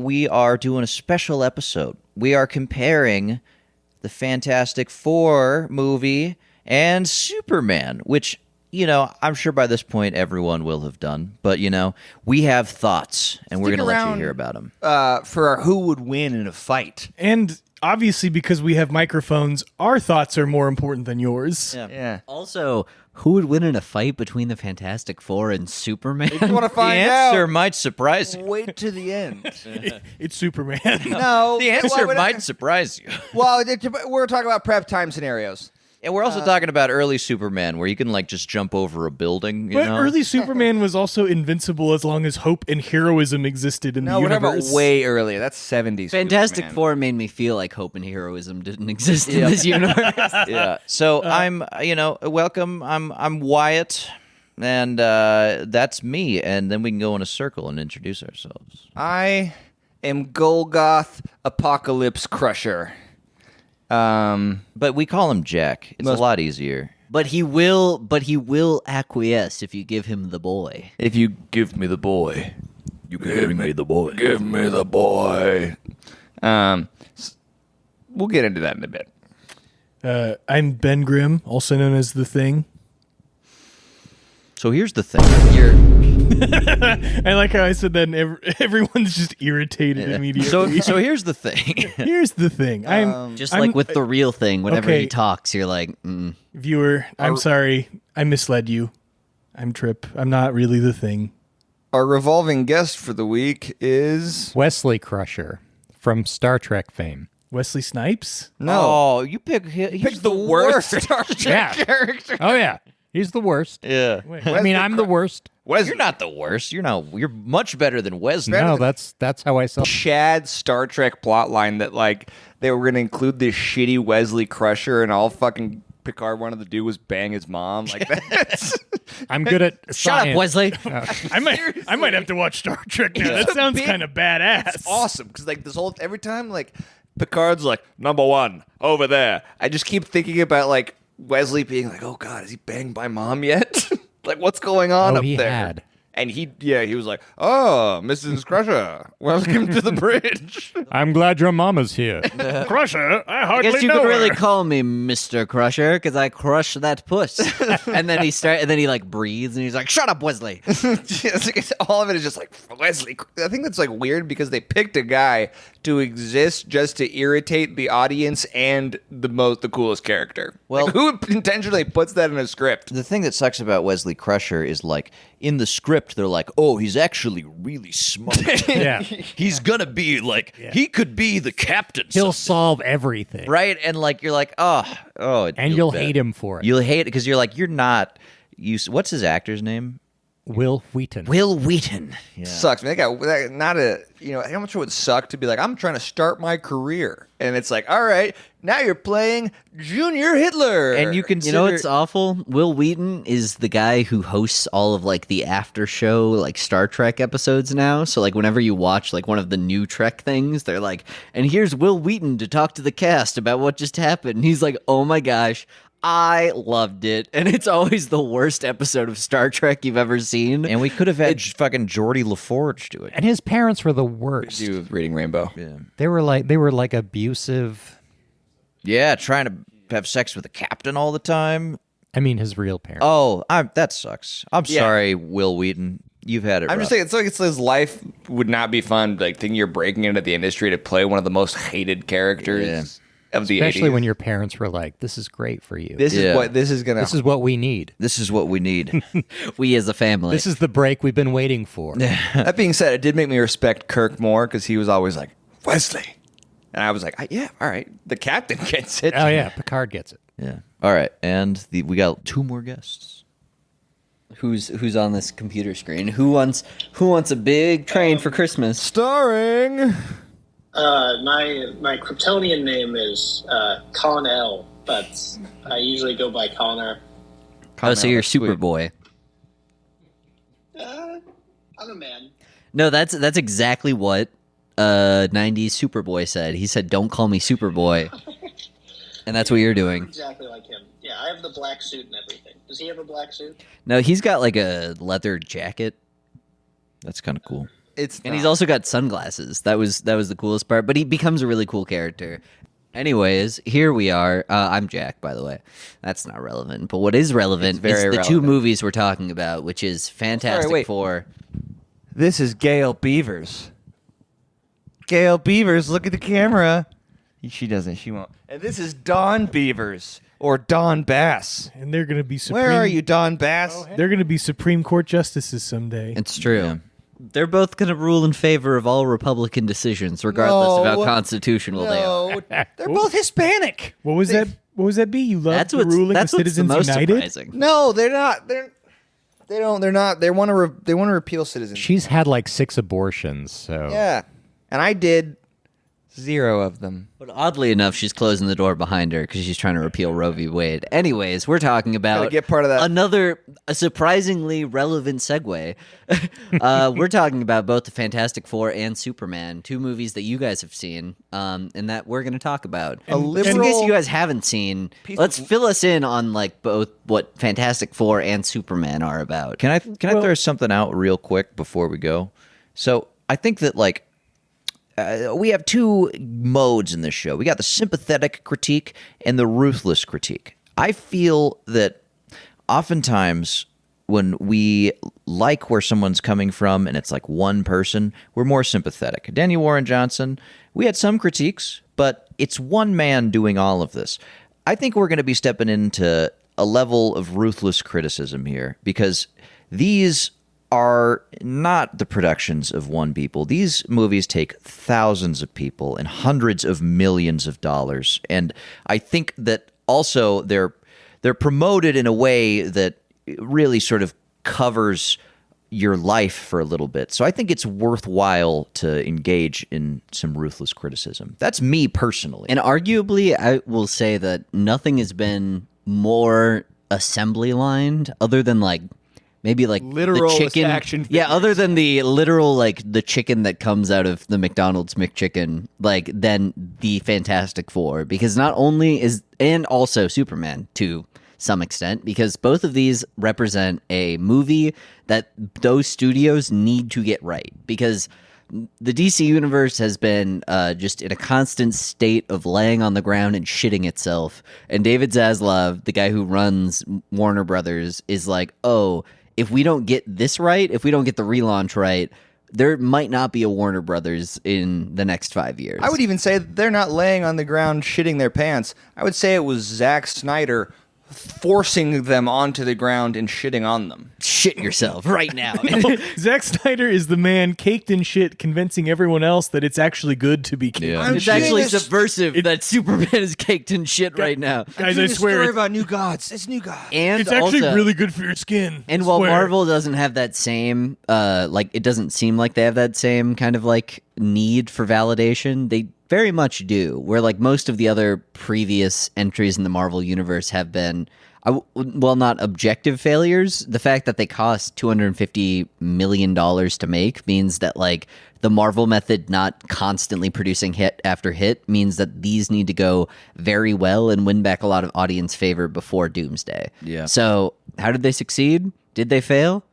we are doing a special episode. We are comparing the Fantastic Four movie and Superman, which, you know, I'm sure by this point everyone will have done. But, you know, we have thoughts, and we're going to let you hear about them. For our who would win in a fight. And obviously, because we have microphones, our thoughts are more important than yours. Yeah. Also, who would win in a fight between the Fantastic Four and Superman? If you want to The find answer out, might surprise you. wait to the end. It's Superman. No. The answer well, might surprise you. Well, we're talking about prep time scenarios. And we're also talking about early Superman, where you can, like, just jump over a building, you But know? early Superman was also invincible as long as hope and heroism existed in No, the we're talking universe. about way earlier. That's 70s. Fantastic Superman. Four made me feel like hope and heroism didn't exist in this universe. Yeah. So I'm, you know, welcome. I'm Wyatt, and that's me. And then we can go in a circle and introduce ourselves. I am Golgoth Apocalypse Crusher. But we call him Jack. It's a lot easier. But he will acquiesce if you give him the boy. If you give me the boy, you give me the boy. Give me the boy. We'll get into that in a bit. I'm Ben Grimm, also known as The Thing. So here's the thing. I like how I said that, and everyone's just irritated immediately. So here's the thing. Here's the thing. I'm Like with the real thing, whenever okay. he talks, you're like, viewer. I'm sorry. I misled you. I'm Trip. I'm not really The Thing. Our revolving guest for the week is... Wesley Crusher from Star Trek fame. Wesley Snipes? No. Oh, you pick. He's Pick the worst Star Trek Yeah. character. Oh, yeah. He's the worst. Yeah. I mean, I'm the worst. You're not the worst. You're much better than Wesley. No, that's how I saw it. Chad Star Trek plotline that, like, they were going to include this shitty Wesley Crusher, and all fucking Picard wanted to do was bang his mom. Like, that's... I'm good at shut science. up, Wesley. I might have to watch Star Trek now. That sounds kind of badass. It's awesome, because, like, this whole... Every time, like, Picard's like, number one, over there. I just keep thinking about, like, Wesley being like, oh, God, is he banged by mom yet? Like, what's going on Oh, up he there? had. And he was like, oh, Mrs. Crusher, welcome to the bridge. I'm glad your mama's here. Crusher, I I hardly guess you know could really her. call me Mr. Crusher because I crush that puss. and then he like breathes and he's like, "Shut up, Wesley." All of it is just like Wesley. I think that's like weird because they picked a guy to exist just to irritate the audience and the coolest character. Well- Like, who intentionally puts that in a script? The thing that sucks about Wesley Crusher is, like, in the script, they're like, oh, he's actually really smart. Yeah. He's gonna be, like, he could be the captain. He'll someday. solve everything. Right? And, like, you're like, oh. And you'll hate him for it. You'll hate it because you're like, you're not. What's his actor's name? Will Wheaton. Will Wheaton. Yeah. Sucks, man. How much it would suck to be like, I'm trying to start my career. And it's like, all right, now you're playing Junior Hitler. And you You consider. know what's awful? Will Wheaton is the guy who hosts all of like the after show like Star Trek episodes now. So like whenever you watch like one of the new Trek things, they're like, and here's Will Wheaton to talk to the cast about what just happened. And he's like, oh my gosh, I loved it. And it's always the worst episode of Star Trek you've ever seen. And we could have had fucking Geordie LaForge do it. And his parents were the worst. do with Reading Rainbow. Yeah. They were like abusive. Yeah, trying to have sex with the captain all the time. I mean, his real parents. Oh, that sucks. I'm Yeah. sorry, Will Wheaton. You've had it I'm rough. just saying, it's like his life would not be fun. Like, thinking you're breaking into the industry to play one of the most hated characters of the 80s. Especially when your parents were like, "This is great for you. This Yeah. is This is what we need. This is what we need. We as a family. This is the break we've been waiting for." That being said, it did make me respect Kirk more because he was always like, Wesley. And I was like, yeah, all right. The captain gets it. Oh yeah, Picard gets it. Yeah. All right, and we got 2 more guests. Who's on this computer screen? Who wants a big train for Christmas? Starring... My Kryptonian name is Con L, but I usually go by Connor. Oh, so you're Sweet. Superboy. I'm a man. No, that's exactly what 90s Superboy said. He said, "Don't call me Superboy." And that's what you're doing. Exactly like him. Yeah, I have the black suit and everything. Does he have a black suit? No, he's got like a leather jacket. That's kind of cool. It's And he's not. also got sunglasses. That was the coolest part. But he becomes a really cool character. Anyways, here we are. I'm Jack, by the way. That's not relevant. But what is relevant is very the two relevant. movies we're talking about, which is Fantastic wait. Four. This is Gail Beavers. Gail Beavers, look at the camera. She doesn't. She won't. And this is Don Beavers or Don Bass. And they're going to be supreme. Where are you, Don Bass? They're going to be Supreme Court justices someday. It's true. They're both going to rule in favor of all Republican decisions, regardless of how No. constitutional they are. No, they're both Hispanic. What was that? What was that? Be you love That's the what's ruling that's of what's the Citizens most United. surprising. No, they're not. They don't. They're not. They want to. They want to repeal citizenship. She's had like 6 abortions, so Yeah, and I did 0 of them. But oddly enough, she's closing the door behind her because she's trying to repeal Roe v. Wade. Anyways, we're talking about Gotta get part of that. a surprisingly relevant segue. We're talking about both the Fantastic Four and Superman, 2 movies that you guys have seen, and that we're going to talk about. A Just in case liberal you guys haven't seen, piece let's of- fill us in on like both what Fantastic Four and Superman are about. Can I throw something out real quick before we go? So I think that we have 2 modes in this show. We got the sympathetic critique and the ruthless critique. I feel that oftentimes when we like where someone's coming from and it's like one person, we're more sympathetic. Danny Warren Johnson, we had some critiques, but it's one man doing all of this. I think we're going to be stepping into a level of ruthless criticism here because these are not the productions of one people. These movies take thousands of people and hundreds of millions of dollars. And I think that also they're promoted in a way that really sort of covers your life for a little bit. So I think it's worthwhile to engage in some ruthless criticism. That's me personally. And arguably, I will say that nothing has been more assembly lined other than like maybe like Literal the chicken. action Yeah, figures. other than the literal like the chicken that comes out of the McDonald's McChicken, like than the Fantastic Four, because not only is and also Superman to some extent, because both of these represent a movie that those studios need to get right, because the DC universe has been just in a constant state of laying on the ground and shitting itself. And David Zaslav, the guy who runs Warner Brothers, is like, oh, if we don't get this right, if we don't get the relaunch right, there might not be a Warner Brothers in the next 5 years. I would even say that they're not laying on the ground shitting their pants. I would say it was Zack Snyder forcing them onto the ground and shitting on them. shit yourself right now. Zack Snyder is the man caked in shit, convincing everyone else that it's actually good to be caked. Yeah. in It's shit. actually this- subversive that Superman is caked in shit right now. Guys, I swear, it's, about new gods. It's new gods. And it's actually also, really good for your skin. And I while swear. Marvel doesn't have that same, like, it doesn't seem like they have that same kind of, like, need for validation, they very much do. Where, like, most of the other previous entries in the Marvel universe have been, well, not objective failures. The fact that they cost $250 million to make means that, like, the Marvel method not constantly producing hit after hit means that these need to go very well and win back a lot of audience favor before Doomsday. Yeah. So, how did they succeed? Did they fail?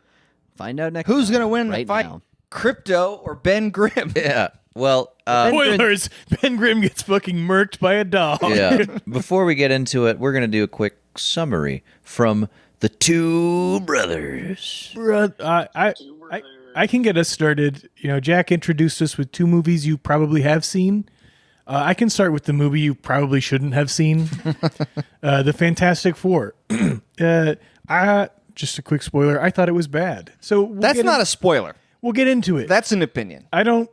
Find out next Who's time, going to win right the fight? now. Crypto or Ben Grimm? Yeah. Well, Spoilers: Ben Grimm gets fucking murked by a dog. yeah. Before we get into it, we're going to do a quick summary from the two brothers. I can get us started. You know, Jack introduced us with two movies you probably have seen. I can start with the movie you probably shouldn't have seen, The Fantastic Four. Just a quick spoiler. I thought it was bad. So That's not a spoiler. We'll get into it. That's an opinion. I don't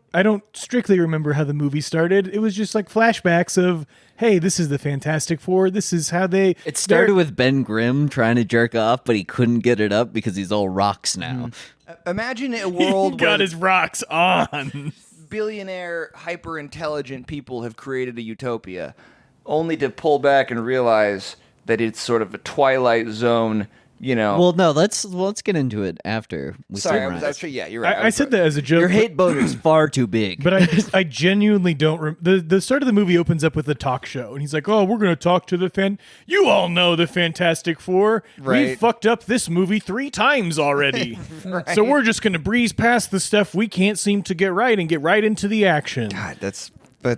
strictly remember how the movie started. It was just like flashbacks of, hey, this is the Fantastic Four. This is how they. It started with Ben Grimm trying to jerk off, but he couldn't get it up because he's all rocks now. Imagine a He world where got his rocks on. billionaire, hyper-intelligent people have created a utopia, only to pull back and realize that it's sort of a Twilight Zone Well, no, let's get into it after we Sorry, summarize. yeah, you're right. I said that as a joke. Your hate boner is far too big. But I genuinely don't. The start of the movie opens up with a talk show, and he's like, "Oh, we're going to talk to the fan. You all know the Fantastic Four. Right. We fucked up this movie 3 times already, so we're just going to breeze past the stuff we can't seem to get right and get right into the action." God, that's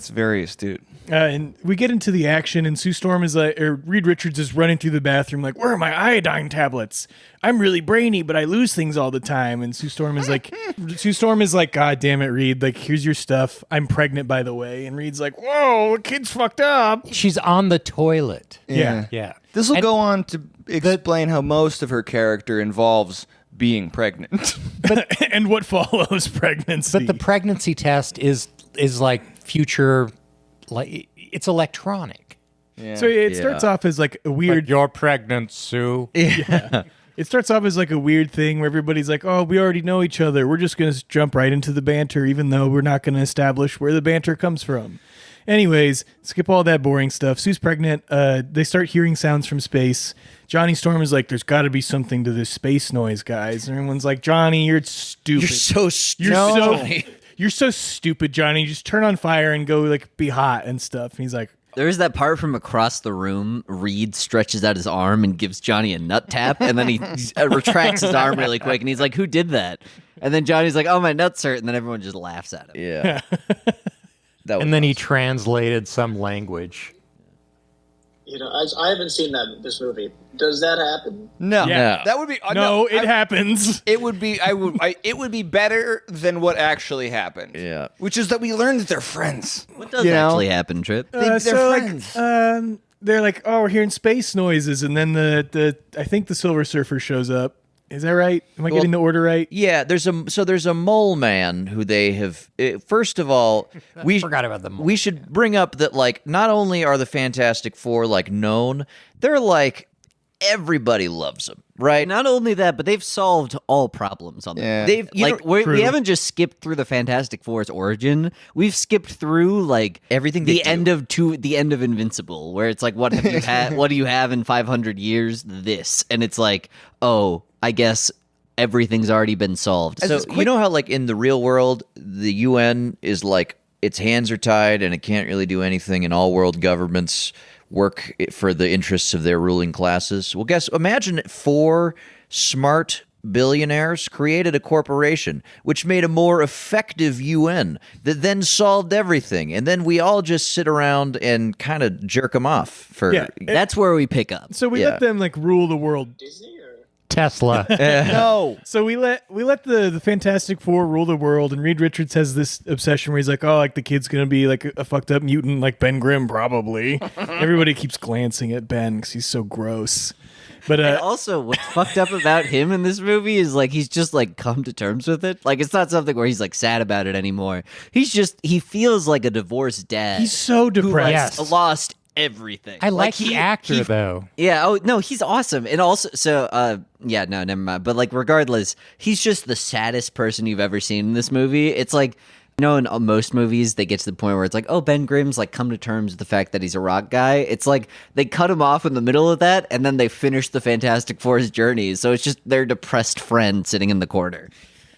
very astute. And we get into the action, and Sue Storm is like, or Reed Richards is running through the bathroom like, "Where are my iodine tablets? I'm really brainy, but I lose things all the time." And Sue Storm is like, "God damn it, Reed! Like, here's your stuff. I'm pregnant, by the way." And Reed's like, "Whoa, the kid's fucked up." She's on the toilet. Yeah. Yeah. This will And- go on to explain how most of her character involves being pregnant. And what follows pregnancy. But the pregnancy test is like future, like it's electronic. So it starts off as like a weird. You're pregnant, Sue. It starts off as like a weird thing where everybody's like, "Oh, we already know each other. We're just going to jump right into the banter, even though we're not going to establish where the banter comes from." Anyways, skip all that boring stuff. Sue's pregnant. They start hearing sounds from space. Johnny Storm is like, "There's got to be something to this space noise, guys." And everyone's like, "Johnny, you're stupid. You're so stupid. You're so stupid, Johnny. Just turn on fire and go like be hot and stuff." And he's like, There's that part from across the room. Reed stretches out his arm and gives Johnny a nut tap, and then he retracts his arm really quick, and he's like, "Who did that?" And then Johnny's like, "Oh, my nuts hurt," and then everyone just laughs at him. Yeah. That was And then he translated some language. I haven't seen this movie. Does that happen? No, Yeah. that would be it happens. It would be. It would be better than what actually happened. Yeah. which is that we learned that they're friends. What does actually happen, Trip? They're friends. They're like, "Oh, we're hearing space noises," and then the I think the Silver Surfer shows up. Is that right? Am I getting the order right? Yeah, there's a mole man who they have. First of all, we forgot about the mole We should bring up that like not only are the Fantastic Four like known, they're like everybody loves them, right? Not only that, but they've solved all problems on Yeah. them. They've We haven't just skipped through the Fantastic Four's origin. We've skipped through like Everything they the do. the end of Invincible, where it's like, what have you had? What do you have in 500 years? This, and it's like, oh, I guess everything's already been solved. So you know how like in the real world, the UN is like its hands are tied and it can't really do anything, and all world governments work for the interests of their ruling classes. Well, imagine 4 smart billionaires created a corporation which made a more effective UN that then solved everything, and then we all just sit around and kind of jerk them off for Yeah. That's where we pick up. So we let them like rule the world. Disney or Tesla. No, So we let the Fantastic Four rule the world, and Reed Richards has this obsession where he's like, "Oh, like the kid's gonna be like a fucked up mutant like Ben Grimm, probably." Everybody keeps glancing at Ben because he's so gross. But And also, what's fucked up about him in this movie is like he's just like come to terms with it. Like it's not something where he's like sad about it anymore. He feels like a divorced dad. he's so who depressed. has lost everything. I like the actor, though. Yeah. Oh no, he's awesome, and also yeah. No, never mind. But like, regardless, he's just the saddest person you've ever seen in this movie. It's like, you know, in most movies, they get to the point where it's like, oh, Ben Grimm's like come to terms with the fact that he's a rock guy. It's like they cut him off in the middle of that, and then they finish the Fantastic Four's journey. So it's just their depressed friend sitting in the corner.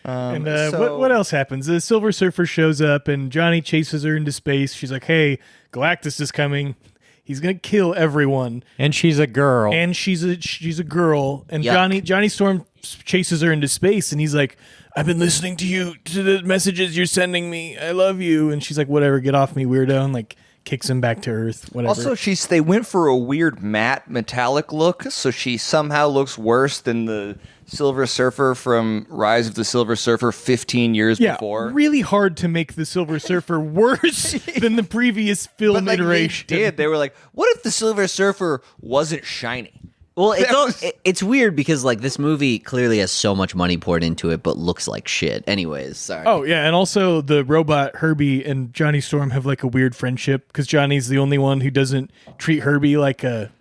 And what else happens? The Silver Surfer shows up, and Johnny chases her into space. She's like, "Hey, Galactus is coming. He's gonna kill everyone." And she's a girl. And she's a girl. And Yuck. Johnny Storm chases her into space, and he's like, "I've been listening to the messages you're sending me. I love you." And she's like, "Whatever, get off me, weirdo," and like kicks him back to Earth. Whatever. Also, they went for a weird matte metallic look, so she somehow looks worse than the Silver Surfer from Rise of the Silver Surfer 15 years before. Really hard to make the Silver Surfer worse than the previous film But like, iteration. they were like, what if the Silver Surfer wasn't shiny? Well, That it's weird because like this movie clearly has so much money poured into it, but looks like shit. Anyways, sorry. Oh yeah, and also the robot Herbie and Johnny Storm have like a weird friendship because Johnny's the only one who doesn't treat Herbie like a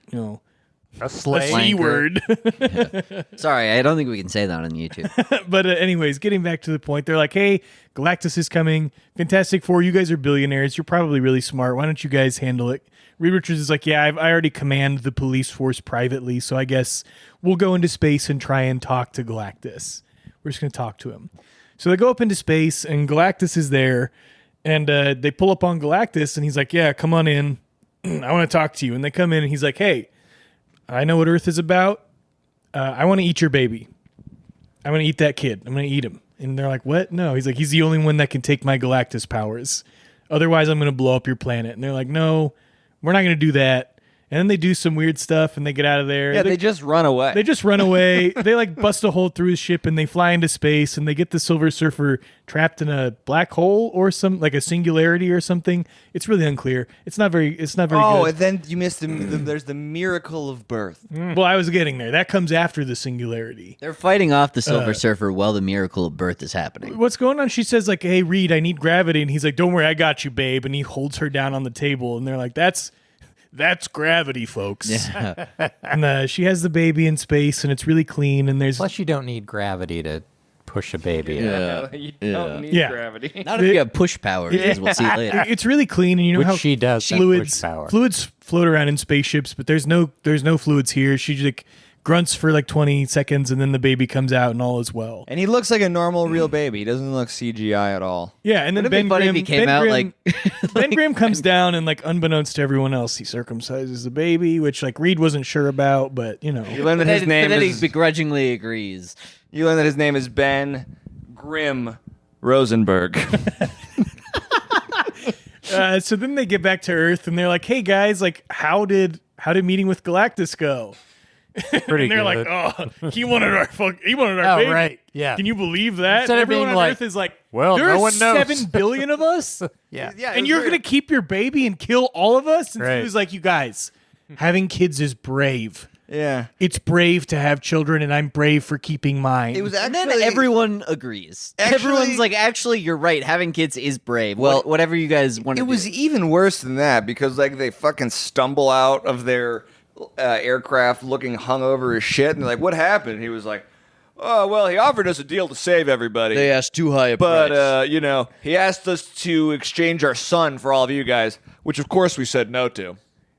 A sleigh. C word. Sorry, I don't think we can say that on YouTube. But anyways, getting back to the point, they're like, hey, Galactus is coming. Fantastic Four, you guys are billionaires. You're probably really smart. Why don't you guys handle it? Reed Richards is like, yeah, I already command the police force privately, so I guess we'll go into space and try and talk to Galactus. We're just going to talk to him. So they go up into space, and Galactus is there, and they pull up on Galactus, and he's like, yeah, come on in. I want to talk to you. And they come in, and he's like, hey, I know what Earth is about. I want to eat your baby. I want to eat that kid. I'm going to eat him. And they're like, what? No. He's like, he's the only one that can take my Galactus powers. Otherwise, I'm going to blow up your planet. And they're like, no, we're not going to do that. And then they do some weird stuff and they get out of there. Yeah, they just run away. They just run away. They like bust a hole through his ship and they fly into space and they get the Silver Surfer trapped in a black hole or some like a singularity or something. It's really unclear. It's not very good. And then you missed there's the miracle of birth. Well, I was getting there. That comes after the singularity. They're fighting off the Silver Surfer while the miracle of birth is happening. What's going on? She says like, hey, Reed, I need gravity. And he's like, don't worry, I got you, babe. And he holds her down on the table and they're like, That's gravity, folks. Yeah. And she has the baby in space, and it's really clean. And there's Plus, you don't need gravity to push a baby. You don't need Yeah. gravity. Not if you have push powers, as we'll see later. it's really clean, and you know Which how she does, that Fluids, push power. fluids float around in spaceships, but there's no fluids here. She like grunts for like 20 seconds, and then the baby comes out, and all is well. And he looks like a normal real baby. He doesn't look CGI at all. Yeah, and then Wouldn't it be funny if he came out like Ben Grimm comes down and like unbeknownst to everyone else, he circumcises the baby, which like Reed wasn't sure about, but you know. You learn that his name then he is begrudgingly agrees. Ben Grimm Rosenberg. So then they get back to Earth and they're like, "Hey guys, like how did meeting with Galactus go?" Pretty And they're good. like, "Oh, he wanted our Oh, baby." right. Yeah. Can you believe that? Instead of Everyone being on like, Earth is like, well, there's no one knows. 7 billion of us, Yeah. and you're gonna keep your baby and kill all of us. And Right. he was like, "You guys, having kids is brave. Yeah. It's brave to have children, and I'm brave for keeping mine." It was And actually then everyone agrees. Everyone's like, actually, you're right. Having kids is brave. Well, whatever you guys want to It do. was even worse than that because like they fucking stumble out of their aircraft looking hungover as shit, and they're like, "What happened?" He was like, "Oh well, he offered us a deal to save everybody, They asked too high a but price. he asked us to exchange our son for all of you guys, which of course we said no to.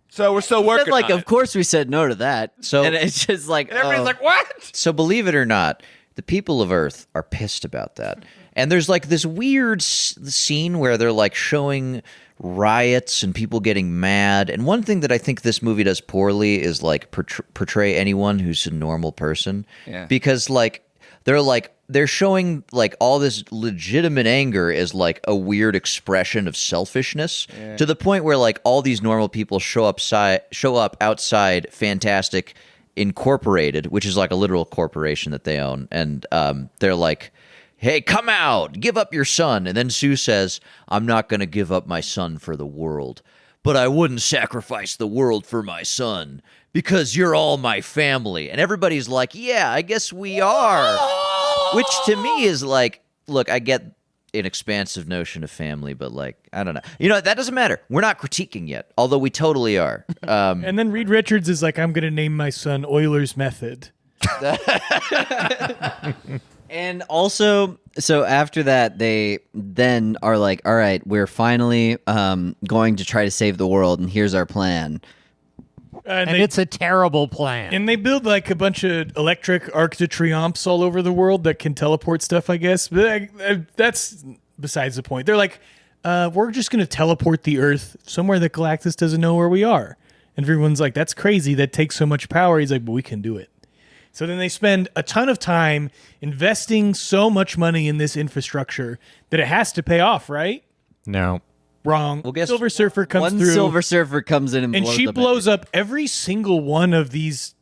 So we're still But, working. like, on of it." course we said no to that. So- and it's just like, And everybody's oh. like, "What?" So believe it or not, the people of Earth are pissed about that. And there's like this weird scene where they're like showing riots and people getting mad. And one thing that I think this movie does poorly is like portray anyone who's a normal person. Yeah. Because like they're showing like all this legitimate anger as like a weird expression of selfishness to the point where like all these normal people show up outside Fantastic Incorporated, which is like a literal corporation that they own, and they're like, "Hey, come out, give up your son." And then Sue says, "I'm not going to give up my son for the world, but I wouldn't sacrifice the world for my son because you're all my family." And everybody's like, "Yeah, I guess we are." Which to me is like, look, I get an expansive notion of family, but like, I don't know. You know, that doesn't matter. We're not critiquing yet, although we totally are. And then Reed Richards is like, "I'm going to name my son Euler's Method." And also, so after that, they then are like, all right, we're finally going to try to save the world, and here's our plan. And And it's a terrible plan. And they build like a bunch of electric Arc de Triomphes all over the world that can teleport stuff, I guess. But that's besides the point. They're like, we're just going to teleport the Earth somewhere that Galactus doesn't know where we are. And everyone's like, that's crazy. That takes so much power. He's like, but we can do it. So then they spend a ton of time investing so much money in this infrastructure that it has to pay off, right? No. Wrong. Well, guess Silver Surfer comes One through. Silver Surfer comes in and blows she up blows up every single one of these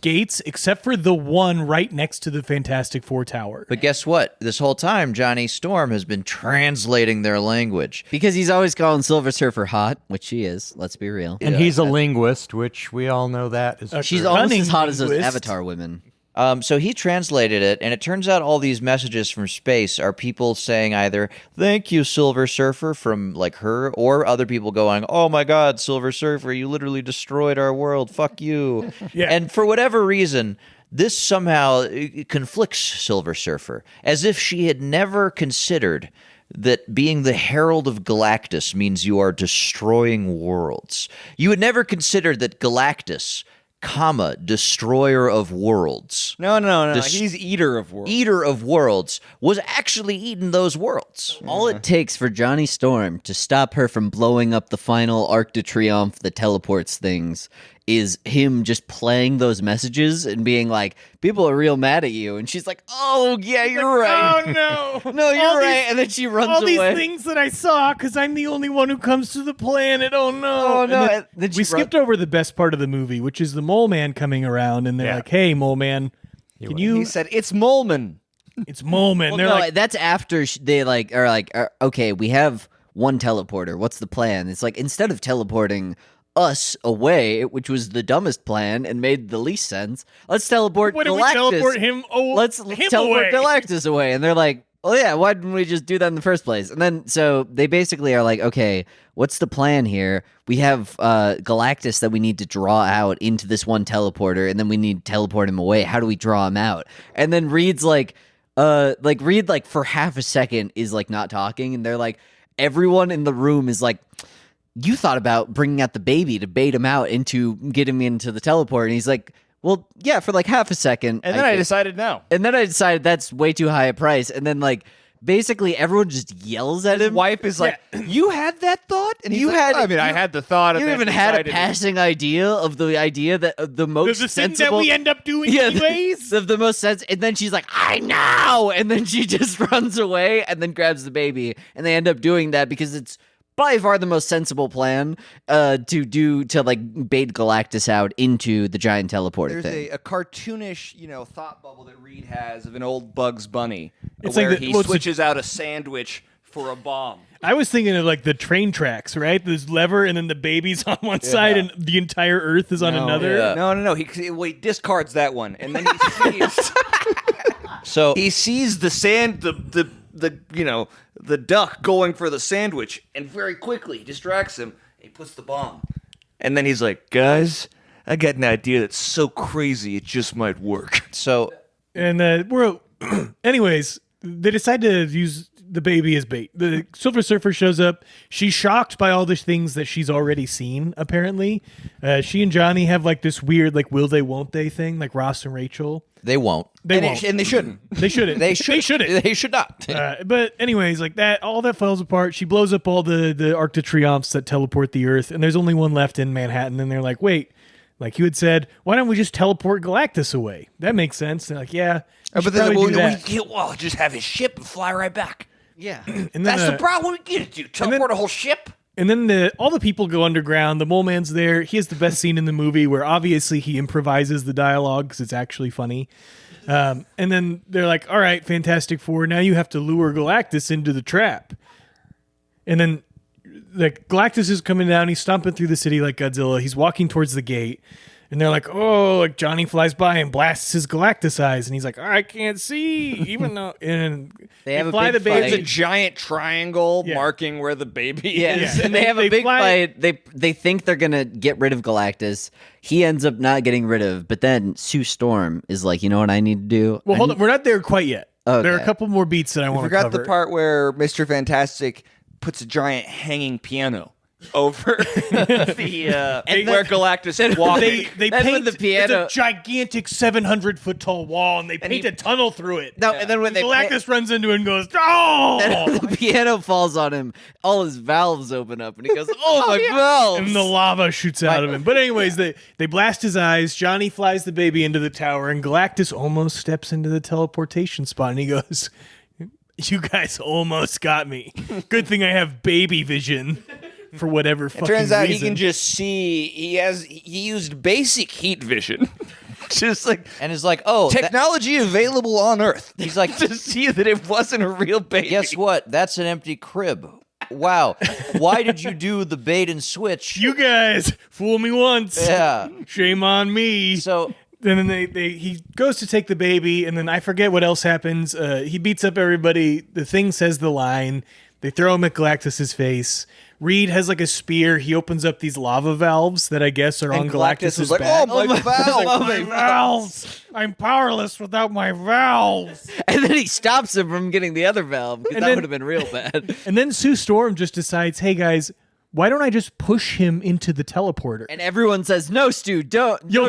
gates except for the one right next to the Fantastic Four tower. But guess what? This whole time, Johnny Storm has been translating their language. because he's always calling Silver Surfer hot, which she is. Let's be real. And he's a linguist, which we all know that is She's true. almost Cunning as hot as those linguist. Avatar women. So he translated it, and it turns out all these messages from space are people saying either "Thank you, Silver Surfer" from like her, or other people going, "Oh my God, Silver Surfer, you literally destroyed our world. Fuck you." Yeah. And for whatever reason, this somehow conflicts Silver Surfer, as if she had never considered that being the Herald of Galactus means you are destroying worlds. You had never considered that Galactus, destroyer of worlds. No. Dis- He's eater of worlds. Eater of worlds was actually eating those worlds. All it takes for Johnny Storm to stop her from blowing up the final Arc de Triomphe that teleports things is him just playing those messages and being like, people are real mad at you. And she's like, oh, yeah, you're right. Oh no! No, you're All right. And then she runs all away. these things that I saw because I'm the only one who comes to the planet. Oh no! Oh, And no. then And then she we skipped over the best part of the movie, which is the Mole Man coming around, and they're Yeah. like, "Hey, Mole Man, can you?" He said, "It's Molman." It's Mole Man. Well, they're no, like, that's after they are like, okay, we have one teleporter. What's the plan? It's like, instead of teleporting us away, which was the dumbest plan and made the least sense, let's teleport "What if we Galactus. teleport him? Let's him teleport away. Galactus away." And they're like, oh yeah, why didn't we just do that in the first place? And then so they basically are like, okay, what's the plan here? We have Galactus that we need to draw out into this one teleporter, and then we need to teleport him away. How do we draw him out? And then Reed for half a second is like not talking, and they're like, everyone in the room is like, you thought about bringing out the baby to bait him out get him into the teleport. And he's like, well, yeah, for like half a second. And then I did. decided no. And then I decided that's way too high a price. And then like basically everyone just yells at His him. wife is like, "You had that thought?" And he's You like, had- I mean, I you- had the thought. You and then even had a decided- passing idea of the idea that the most the thing that sensible. we end up doing yeah, anyways. the most sense. And then she's like, I know. And then she just runs away and then grabs the baby. And they end up doing that because it's by far the most sensible plan to like bait Galactus out into the giant teleporter There's thing. a cartoonish, thought bubble that Reed has of an old Bugs Bunny, It's where like the- he well, it's a- switches out a sandwich for a bomb. I was thinking of like the train tracks, right? There's lever, and then the baby's on one side, and the entire Earth is on another. No. He discards that one, and then he sees So he sees the sand, the duck going for the sandwich, and very quickly distracts him. He puts the bomb, and then he's like, "Guys, I got an idea that's so crazy it just might work." so And anyways, they decide to use the baby as bait. The Silver Surfer shows up. She's shocked by all the things that she's already seen, apparently. She and Johnny have like this weird, like, will they, won't they thing, like Ross and Rachel. they won't. They won't. And they shouldn't. They shouldn't. They should. They shouldn't. They should not. But anyways, like that, all that falls apart. She blows up all the Arc de Triomphes that teleport the Earth, and there's only one left in Manhattan. And they're like, wait, like you had said, why don't we just teleport Galactus away? That makes sense. They're like, yeah, we should probably do that. just have his ship and fly right back. yeah. And then, That's the problem we get to teleport a whole ship. And then all the people go underground. The Mole Man's there. He has the best scene in the movie where obviously he improvises the dialogue because it's actually funny. And then they're like, all right, Fantastic Four, now you have to lure Galactus into the trap. And then like Galactus is coming down. He's stomping through the city like Godzilla. He's walking towards the gate. And they're like, oh, like Johnny flies by and blasts his Galactus eyes. And he's like, I can't see, even though. And They have a fly big the fight. There's a baby. giant triangle Yeah. marking where the baby Yeah, is. and they have They a big fly- fight. They think they're gonna get rid of Galactus. He ends up not getting rid of, but then Sue Storm is like, you know what I need to do? Well, hold on. We're not there quite yet. Okay. There are a couple more beats that I want to Forgot cover. the part where Mr. Fantastic puts a giant hanging piano over where Galactus is walking. They Then paint when the piano- it's a gigantic 700-foot tall wall, and they paint a tunnel through it. No, and then when they Galactus runs into it and goes, "Oh!" the piano falls on him, all his valves open up, and he goes, "Oh my valves!" and the lava shoots out of him. But anyways, they blast his eyes. Johnny flies the baby into the tower, and Galactus almost steps into the teleportation spot, and he goes, "You guys almost got me. Good thing I have baby vision." For whatever fucking Turns out he reason. can just see. He used basic heat vision, just like And is like, oh, technology available on Earth. He's like- to see that it wasn't a real baby. guess what? That's an empty crib. Wow. Why did you do the bait and switch? You guys fool me once. Yeah. Shame on me. So And then he goes to take the baby, and then I forget what else happens. He beats up everybody. The Thing says the line. They throw him at Galactus's face. Reed has like a spear. He opens up these lava valves that I guess are on Galactus Galactus's is like, back. oh my valve! My valves! I'm powerless without my valves. And then he stops him from getting the other valve because And that then- would have been real bad. And then Sue Storm just decides, hey guys, why don't I just push him into the teleporter? And everyone says, "No, Stu, don't." You'll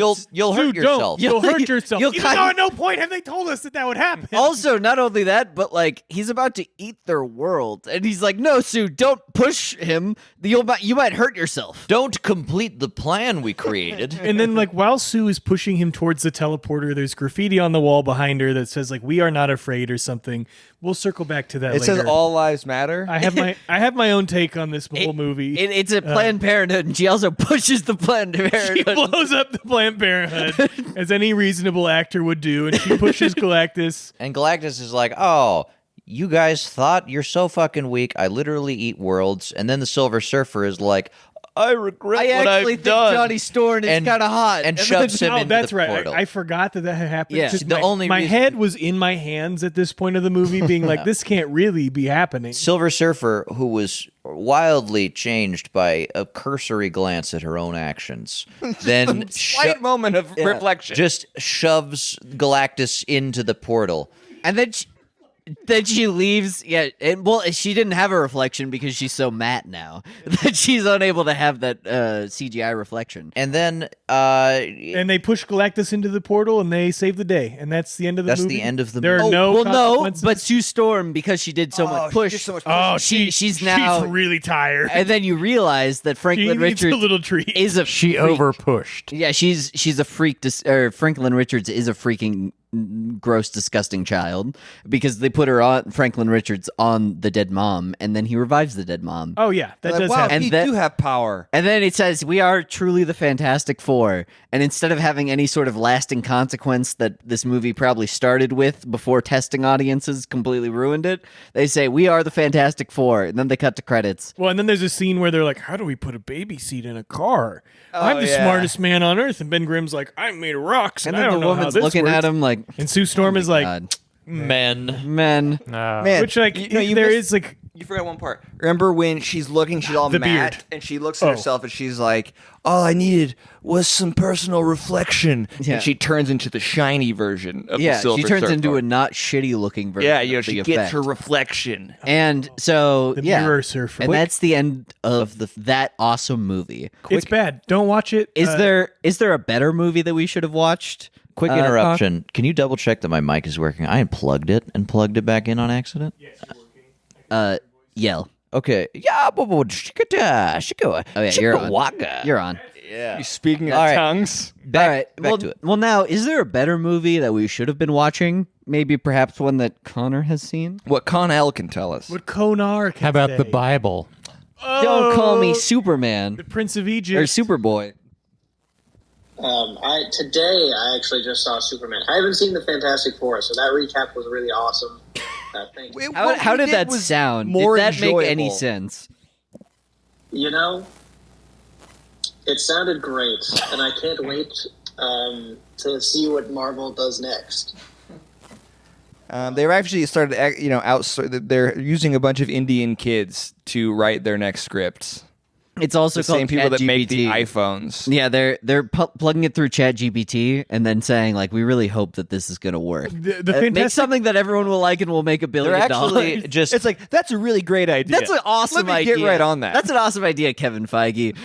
hurt Dude, yourself. You'll hurt yourself. You'll Even kind- though at no point have they told us that would happen. Also, not only that, but like he's about to eat their world, and he's like, "No, Sue, don't push him. You might hurt yourself." Don't complete the plan we created. And then, like, while Sue is pushing him towards the teleporter, there's graffiti on the wall behind her that says, like, "We are not afraid" or something. We'll circle back to that It later. says all lives matter. I have my own take on this whole movie. It's a Planned Parenthood, and she also pushes the Planned She Parenthood. blows up the Planned Parenthood as any reasonable actor would do, and she pushes Galactus. And Galactus is like, oh, you guys thought you're so fucking weak. I literally eat worlds. And then the Silver Surfer is like, I regret I what actually I've think done. Johnny Storm is And- kind of hot, and shoves him Oh, into that's the right. portal. I forgot that had happened. Yeah. 'Cause The my, only my reason- head was in my hands at this point of the movie, being like, "This can't really be happening." Silver Surfer, who was wildly changed by a cursory glance at her own actions, then Slight moment of reflection. just shoves Galactus into the portal. and then she leaves. Yeah, and well, she didn't have a reflection because she's so matte now that she's unable to have that CGI reflection. And then And they push Galactus into the portal, and they save the day, and that's the end of the That's movie. the end of the There movie. are no well, no, consequences. but Sue Storm, because she did so much push. Oh, she's now- really tired. And then you realize that She Franklin needs a Richards little treat. is a She freak. over pushed. Yeah, she's a freak. Or Franklin Richards is a freaking gross, disgusting child because they put her on Franklin Richards on the dead mom, and then he revives the dead mom. Oh yeah, that Like, does wow, happen. And you that- do have power. And then it says, "We are truly the Fantastic Four." And instead of having any sort of lasting consequence that this movie probably started with before testing audiences completely ruined it, they say, "We are the Fantastic Four." And then they cut to credits. Well, and then there's a scene where they're like, "How do we put a baby seat in a car?" I'm the yeah. smartest man on earth, and Ben Grimm's like, "I'm made of rocks, and, And I then don't the know how woman's this looking works." at him like, And Sue Storm is like, God. Men. Men. Man, which like you there missed- is like You forgot one part. Remember when she's looking, she's all The matte, beard. and she looks at Oh. herself and she's like, all I needed was some personal reflection. Yeah. And she turns into the shiny version of the Yeah, Silver she turns Surfer. into a not shitty looking version. Yeah, you know, of she the gets effect. her reflection. And so, the yeah. Mirror Surfer. And that's the end of that awesome movie. It's bad. Don't watch it. Is there a better movie that we should have watched? Quick interruption. Can you double check that my mic is working? I unplugged it and plugged it back in on accident. Yell. Okay. Yeah. Oh yeah, you're on. You're on. You speaking of All right. tongues? Back, All right. back well, to it. well, now, is there a better movie that we should have been watching? Maybe perhaps one that Connor has seen? What Con L can tell us. what Konar can How about say. the Bible? Don't call me Oh, Superman the Prince of Egypt or Superboy. Today I actually just saw Superman. I haven't seen the Fantastic Four, so that recap was really awesome. Thanks. How did that sound? more Did that make any enjoyable. sense? You know, it sounded great, and I can't wait to see what Marvel does next. They've actually started, they're using a bunch of Indian kids to write their next scripts. It's also The called same people that make the ChatGPT. iPhones. Yeah, they're plugging it through ChatGPT and then saying like, we really hope that this is going to work. the Make fantastic something that everyone will like and will make $1 billion. They're actually just It's like, that's a really great idea. That's an awesome Let me idea. get right on that. That's an awesome idea, Kevin Feige.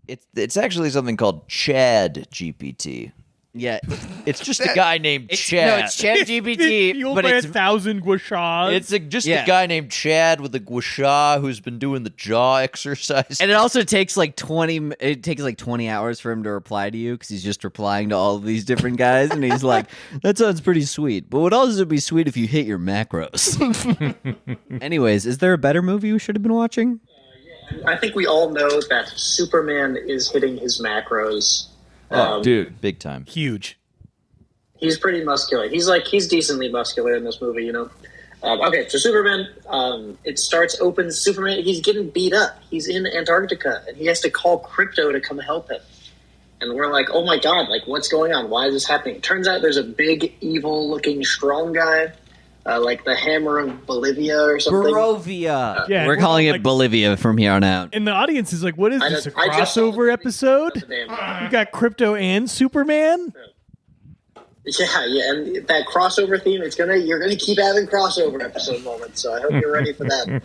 it's actually something called Chad GPT. Yeah, It's just a guy named no, Chad. it's ChatGPT, fueled but by it's 1,000 guashas. It's just Yeah. a guy named Chad with a guasha who's been doing the jaw exercise. and it also takes like 20. It takes like 20 hours for him to reply to you because he's just replying to all of these different guys, and he's like, "That sounds pretty sweet, but would also be sweet if you hit your macros." Anyways, is there a better movie we should have been watching? I think we all know that Superman is hitting his macros. dude. Big time. huge. He's pretty muscular. He's decently muscular in this movie, you know. Okay, so Superman, it opens Superman, he's getting beat up. He's in Antarctica, and he has to call Crypto to come help him. And we're like, oh my god, like what's going on? Why is this happening? It turns out there's a big, evil-looking, strong guy, like the Hammer of Bolivia or something. Barovia. Yeah, We're calling it like, Bolivia from here on out. And the audience is like, what is I this, a just- I just saw crossover the- episode? the name. You got Crypto and Superman? Yeah, and that crossover theme, you're gonna keep having crossover episode moments, so I hope you're ready for that.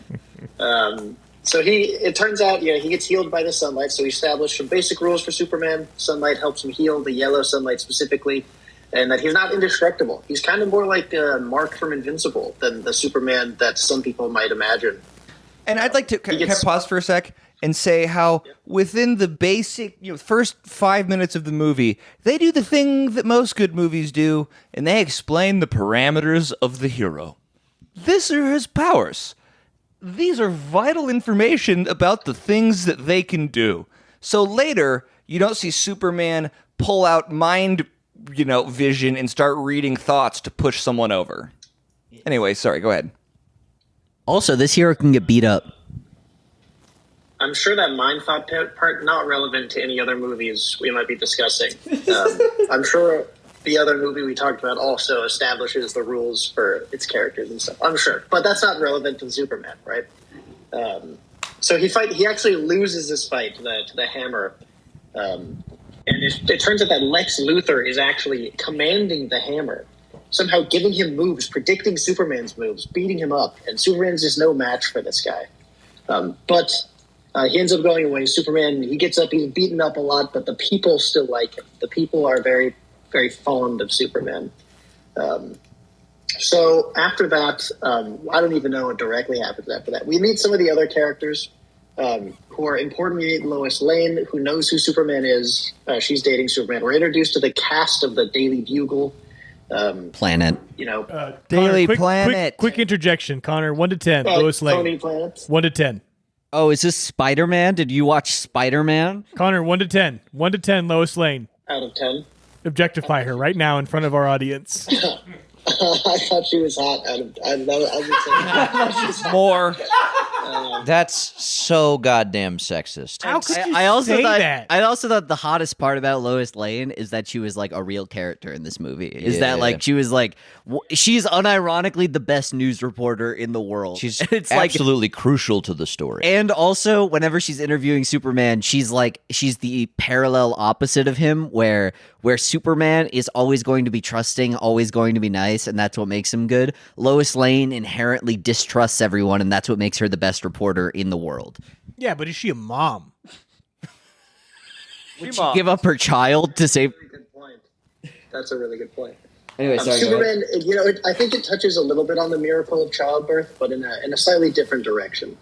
So it turns out, he gets healed by the sunlight, so we established some basic rules for Superman. Sunlight helps him heal, the yellow sunlight specifically, and that he's not indestructible. He's kind of more like Mark from Invincible than the Superman that some people might imagine. And I'd like to can I pause for a sec and say how within the basic, first 5 minutes of the movie, they do the thing that most good movies do, and they explain the parameters of the hero. This are his powers. These are vital information about the things that they can do. So later, you don't see Superman pull out mind, vision and start reading thoughts to push someone over. Anyway, sorry, go ahead. Also, this hero can get beat up. I'm sure that mind thought part not relevant to any other movies we might be discussing. I'm sure the other movie we talked about also establishes the rules for its characters and stuff. I'm sure, but that's not relevant to Superman, right? So he actually loses this fight to the Hammer, and it turns out that Lex Luthor is actually commanding the Hammer, somehow giving him moves, predicting Superman's moves, beating him up, and Superman's just no match for this guy. But he ends up going away. Superman, he gets up, he's beaten up a lot, but the people still like him. The people are very, very fond of Superman. So after that, I don't even know what directly happens after that. We meet some of the other characters who are important. We meet Lois Lane, who knows who Superman is. She's dating Superman. We're introduced to the cast of the Daily Bugle. Planet. Daily Connor, Planet. Quick interjection, Connor. 1 to 10. Lois Lane. Tony Planet. 1 to 10. Oh, is this Spider-Man? Did you watch Spider-Man? Connor, 1 to 10. 1 to 10. Lois Lane. Out of 10. Objectify her right now in front of our audience. I thought she was hot. More. That's so goddamn sexist. How could you I also say thought, that? I also thought the hottest part about Lois Lane is that she was like a real character in this movie. Is that Yeah. like she was like she's unironically the best news reporter in the world. She's it's like absolutely crucial to the story. and also whenever she's interviewing Superman, she's the parallel opposite of him where Superman is always going to be trusting, always going to be nice, and that's what makes him good. Lois Lane inherently distrusts everyone, and that's what makes her the best reporter in the world. Yeah, but is she a mom? Would she give up her child to save? Really good point. That's a really good point. Anyway, sorry. go ahead. Superman, I think it touches a little bit on the miracle of childbirth, but in a slightly different direction.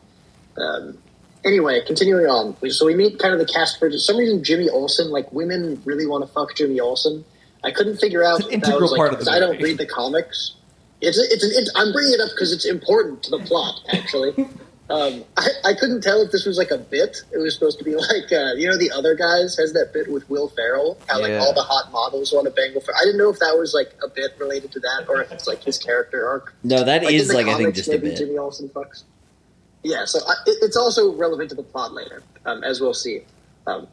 Anyway, continuing on. So we meet kind of the cast for some reason Jimmy Olsen. Like, women really want to fuck Jimmy Olsen. I couldn't figure out It's an if that integral was part of the because I don't movie. read the comics. I'm bringing it up because it's important to the plot, actually. I couldn't tell if this was like a bit. It was supposed to be like, The Other Guys has that bit with Will Ferrell, how like Yeah. all the hot models want to bang Will Ferrell. I didn't know if that was like a bit related to that or if it's like his character arc. No, that Like, is in the I think comics, just a maybe bit. Jimmy Olsen fucks. Yeah, so it's also relevant to the plot later, as we'll see.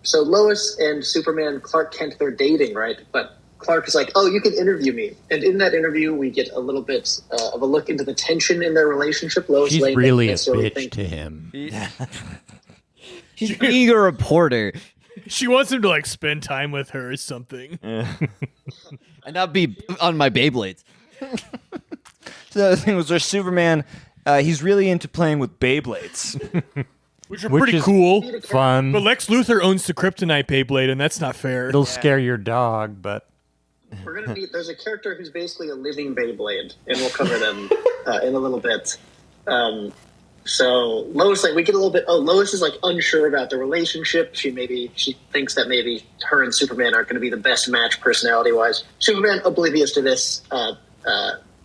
So Lois and Superman, Clark Kent, they're dating, right? But Clark is like, oh, you can interview me. And in that interview, we get a little bit of a look into the tension in their relationship. Lois She's Lane really a doesn't necessarily bitch think- to him. She's being a reporter She wants him to like spend time with her or something. and not be on my Beyblades. So the other thing was there's Superman. He's really into playing with Beyblades. Which are Which pretty is cool. Fun. But Lex Luthor owns the Kryptonite Beyblade, and that's not fair. It'll scare your dog, but We're gonna meet. There's a character who's basically a living Beyblade, and we'll cover them in a little bit. So Lois, we get a little bit. Oh, Lois is unsure about the relationship. She thinks that maybe her and Superman aren't going to be the best match personality wise. Superman oblivious to this.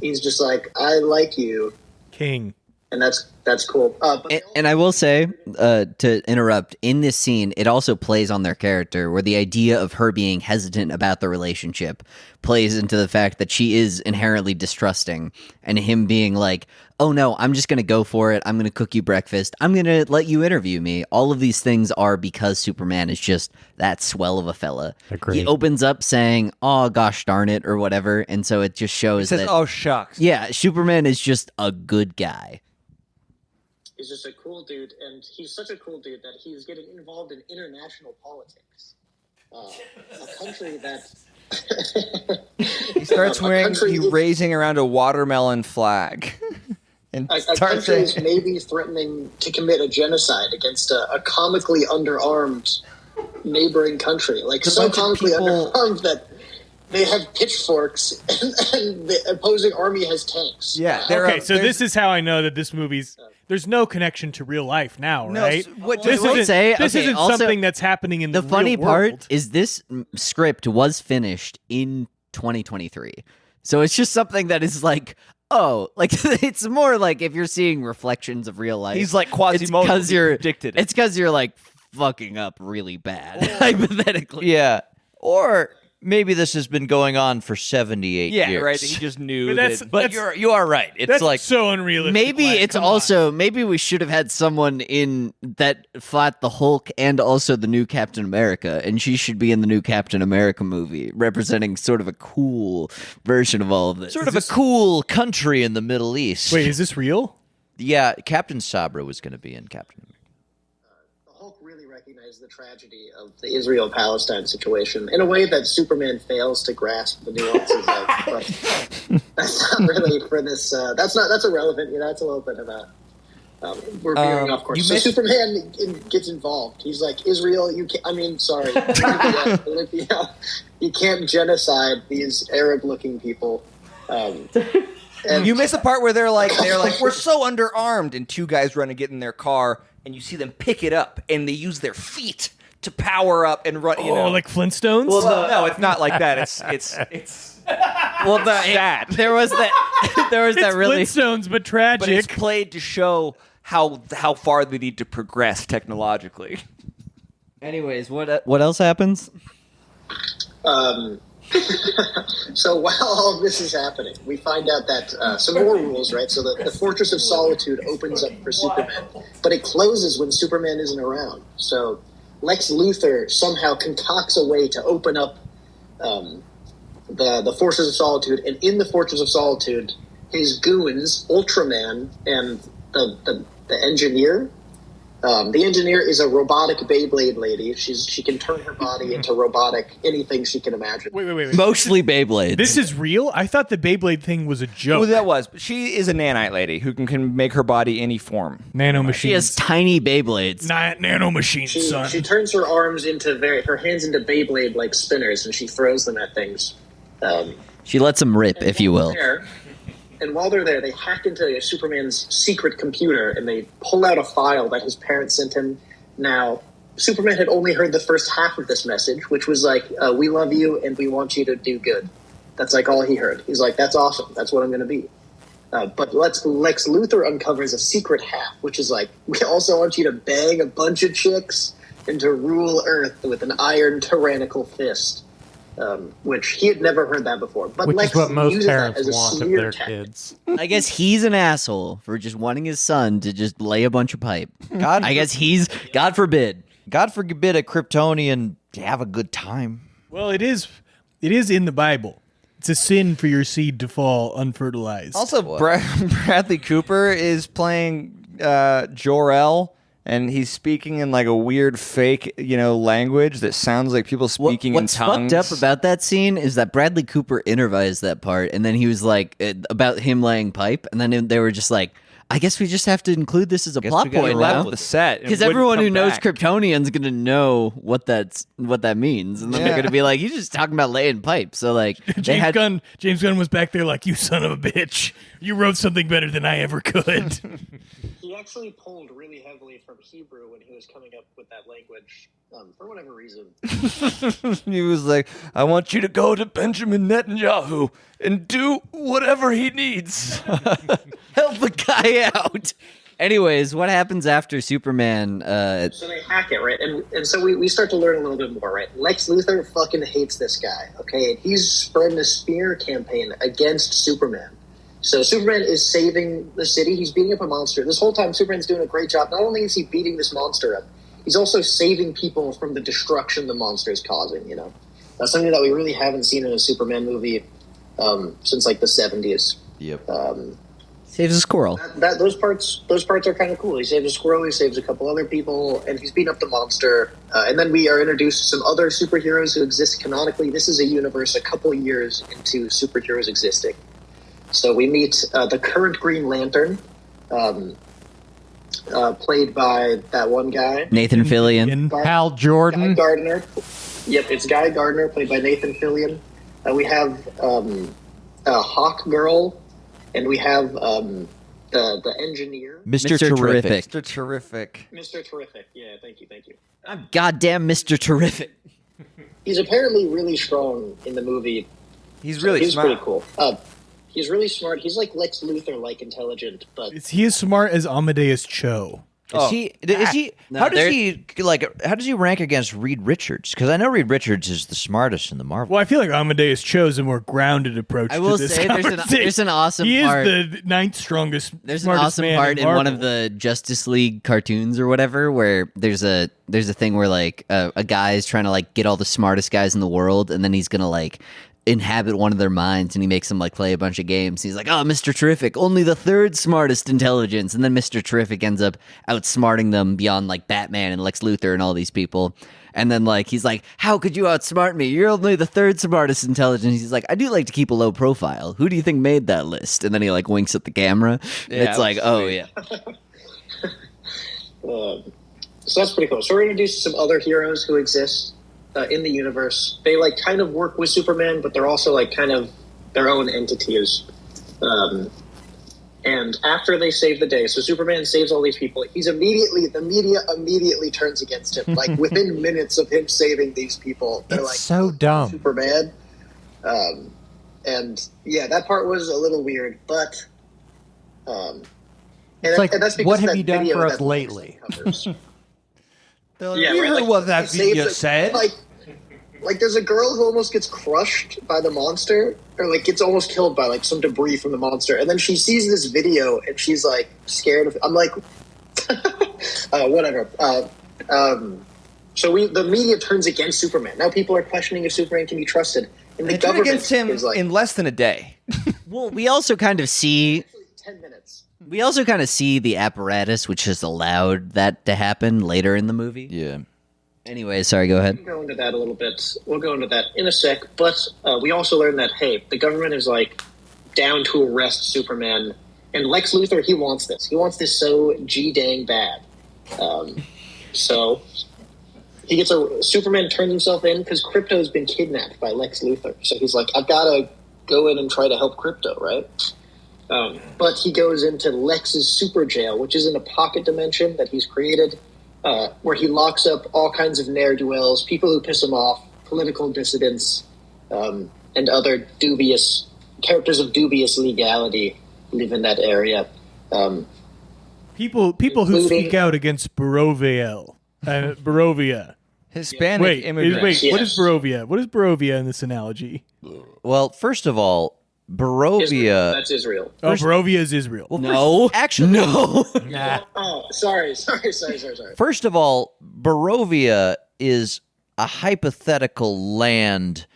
He's just like, I like you, King. and that's that's cool. But And I will say, to interrupt, in this scene, it also plays on their character, where the idea of her being hesitant about the relationship plays into the fact that she is inherently distrusting, and him being like, oh no, I'm just going to go for it. I'm going to cook you breakfast. I'm going to let you interview me. All of these things are because Superman is just that swell of a fella. Agreed. He opens up saying, oh gosh darn it, or whatever, and so it just shows He says, that, "Oh shucks." yeah, Superman is just a good guy. he's just a cool dude, and he's such a cool dude that he's getting involved in international politics. A country that He starts country is- raising around a watermelon flag. And a starts country saying, is maybe threatening to commit a genocide against a comically underarmed neighboring country. Like, so bunch of comically people- underarmed that they have pitchforks and the opposing army has tanks. yeah, Okay, so this is how I know that this movie's. There's no connection to real life now, No, right? what- this I will isn't, say, this okay, isn't also, something that's happening in the the funny real part world. is this script was finished in 2023, so it's just something that is like, oh, like it's more like if you're seeing reflections of real life. he's like it's Quasimodo because you're predicted. It's because you're like fucking up really bad, hypothetically. Yeah. Or maybe this has been going on for 78 yeah, years. right. He just knew But that's- that. But you are right. It's That's like so unrealistic. Maybe Wyatt, it's come on. also maybe we should have had someone in that fought the Hulk and also the new Captain America, and she should be in the new Captain America movie, representing sort of a cool version of all of this. sort of a cool country in the Middle East. Wait, is this real? Yeah, Captain Sabra was going to be in Captain America. The Hulk really recognized the tragedy of the Israel-Palestine situation in a way that Superman fails to grasp the nuances of. But that's not really for this. That's irrelevant. You know, that's a little bit of a. We're veering off course. you So missed- Superman gets involved. He's like, Israel, you can't. I mean, sorry, Libya, you can't genocide these Arab-looking people. And You miss the part where they're like, we're so underarmed, and two guys run and get in their car, and you see them pick it up, and they use their feet to power up and run. You Oh, know, like Flintstones? well, no, it's not like that. It's well, sad. there was that it's that really Flintstones, but but it's tragic. played to show how far they need to progress technologically. Anyways, what else happens? So while all of this is happening, we find out that some more rules, right? So the Fortress of Solitude opens up for Superman, but it closes when Superman isn't around. So Lex Luthor somehow concocts a way to open up the Fortress of Solitude, and in the Fortress of Solitude, his goons, Ultraman, and the engineer. The engineer is a robotic Beyblade lady. She can turn her body into robotic anything she can imagine. Wait. Mostly Beyblades. This is real? I thought the Beyblade thing was a joke. Well, that was. But she is a nanite lady who can make her body any form. Nano she machines. has tiny Beyblades. Nano machines, son. She turns her arms into her hands into Beyblade like spinners, and she throws them at things. She lets them rip, if you will. And while they're there, they hack into Superman's secret computer and they pull out a file that his parents sent him. Now, Superman had only heard the first half of this message, which was like, we love you and we want you to do good. That's like all he heard. He's like, that's awesome. That's what I'm going to be. But Lex Luthor uncovers a secret half, which is like, we also want you to bang a bunch of chicks and to rule Earth with an iron tyrannical fist. Which he had never heard that before. But Which Lex is what most uses that parents as a want of smear their tactic. kids. I guess he's an asshole for just wanting his son to just lay a bunch of pipe. God, I guess he's, God forbid. God forbid a Kryptonian have a good time. Well, it is in the Bible. It's a sin for your seed to fall unfertilized. Also, Bradley Cooper is playing Jor-El, and he's speaking in like a weird fake, language that sounds like people speaking What's in tongues. fucked up about that scene is that Bradley Cooper improvised that part, and then he was like about him laying pipe, and then they were just like, I guess we just have to include this as a Guess plot we gotta point roll now. with the set and Because wouldn't everyone who come knows back. Kryptonian's gonna know what that means, and then they're gonna be like, "He's just talking about laying pipe." So like, James Gunn was back there like, you son of a bitch. You wrote something better than I ever could. He actually pulled really heavily from Hebrew when he was coming up with that language, for whatever reason. He was like, I want you to go to Benjamin Netanyahu and do whatever he needs. help the guy out. Anyways, what happens after Superman? So they hack it, right? And so we start to learn a little bit more, right? Lex Luthor fucking hates this guy, okay? And he's spreading a smear campaign against Superman. So Superman is saving the city. He's beating up a monster. This whole time, Superman's doing a great job. Not only is he beating this monster up, he's also saving people from the destruction the monster is causing, you know? That's something that we really haven't seen in a Superman movie since, like, the 70s. Yep. Saves a squirrel. Those parts are kind of cool. He saves a squirrel, he saves a couple other people, and he's beating up the monster. And then we are introduced to some other superheroes who exist canonically. This is a universe a couple years into superheroes existing. So we meet the current Green Lantern, played by that one guy, Nathan Fillion. Hal Jordan. Guy Gardner. Yep, it's Guy Gardner, played by Nathan Fillion. We have Hawk Girl, and we have the engineer, Mr. Mr. Terrific. Mr. Terrific. Mr. Terrific. Yeah, thank you. I'm goddamn Mr. Terrific. He's apparently really strong in the movie. He's really He's smart. pretty cool. He's really smart. He's like Lex Luthor, like intelligent, but Is he as smart as Amadeus Cho? Is he? Is he? No, how does they're- he like? How does he rank against Reed Richards? Because I know Reed Richards is the smartest in the Marvel. Well, I feel like Amadeus Cho's a more grounded approach I will to this say conversation. there's an awesome He part. is the ninth strongest. There's an smartest awesome man part in one of Marvel. the Justice League cartoons or whatever where there's a thing where like a guy is trying to like get all the smartest guys in the world, and then he's gonna like inhabit one of their minds, and he makes them like play a bunch of games. He's like, "Oh, Mr. Terrific, only the third smartest intelligence," and then Mr. Terrific ends up outsmarting them beyond like Batman and Lex Luthor and all these people. And then like he's like, "How could you outsmart me? You're only the third smartest intelligence." He's like, "I do like to keep a low profile. Who do you think made that list?" And then he like winks at the camera. And Yeah, it's like, that "Oh was yeah." so that's pretty cool. So we're introduced to some other heroes who exist in the universe. They like kind of work with Superman, but they're also like kind of their own entities. And after they save the day, so Superman saves all these people. The media immediately turns against him. Like within minutes of him saving these people, they're It's like, so dumb. Superman. And yeah, that part was a little weird, but It's like, that's because what have that you done video for us that lately? covers. You right, heard like, what that he saves video it- said? Like there's a girl who almost gets crushed by the monster, or like gets almost killed by like some debris from the monster, and then she sees this video and she's like scared of. I'm like, whatever. So the media turns against Superman. Now people are questioning if Superman can be trusted, and the They turned government against him is like in less than a day. Well, we also kind of see 10 minutes. the apparatus which has allowed that to happen later in the movie. Yeah. Anyway, sorry, go ahead. We'll go into that a little bit. We'll go into that in a sec. But we also learned that, hey, the government is like down to arrest Superman. And Lex Luthor, he wants this. He wants this so G-dang bad. So he gets Superman turns himself in because Krypto's been kidnapped by Lex Luthor. So he's like, I've got to go in and try to help Krypto, right? But he goes into Lex's super jail, which is in a pocket dimension that he's created, where he locks up all kinds of ne'er-do-wells, people who piss him off, political dissidents, and other dubious characters of dubious legality live in that area. People who Including- speak out against Barovia. Hispanic Wait, immigrants. what Yes. is Barovia? What is Barovia in this analogy? Well, first of all, Barovia. That's Israel. Oh, Barovia is Israel. No, Actually, no. Nah. Oh, sorry. First of all, Barovia is a hypothetical land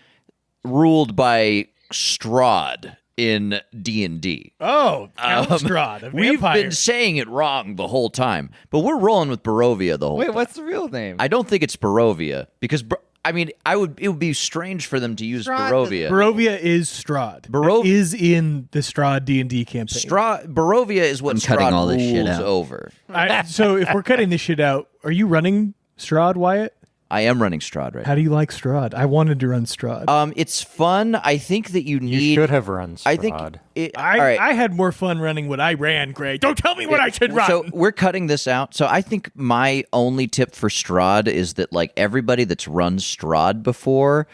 ruled by Strahd in D&D. Oh, Count Strahd, a We've vampire. been saying it wrong the whole time, but we're rolling with Barovia the whole Wait, time. what's the real name? I don't think it's Barovia because it would be strange for them to use Strahd Barovia. Barovia is Strahd. Barov- That is in the Strahd D&D campaign. Barovia is what I'm cutting Strahd all this shit rules out. over. So if we're cutting this shit out, are you running Strahd, Wyatt? I am running Strahd right How do you like Strahd? I wanted to run Strahd. now. It's fun. I think that you need. You should have run Strahd. I think. All I right. had more fun running what I ran, Gray. Don't tell me what I should run. So we're cutting this out. So I think my only tip for Strahd is that like everybody that's run Strahd before,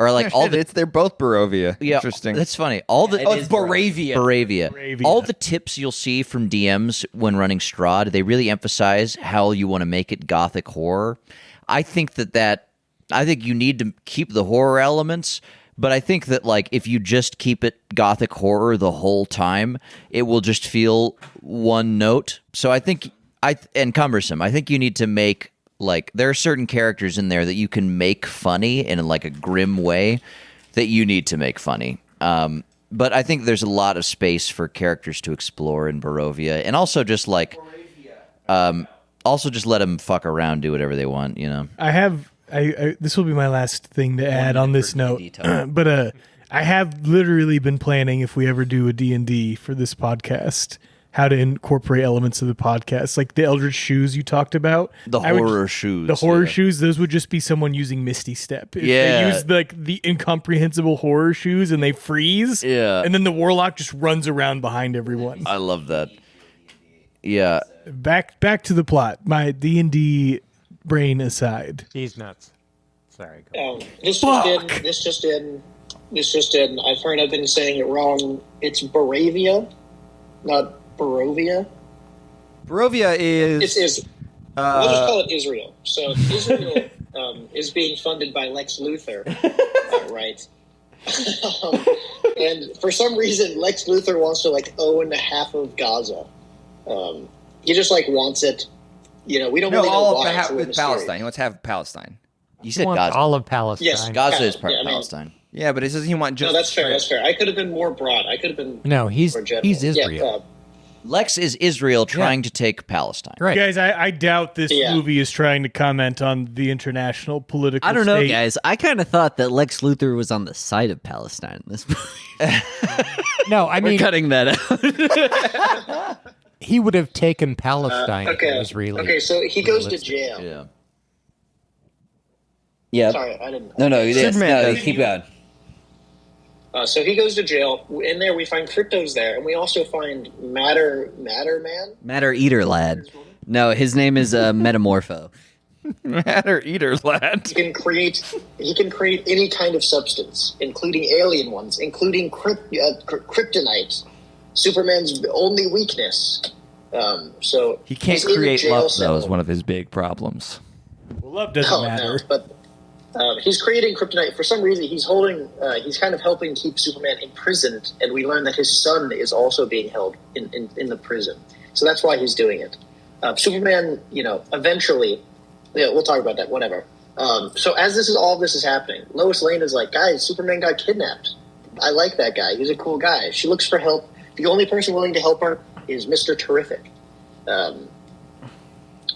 or like all the They're both Barovia. yeah. Interesting. That's funny. All the Oh, it's Boravia. Baravia. All the tips you'll see from DMs when running Strahd, they really emphasize how you want to make it gothic horror. I think I think you need to keep the horror elements, but I think that like if you just keep it gothic horror the whole time, it will just feel one note. So I think and cumbersome. I think you need to make like there are certain characters in there that you can make funny in like a grim way that you need to make funny. But I think there's a lot of space for characters to explore in Barovia, and also just like, also just let them fuck around, do whatever they want. You know. I this will be my last thing to add on this note, but I have literally been planning if we ever do a D&D for this podcast, how to incorporate elements of the podcast, like the Eldritch shoes you talked about. The horror shoes. The horror shoes, those would just be someone using Misty Step. If Yeah. they use like the incomprehensible horror shoes and they freeze. Yeah. And then the warlock just runs around behind everyone. I love that. Yeah. Back to the plot. My D&D brain aside. He's nuts. Sorry. Go. This just in. I've heard I've been saying it wrong. It's Baravia, not Barovia. Barovia is. We'll just call it Israel. So Israel is being funded by Lex Luthor, right? And for some reason, Lex Luthor wants to like own half of Gaza. He just like wants it. You know, we don't really know all why. of Palestine. He wants to have Palestine. You said Want Gaza. all of Palestine. Yes. Gaza is part Yeah, of I mean- Palestine. Yeah, but it says he wants just. No, that's fair. That's fair. I could have been more broad. I could have been. No, he's more general. Israel. Yeah, Lex is Israel trying to take Palestine. Right. Guys, I doubt this Yeah. movie is trying to comment on the international political I don't know, state. guys. I kind of thought that Lex Luthor was on the side of Palestine in this movie. No, I We're mean, cutting that out. he would have taken Palestine if okay. it was really. Okay, so he goes to realistic. jail. Yeah. Yeah. Sorry, I didn't. No, yes, Superman no, does. keep going. So he goes to jail. In there, we find Crypto's there, and we also find Matter Man. Matter Eater Lad. No, his name is Metamorpho. Matter Eater, lad. He can create any kind of substance, including alien ones, including kryptonite, Superman's only weakness. So He can't he's in a create jail love, cell. though, is one of his big problems. Well, love doesn't No, matter. but he's creating kryptonite. For some reason, he's kind of helping keep Superman imprisoned, and we learn that his son is also being held in the prison. So that's why he's doing it. Superman, eventually, we'll talk about that, whatever. So as all this is happening, Lois Lane is like, guys, Superman got kidnapped. I like that guy. He's a cool guy. She looks for help. The only person willing to help her is Mr. Terrific,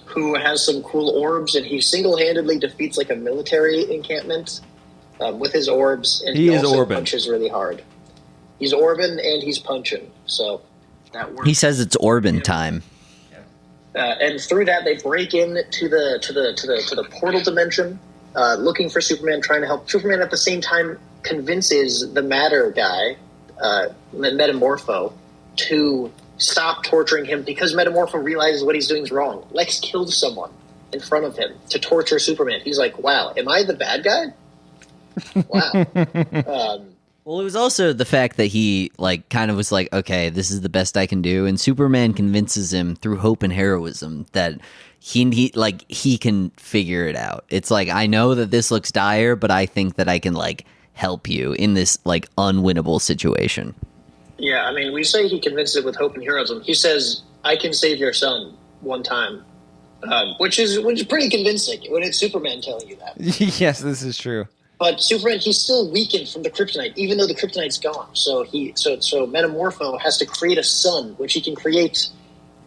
who has some cool orbs, and he single-handedly defeats like a military encampment with his orbs, and He is also Orbin. punches really hard. He's Orbin and he's punching, so that works. He says it's Orban time. And through that, they break in to the portal dimension, looking for Superman, trying to help. Superman at the same time convinces the Matter guy, Metamorpho, to stop torturing him because Metamorpho realizes what he's doing is wrong. Lex killed someone in front of him to torture Superman. He's like, "Wow, am I the bad guy?" Wow. Well, it was also the fact that he kind of was like, okay, this is the best I can do, and Superman convinces him through hope and heroism that he can figure it out. It's like, I know that this looks dire, but I think that I can help you in this unwinnable situation. Yeah, I mean, we say he convinces it with hope and heroism. He says, "I can save your son one time," which is pretty convincing when it's Superman telling you that. Yes, this is true. But Superman, he's still weakened from the kryptonite, even though the kryptonite's gone. So so Metamorpho has to create a sun, which he can create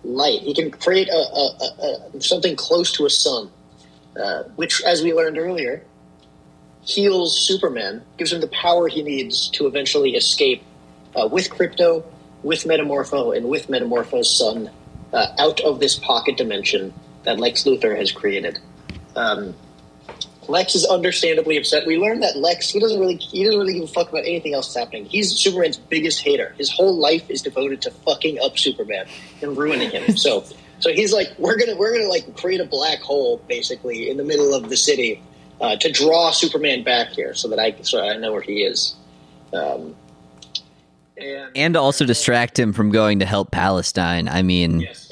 light. He can create something close to a sun, which, as we learned earlier, heals Superman, gives him the power he needs to eventually escape with Krypto, with Metamorpho, and with Metamorpho's son out of this pocket dimension that Lex Luthor has created. Lex is understandably upset. We learned that Lex, he doesn't really give a fuck about anything else that's happening. He's Superman's biggest hater. His whole life is devoted to fucking up Superman and ruining him. So he's like, we're gonna create a black hole basically in the middle of the city, to draw Superman back here so I know where he is. And to also distract him from going to help Palestine. I mean, yes,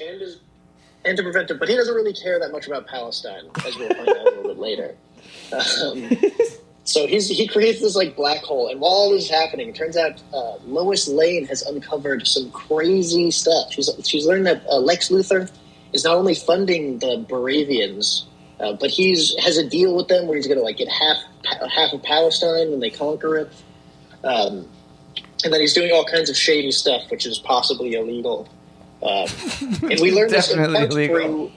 and to prevent him, but he doesn't really care that much about Palestine, as we'll find out a little bit later. So he creates this like black hole, and while all this is happening, it turns out Lois Lane has uncovered some crazy stuff. She's learned that Lex Luthor is not only funding the Baravians, but has a deal with them where he's going to like get half of Palestine when they conquer it, and then he's doing all kinds of shady stuff, which is possibly illegal. And we learned this in part through.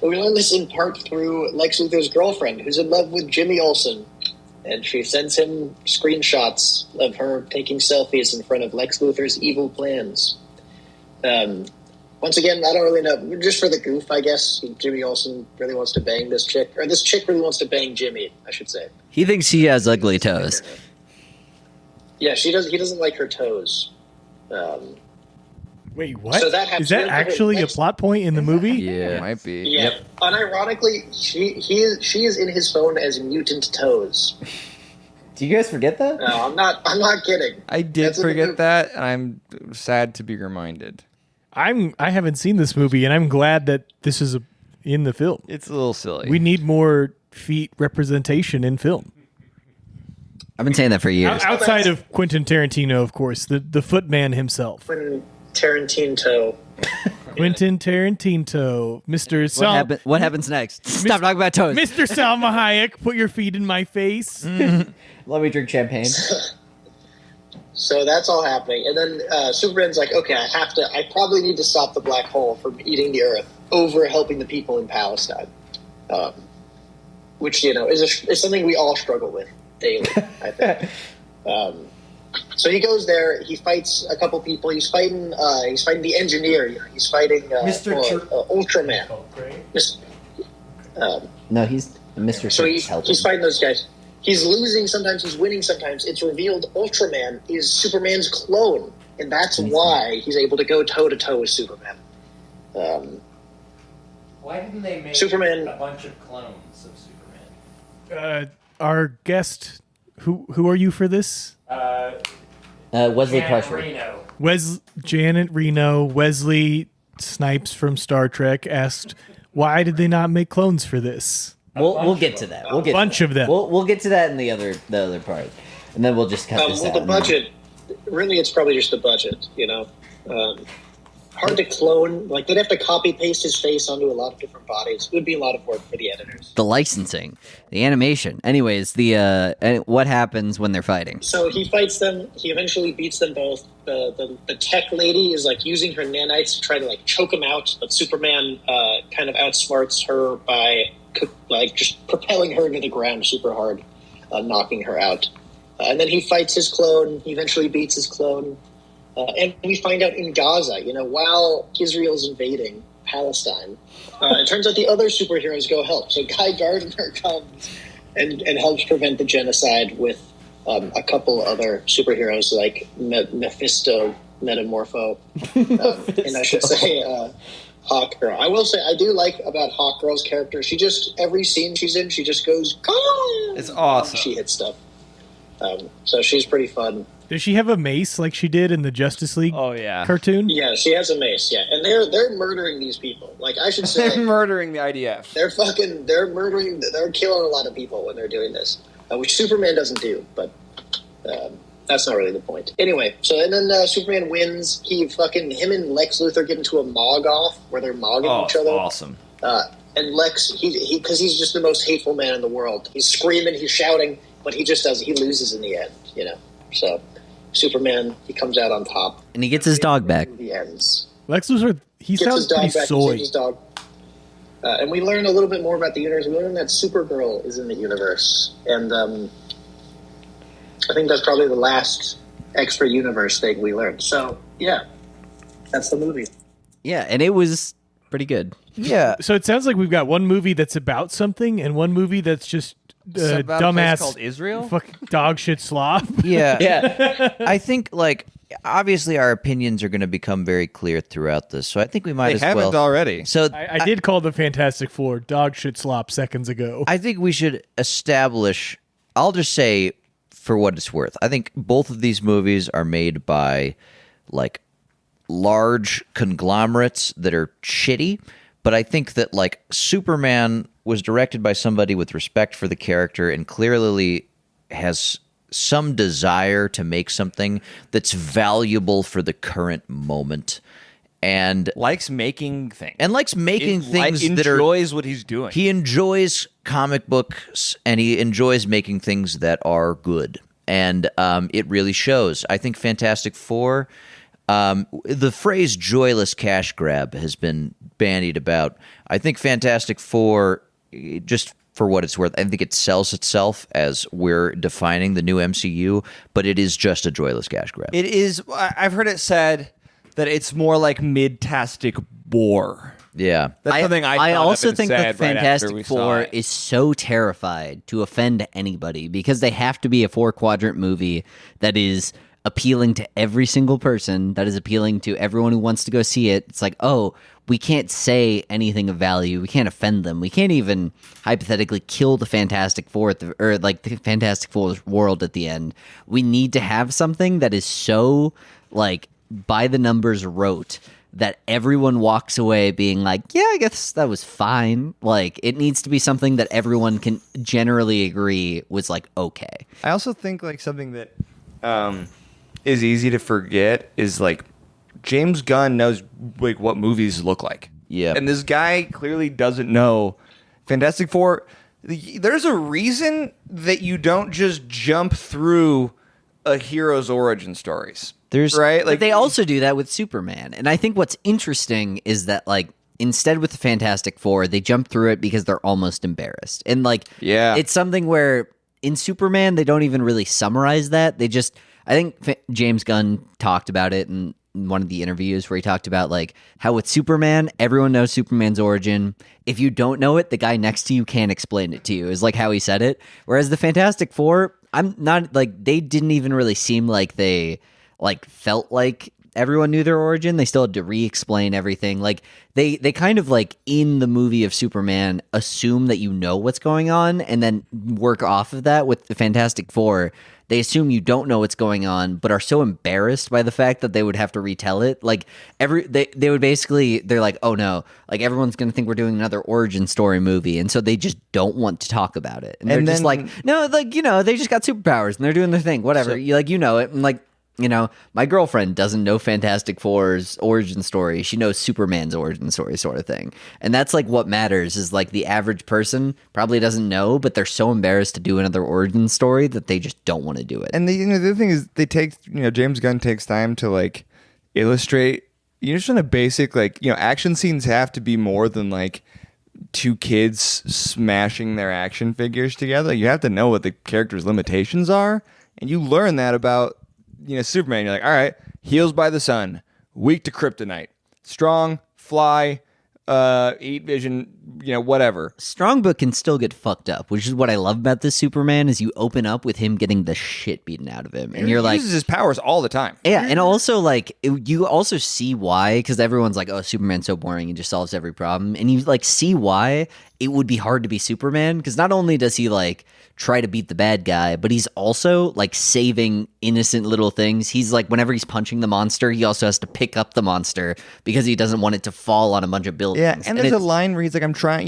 We learned this in part through Lex Luthor's girlfriend, who's in love with Jimmy Olsen, and she sends him screenshots of her taking selfies in front of Lex Luthor's evil plans. Once again, I don't really know. Just for the goof, I guess, Jimmy Olsen really wants to bang this chick, or this chick really wants to bang Jimmy, I should say. he thinks he has ugly toes. Yeah, she does. He doesn't like her toes. Wait, what? So that is that actually a plot point in the movie? It might be. Yeah. Yep. Unironically, she is in his phone as mutant toes. Do you guys forget that? No, I'm not kidding. I did That's in the forget movie. that, and I'm sad to be reminded. I haven't seen this movie, and I'm glad that this is in the film. It's a little silly. We need more feet representation in film. I've been saying that for years. Outside of Quentin Tarantino, of course, the footman himself. When Tarantino. Quentin Tarantino, Mr. What happens next? Stop talking about toes. Mr. Salma Hayek, put your feet in my face. Let me drink champagne. So that's all happening, and then Superman's like, okay, I probably need to stop the black hole from eating the Earth over helping the people in Palestine, which is something we all struggle with daily, I think. So he goes there. He fights a couple people. He's fighting the engineer. He's fighting Ultraman. No, he's Mr. So Church's helping. he's fighting those guys. He's losing sometimes. He's winning sometimes. It's revealed Ultraman is Superman's clone, and that's why he's able to go toe to toe with Superman. Why didn't they make Superman- a bunch of clones of Superman? Our guest, who are you for this? Wesley Janet Crusher. Reno. Janet Reno, Wesley Snipes from Star Trek asked, why did they not make clones for this? We'll get to that. We'll get bunch to of that. them. We'll get to that in the other part, and then we'll just cut this Well, out. the budget, really, it's probably just the budget, Hard to clone. Like, they'd have to copy-paste his face onto a lot of different bodies. It would be a lot of work for the editors. The licensing, the animation. Anyways, what happens when they're fighting? So he fights them. He eventually beats them both. The tech lady is, like, using her nanites to try to, like, choke him out, but Superman kind of outsmarts her by, like, just propelling her into the ground super hard, knocking her out. And then he fights his clone. He eventually beats his clone. And we find out in Gaza, while Israel's invading Palestine, it turns out the other superheroes go help. So Guy Gardner comes and helps prevent the genocide with a couple other superheroes like Mephisto, Metamorpho, and I should say Hawk Girl. I will say I do like about Hawk Girl's character. She just, every scene she's in, she just goes, "Come on!" It's awesome. She hits stuff. So she's pretty fun. Does she have a mace like she did in the Justice League Oh yeah, cartoon? Yeah, she has a mace. Yeah, and they're murdering these people. Like, I should say, they're murdering the IDF. they're murdering. They're killing a lot of people when they're doing this, which Superman doesn't do. But that's not really the point. Anyway, and then Superman wins. Him and Lex Luthor get into a mog off where they're mogging each other. Awesome. And Lex, because he's just the most hateful man in the world. He's screaming, he's shouting, but he loses in the end. So Superman, he comes out on top. And he gets his dog back. The ends. Lex Luthor, he Gets sounds his dog pretty back. He soy. saves his dog. And we learn a little bit more about the universe. We learn that Supergirl is in the universe. And I think that's probably the last extra universe thing we learned. So, yeah, that's the movie. Yeah, and it was pretty good. Yeah. So it sounds like we've got one movie that's about something and one movie that's just About a place dumbass called Israel. fucking dog shit slop. Yeah. Yeah. I think, like, obviously our opinions are going to become very clear throughout this, so I think we might They as haven't well. already. So I did call the Fantastic Four dog shit slop seconds ago. I think we should establish. I'll just say, for what it's worth, I think both of these movies are made by like large conglomerates that are shitty. But I think that like Superman was directed by somebody with respect for the character and clearly has some desire to make something that's valuable for the current moment. And Likes making things. likes making things that are enjoys what he's doing. he enjoys comic books and he enjoys making things that are good, and it really shows. I think Fantastic Four, the phrase "joyless cash grab" has been bandied about. I think Fantastic Four, just for what it's worth, I think it sells itself as we're defining the new MCU, but it is just a joyless cash grab. It is. I've heard it said that it's more like mid-tastic bore. Yeah. That's something I also thought think of the and said right after we Fantastic saw Four it. is so terrified to offend anybody because they have to be a 4-quadrant movie that is appealing to every single person, that is appealing to everyone who wants to go see it. It's like, oh, we can't say anything of value. We can't offend them. We can't even hypothetically kill the Fantastic Four or like the Fantastic Four's world at the end. We need to have something that is so like by the numbers wrote that everyone walks away being like, yeah, I guess that was fine. Like, it needs to be something that everyone can generally agree was like okay. I also think like something that is easy to forget is like James Gunn knows like what movies look like. Yeah. And this guy clearly doesn't know Fantastic Four. There's a reason that you don't just jump through a hero's origin stories. There's right? But they also do that with Superman. And I think what's interesting is that like instead with the Fantastic Four, they jump through it because they're almost embarrassed. And like Yeah. it's something where in Superman they don't even really summarize that. They just I think James Gunn talked about it in one of the interviews where he talked about like how with Superman, everyone knows Superman's origin. If you don't know it, the guy next to you can't explain it to you, is like how he said it. Whereas the Fantastic Four, I'm not like they didn't even really seem like they like felt like everyone knew their origin. They still had to re-explain everything. Like they kind of like in the movie of Superman assume that you know what's going on and then work off of that. With the Fantastic Four, they assume you don't know what's going on, but are so embarrassed by the fact that they would have to retell it. Like they would basically, they're like, oh no, like everyone's going to think we're doing another origin story movie. And so they just don't want to talk about it. And they're And just then- like, no, like, you know, they just got superpowers and they're doing their thing, whatever. You like, you know it. And like, you know, my girlfriend doesn't know Fantastic Four's origin story. She knows Superman's origin story, sort of thing. And that's like what matters is like the average person probably doesn't know, but they're so embarrassed to do another origin story that they just don't want to do it. And the other thing is they take James Gunn takes time to like illustrate just on a basic like action scenes have to be more than like two kids smashing their action figures together. You have to know what the character's limitations are, and you learn that about Superman. You're like, all right, heals by the sun, weak to kryptonite, strong, fly, eat vision, whatever. Strongbook can still get fucked up, which is what I love about this Superman is you open up with him getting the shit beaten out of him. And you're He like, uses his powers all the time. yeah, and also like you also see why, because everyone's like, oh, Superman's so boring, he just solves every problem. And you like see why it would be hard to be Superman, because not only does he like try to beat the bad guy, but he's also like saving innocent little things. He's like, whenever he's punching the monster, he also has to pick up the monster because he doesn't want it to fall on a bunch of buildings. Yeah, and there's a it's- line where he's like, I'm trying,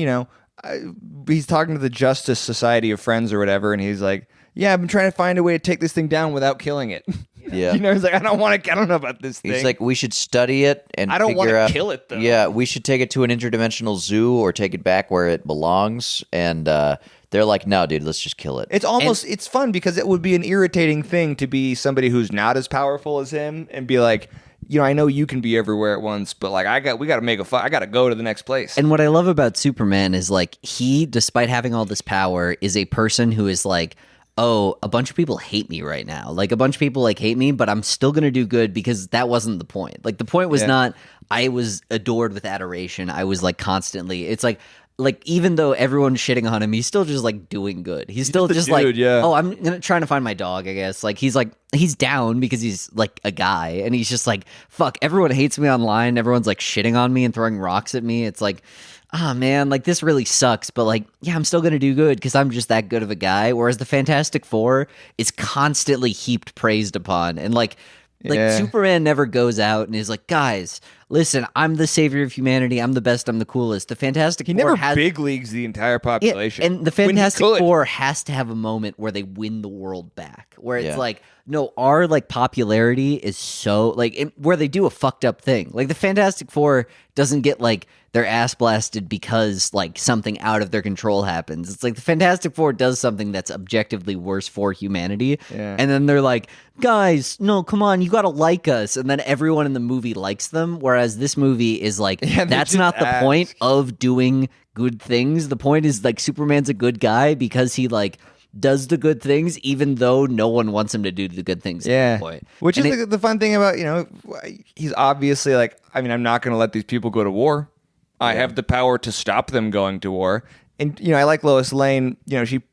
he's talking to the Justice Society of Friends or whatever, and he's like, yeah, I've been trying to find a way to take this thing down without killing it. Yeah. He's like, I don't know about this thing. He's like, we should study it and I don't figure wanna out. kill it, though. Yeah, we should take it to an interdimensional zoo or take it back where it belongs. And they're like, no, dude, let's just kill it. It's almost it's fun because it would be an irritating thing to be somebody who's not as powerful as him and be like, I know you can be everywhere at once, but like we got to make a fight. I got to go to the next place. And what I love about Superman is like he, despite having all this power, is a person who is like, oh, a bunch of people hate me right now. Like a bunch of people like hate me, but I'm still going to do good because that wasn't the point. Like the point was not I was adored with adoration. I was like constantly, it's like like even though everyone's shitting on him, he's still just like doing good. He's still just like, dude, yeah. oh, trying to find my dog, I guess. Like he's down because he's like a guy, and he's just like, fuck, everyone hates me online. Everyone's like shitting on me and throwing rocks at me. It's like, ah, man, like this really sucks, but like, yeah, I'm still gonna do good because I'm just that good of a guy. Whereas the Fantastic Four is constantly heaped praised upon, and like Superman never goes out and is like, guys, listen, I'm the savior of humanity. I'm the best. I'm the coolest. The Fantastic He Four never big leagues the entire population. and the Fantastic Four has to have a moment where they win the world back, where it's like, no, our like popularity is so like where they do a fucked up thing. Like the Fantastic Four doesn't get like their ass blasted because like something out of their control happens. It's like the Fantastic Four does something that's objectively worse for humanity, and then they're like, guys, no, come on, you gotta like us, and then everyone in the movie likes them. Whereas this movie is like, that's not the point of doing good things. The point is like Superman's a good guy because he like does the good things even though no one wants him to do the good things at that point. Which is the fun thing about, he's obviously like, I mean, I'm not going to let these people go to war. I have the power to stop them going to war. And, I like Lois Lane,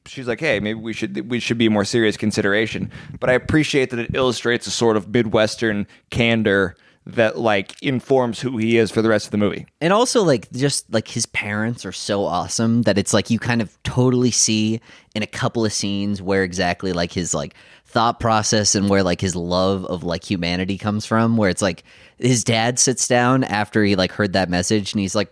she's like, hey, maybe we should be more serious consideration. But I appreciate that it illustrates a sort of Midwestern candor that like informs who he is for the rest of the movie. And also like just like his parents are so awesome that it's like you kind of totally see in a couple of scenes where exactly like his like thought process and where like his love of like humanity comes from, where it's like his dad sits down after he like heard that message and he's like,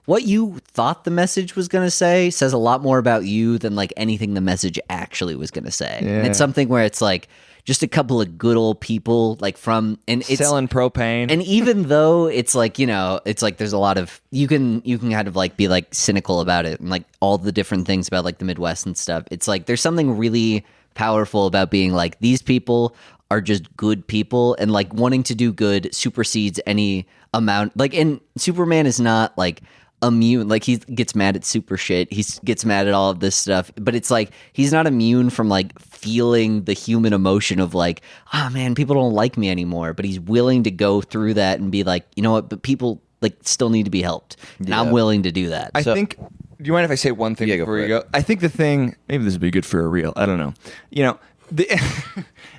what you thought the message was going to say says a lot more about you than like anything the message actually was going to say. And it's something where it's like just a couple of good old people like from and it's selling propane. And even though it's like, it's like there's a lot of you can kind of like be like cynical about it and like all the different things about like the Midwest and stuff. It's like there's something really powerful about being like these people are just good people, and like wanting to do good supersedes any amount. Like, and Superman is not like immune. Like he gets mad at super shit. He gets mad at all of this stuff, but it's like he's not immune from like feeling the human emotion of like, oh man, people don't like me anymore. But he's willing to go through that and be like, you know what? But people like still need to be helped, and I'm willing to do that. I think. Do you mind if I say one thing before you go? I think the thing, maybe this would be good for a reel. I don't know.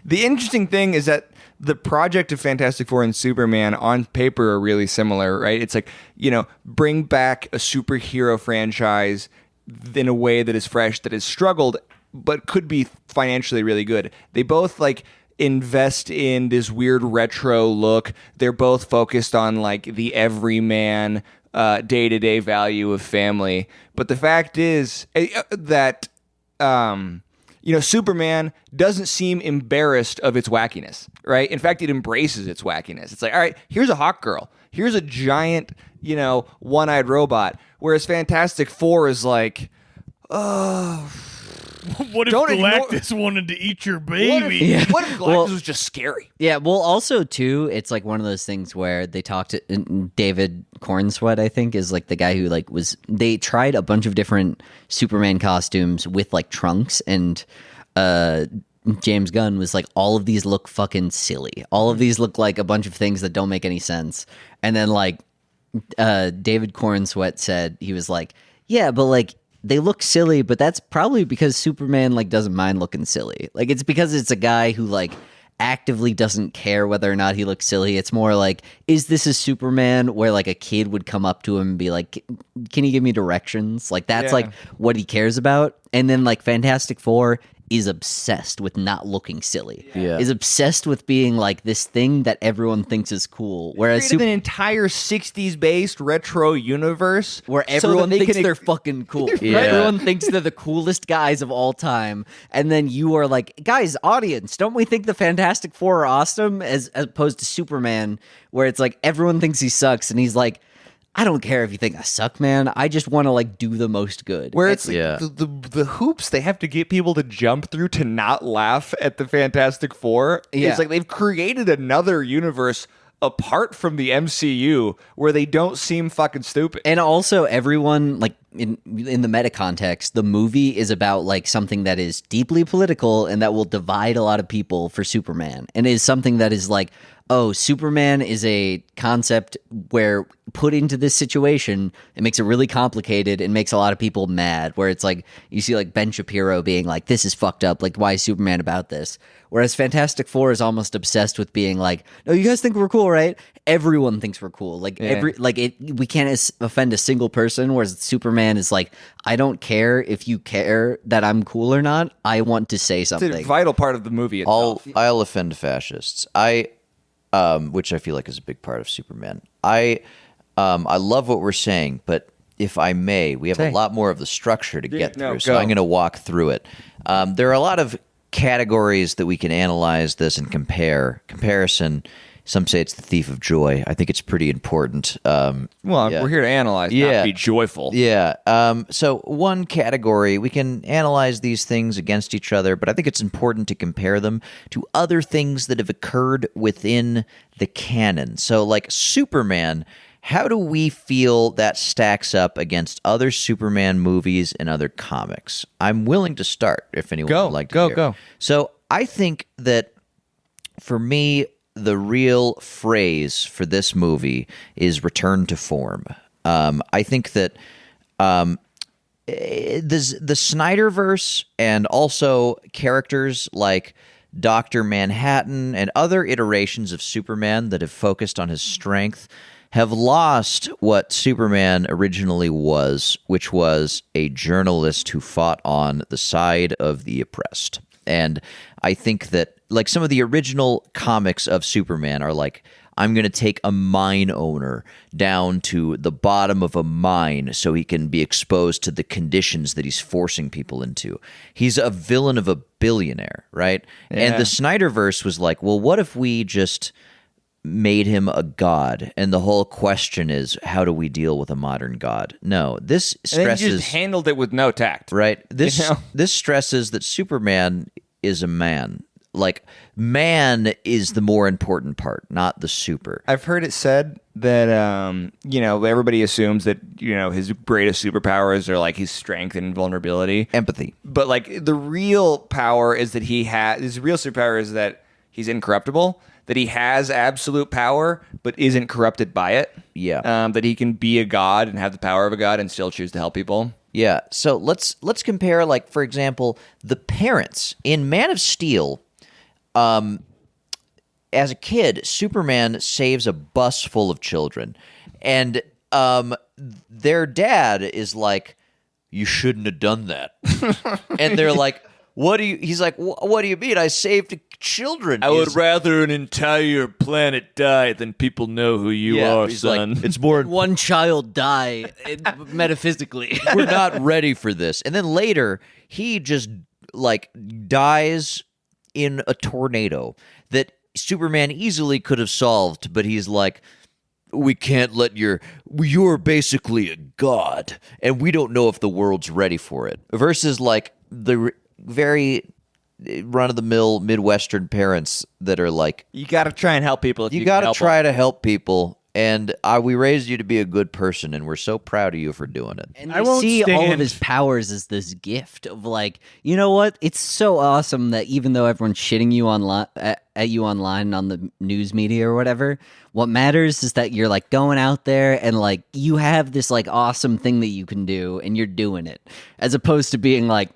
The interesting thing is that the project of Fantastic Four and Superman on paper are really similar, right? It's like, bring back a superhero franchise in a way that is fresh, that has struggled, but could be financially really good. They both like invest in this weird retro look. They're both focused on like the everyman day-to-day value of family. But the fact is that Superman doesn't seem embarrassed of its wackiness, right? In fact, it embraces its wackiness. It's like, all right, here's a hawk girl. Here's a giant, one-eyed robot. Whereas Fantastic Four is like, oh, what if Galactus wanted to eat your baby? What if Galactus was just scary? Yeah, well, also, too, it's like one of those things where they talked to David Cornsweet, I think, is like the guy who like they tried a bunch of different Superman costumes with like trunks, and James Gunn was like, all of these look fucking silly. All of these look like a bunch of things that don't make any sense. And then like David Cornsweet said, he was like, yeah, but like, they look silly, but that's probably because Superman like doesn't mind looking silly. Like it's because it's a guy who like actively doesn't care whether or not he looks silly. It's more like, is this a Superman where like a kid would come up to him and be like, can you give me directions? Like that's like what he cares about. And then like Fantastic Four is obsessed with not looking silly. Yeah. Is obsessed with being like this thing that everyone thinks is cool. Whereas an entire 60s based retro universe where everyone thinks they're fucking cool. Yeah. Everyone thinks they're the coolest guys of all time. And then you are like, guys, audience, don't we think the Fantastic Four are awesome? As opposed to Superman, where it's like everyone thinks he sucks and he's like, I don't care if you think I suck, man. I just want to like do the most good. Where it's like, the hoops they have to get people to jump through to not laugh at the Fantastic Four. Yeah. It's like they've created another universe apart from the MCU where they don't seem fucking stupid. And also everyone like in the meta context, the movie is about like something that is deeply political and that will divide a lot of people for Superman, and is something that is like, oh, Superman is a concept where put into this situation, it makes it really complicated and makes a lot of people mad. Where it's like you see like Ben Shapiro being like, "This is fucked up. Like, why is Superman about this?" Whereas Fantastic Four is almost obsessed with being like, "No, you guys think we're cool, right? Everyone thinks we're cool. Like we can't offend a single person." Whereas Superman is like, "I don't care if you care that I'm cool or not. I want to say something." It's a vital part of the movie itself. I'll offend fascists. Which I feel like is a big part of Superman. I love what we're saying, but if I may, we have a lot more of the structure to get through, so I'm going to walk through it. There are a lot of categories that we can analyze this and compare. Comparison, some say it's the thief of joy. I think it's pretty important. We're here to analyze, not be joyful. Yeah. So one category, we can analyze these things against each other, but I think it's important to compare them to other things that have occurred within the canon. So like Superman, how do we feel that stacks up against other Superman movies and other comics? I'm willing to start if anyone would like to hear. Go. So I think that for me, the real phrase for this movie is return to form. I think that the Snyderverse and also characters like Dr. Manhattan and other iterations of Superman that have focused on his strength have lost what Superman originally was, which was a journalist who fought on the side of the oppressed. And I think that like some of the original comics of Superman are like, I'm going to take a mine owner down to the bottom of a mine so he can be exposed to the conditions that he's forcing people into. He's a villain of a billionaire, right? Yeah. And the Snyderverse was like, well, what if we just made him a god? And the whole question is, how do we deal with a modern god? No, this stresses... And he just handled it with no tact. Right? This stresses that Superman is a man. Like, man is the more important part, not the super. I've heard it said that, everybody assumes that, his greatest superpowers are like his strength and vulnerability. Empathy. But like the real power is that his real superpower is that he's incorruptible, that he has absolute power, but isn't corrupted by it. Yeah. That he can be a god and have the power of a god and still choose to help people. Yeah. So let's compare, like, for example, the parents in Man of Steel. As a kid, Superman saves a bus full of children, and their dad is like, "You shouldn't have done that," and they're like, "What do you?" He's like, "What do you mean? I saved children." I would rather an entire planet die than people know who you are, son. Like, it's more one child die metaphysically. We're not ready for this. And then later, he just like dies in a tornado that Superman easily could have solved, but he's like, we can't let you're basically a god, and we don't know if the world's ready for it. Versus like the very run-of-the-mill Midwestern parents that are like, you got to try and help people. You got to try to help people. And we raised you to be a good person, and we're so proud of you for doing it. And I see all of his powers as this gift of like, you know what? It's so awesome that even though everyone's shitting you online at you online on the news media or whatever, what matters is that you're like going out there and like you have this like awesome thing that you can do and you're doing it, as opposed to being like,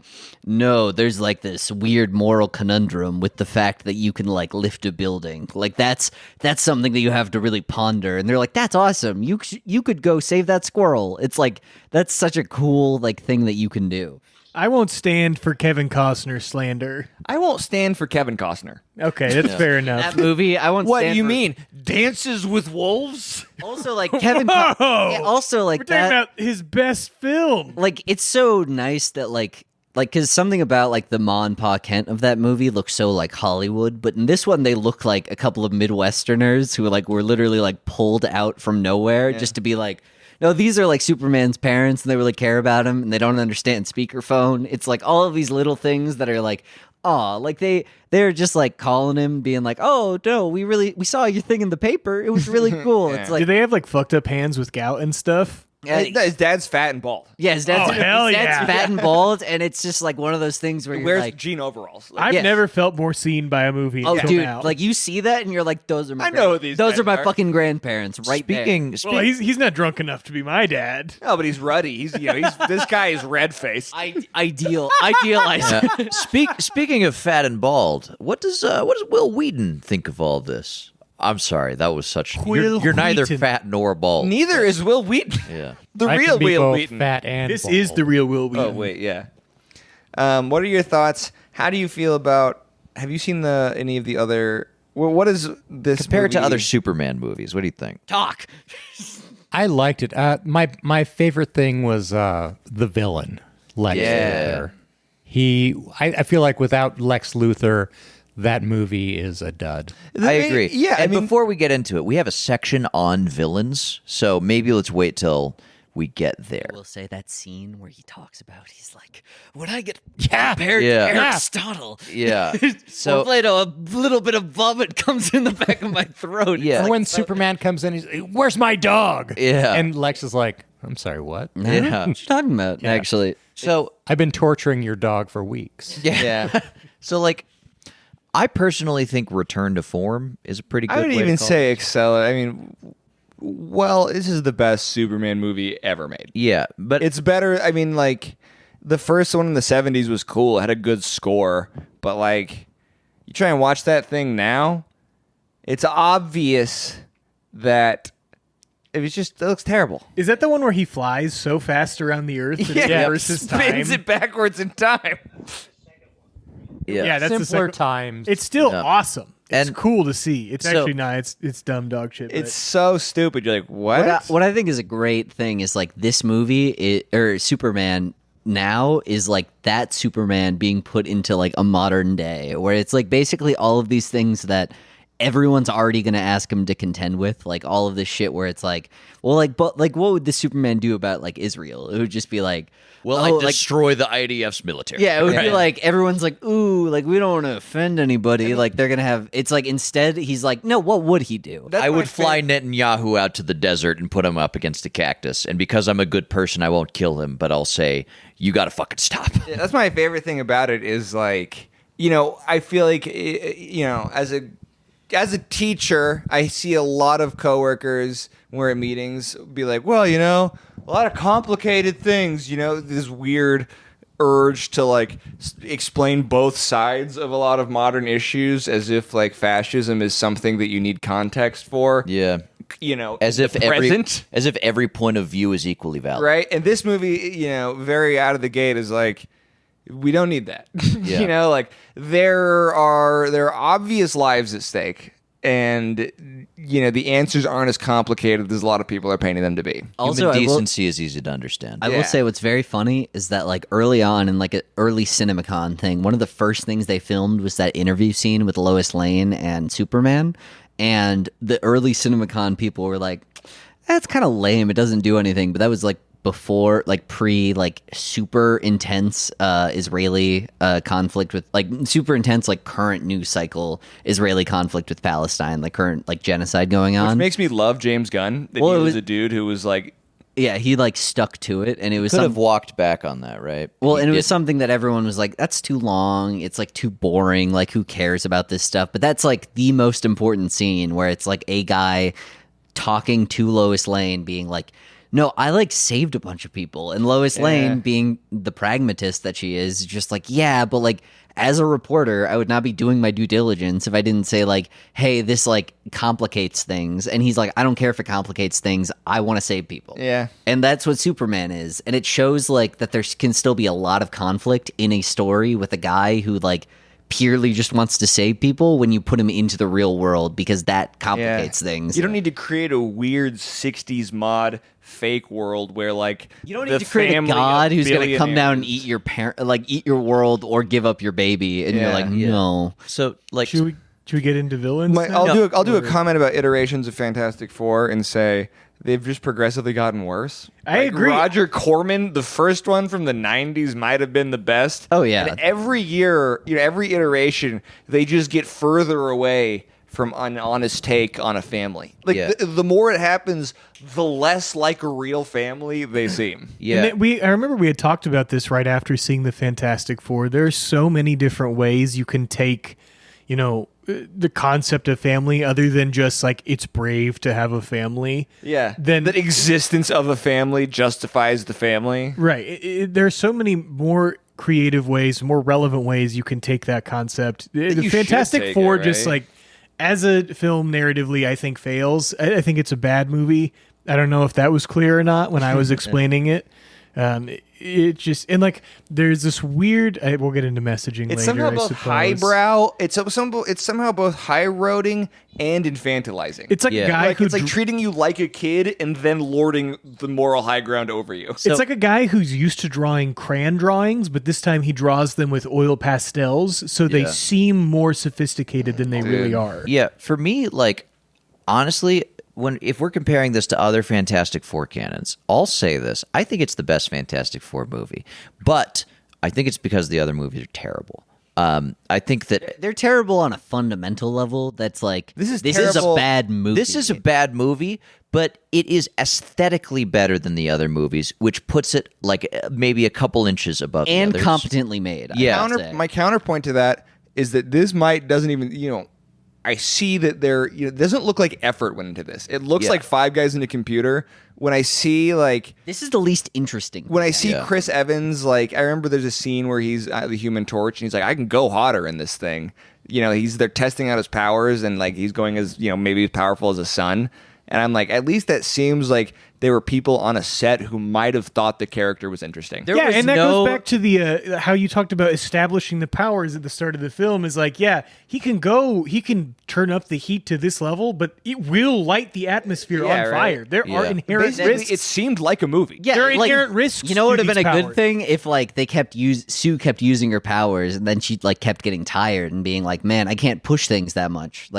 no, there's like this weird moral conundrum with the fact that you can like lift a building. Like that's something that you have to really ponder. And they're like, that's awesome. You could go save that squirrel. It's like, that's such a cool like thing that you can do. I won't stand for Kevin Costner slander. I won't stand for Kevin Costner. Okay, that's fair enough. That movie, I won't What stand do you for- mean? Dances with Wolves? Also, like Kevin. Whoa! Also, like We're talking about his best film. like it's so nice that like because something about like the Ma and Pa Kent of that movie looks so like Hollywood, but in this one they look like a couple of Midwesterners who like were literally like pulled out from nowhere just to be like, no, these are like Superman's parents and they really care about him and they don't understand speakerphone. It's like all of these little things that are like, oh, like they're just like calling him, being like, oh no, we saw your thing in the paper. It was really cool. It's like, Do they have like fucked up hands with gout and stuff? His dad's fat and bald. Yeah, his dad's, Oh, hell his dad's yeah. fat and bald, and it's just like one of those things where He you're wears like, jean overalls. Like, I've Yeah. never felt more seen by a movie oh, until dude, now. like you see that and you're like, those are my I know who these those guys are my are. fucking grandparents right there. well, he's not drunk enough to be my dad. no, but he's ruddy. He's this guy is red faced. Idealized. Speaking of fat and bald, what does Will Wheaton think of all this? I'm sorry, that was such. Will You're neither Wheaton. fat nor bald. Neither is Will Wheaton. Yeah. The I real can be Will both Wheaton. fat and This bald. is the real Will Wheaton. Oh wait, yeah. What are your thoughts? How do you feel about? Have you seen any of the other? Well, what is this Compared to movie- other Superman movies, what do you think? Talk. I liked it. My favorite thing was the villain, Lex Yeah. Luthor. I feel like without Lex Luthor, that movie is a dud. I agree. Yeah, and before we get into it, we have a section on villains, so maybe let's wait till we get there. I will say that scene where he talks about he's like, when I get compared Yeah. to Aristotle, Yeah. so So a little bit of vomit comes in the back of my throat. Yeah. Or when Superman comes in, he's "Where's my dog?" Yeah. and Lex is like, "I'm sorry, what?" yeah. What you talking about? Actually, so I've been torturing your dog for weeks. yeah. So like, I personally think Return to Form is a pretty good. I would way to even call say it. excel. I mean, well, this is the best Superman movie ever made. Yeah, but It's better. I mean, like the first one in the '70s was cool. It had a good score, but like you try and watch that thing now, it's obvious that it looks terrible. Is that the one where he flies so fast around the earth that it reverses time? spins it backwards in time. Yeah, that's the Simpler second. times. It's still Yeah. awesome. It's And- cool to see. It's So- actually not. It's dumb dog shit. but- It's so stupid. You're like, what? What I think is a great thing is like this movie or Superman now is like that Superman being put into like a modern day where it's like basically all of these things that everyone's already going to ask him to contend with, like all of this shit where it's like, well, like, but like what would the Superman do about like Israel? It would just be like, well, oh, I like, destroy the IDF's military. yeah, it would be Right. like everyone's like, ooh, like we don't want to offend anybody. Like they're gonna have. It's like instead he's like, no, what would he do? I would fly Netanyahu out to the desert and put him up against a cactus. And because I'm a good person, I won't kill him, but I'll say, you got to fucking stop. Yeah, that's my favorite thing about it is like, you know, I feel like, you know, as a teacher, I see a lot of coworkers when we're at meetings be like, well, you know, a lot of complicated things, you know, this weird urge to like explain both sides of a lot of modern issues as if like fascism is something that you need context for. Yeah. You know, As if present. every every point of view is equally valid. Right? And this movie, you know, very out of the gate is like, we don't need that. Yeah. You know, like there are obvious lives at stake, and you know the answers aren't as complicated as a lot of people are painting them to be. Also, Human I will, decency is easy to understand. I will Yeah. say what's very funny is that like early on in like an early CinemaCon thing, one of the first things they filmed was that interview scene with Lois Lane and Superman, and the early CinemaCon people were like, "That's kind of lame. It doesn't do anything." But that was like before, like pre, like super intense Israeli conflict with like super intense like current news cycle Israeli conflict with Palestine, like current like genocide going on. Which makes me love James Gunn. That Well, he it was was- a dude who was like, Yeah, he like stuck to it, and it was Could have some, walked back on that, right? well, He and it was didn't. something that everyone was like, "That's too long. It's like too boring. Like, who cares about this stuff?" But that's like the most important scene where it's like a guy talking to Lois Lane, being like, "No, I like saved a bunch of people," and Lois Lane, being the pragmatist that she is, just like, "Yeah, but like." As a reporter, I would not be doing my due diligence if I didn't say like, "Hey, this like complicates things." And he's like, "I don't care if it complicates things. I want to save people." yeah. And that's what Superman is. And it shows like that there can still be a lot of conflict in a story with a guy who like purely just wants to save people when you put him into the real world, because that complicates things. You don't need to create a weird '60s mod fake world where like You don't the need to create a family of god who's going to come down and billionaires- eat your parent, like eat your world or give up your baby. And you're Yeah. like, Yeah. no. So like Should we get into villains? now? I'll do a comment about iterations of Fantastic Four and say they've just progressively gotten worse. I agree. Roger Corman, the first one from the '90s, might have been the best. Oh, yeah. And every year, you know, every iteration, they just get further away from an honest take on a family. Like Yeah. the more it happens, the less like a real family they seem. Yeah. And I remember we had talked about this right after seeing the Fantastic Four. There's so many different ways you can take, the concept of family other than just like it's brave to have a family. Yeah. Then the existence of a family justifies the family. right. There's so many more creative ways, more relevant ways you can take that concept. The you should Fantastic take Four it, just right? like as a film narratively, I think fails. I think it's a bad movie. I don't know if that was clear or not when I was explaining it. It just and like there's this weird. We'll get into messaging It's later. somehow I both suppose. highbrow. It's somehow both high-roading and infantilizing. It's like Yeah. a guy like who it's like treating you like a kid and then lording the moral high ground over you. it's like a guy who's used to drawing crayon drawings, but this time he draws them with oil pastels, so they Yeah. seem more sophisticated than they really are. Yeah, for me, like honestly, if we're comparing this to other Fantastic Four canons, I'll say this: I think it's the best Fantastic Four movie, but I think it's because the other movies are terrible. I think that They're terrible on a fundamental level. That's like This is a terrible. bad movie. this is a bad movie, but it is aesthetically better than the other movies, which puts it like maybe a couple inches above and the others. competently made. I Yeah. would say. My counterpoint to that is that this doesn't even I see that it doesn't look like effort went into this. It looks Yeah. like five guys in a computer. When I see This is the least interesting. when I see Yeah. Chris Evans, I remember there's a scene where he's the Human Torch, and he's like, I can go hotter in this thing. They're testing out his powers, and he's going as maybe as powerful as a sun. And I'm like, at least that seems like there were people on a set who might have thought the character was interesting. There Yeah, was and that no- goes back to the how you talked about establishing the powers at the start of the film. Is like, yeah, he can turn up the heat to this level, but it will light the atmosphere Yeah, on right. fire. There are Yeah. inherent Basically, risks. it seemed like a movie. Yeah, There are inherent risks You know, what to would have been a these good powers. thing if Sue kept using her powers, and then she kept getting tired and being like, "Man, I can't push things that much."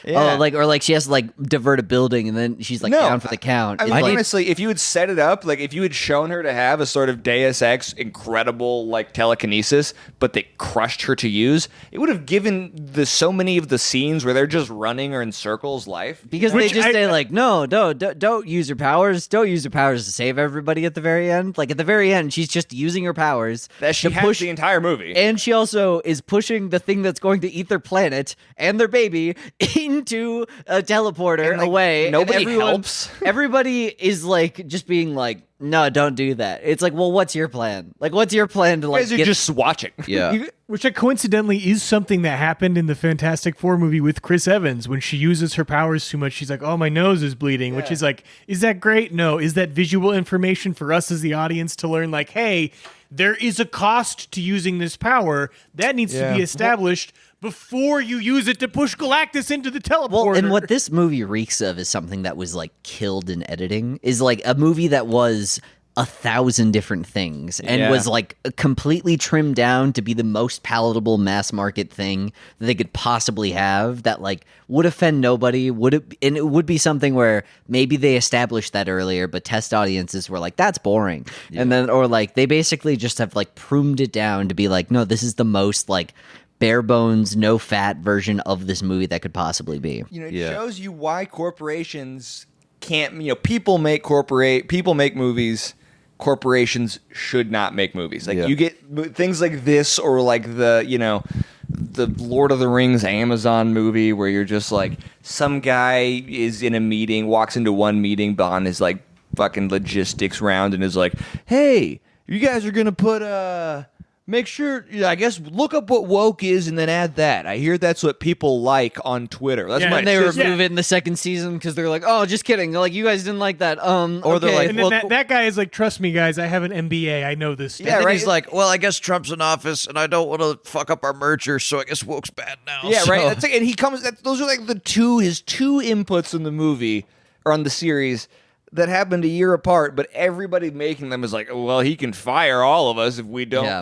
Yeah. Or she has to divert a building, and then she's down for the count. I mean, It's like- honestly, if you had set it up, if you had shown her to have a sort of Deus Ex incredible telekinesis, but they crushed her to use, it would have given so many of the scenes where they're just running or in circles life. because Which they just I- say no, don't use your powers. Don't use your powers to save everybody at the very end. At the very end, she's just using her powers That she to has push the entire movie. And she also is pushing the thing that's going to eat their planet and their baby into a teleporter And, away. nobody and everyone, helps. Everybody is just being no, don't do that. It's well, what's your plan? What's your plan to You guys are get just watching. Yeah. Which coincidentally is something that happened in the Fantastic Four movie with Chris Evans. When she uses her powers too much, she's like, oh, my nose is bleeding, which is is that great? No. Is that visual information for us as the audience to learn, hey, there is a cost to using this power that needs to Yeah. be established before you use it to push Galactus into the teleporter. Well, and what this movie reeks of is something that was killed in editing. Is a movie that was 1,000 different things and Yeah. was completely trimmed down to be the most palatable mass market thing that they could possibly have. That would offend nobody. And it would be something where maybe they established that earlier, but test audiences were that's boring, and then they basically just have pruned it down to be no, this is the most bare bones, no fat version of this movie that could possibly be. It Yeah. shows you why corporations can't. People make movies. Corporations should not make movies. Yeah. You get things like this, or the Lord of the Rings Amazon movie, where you're just some guy is in a meeting, walks into one meeting on his fucking logistics round, and is like, "Hey, you guys are gonna put make sure, I guess, look up what woke is and then add that. I hear that's what people like on Twitter." That's Yeah, my And they just- remove it in the second season because they're oh, just kidding. You guys didn't like that. Or they're okay. and then that guy is trust me, guys, I have an MBA. I know this stuff. Yeah, And then right. he's like, well, I guess Trump's in office, and I don't want to fuck up our merger, so I guess woke's bad now. Yeah, So- right. That's and he comes. Those are his two inputs in the movie or on the series that happened a year apart. But everybody making them is well, he can fire all of us if we don't Yeah.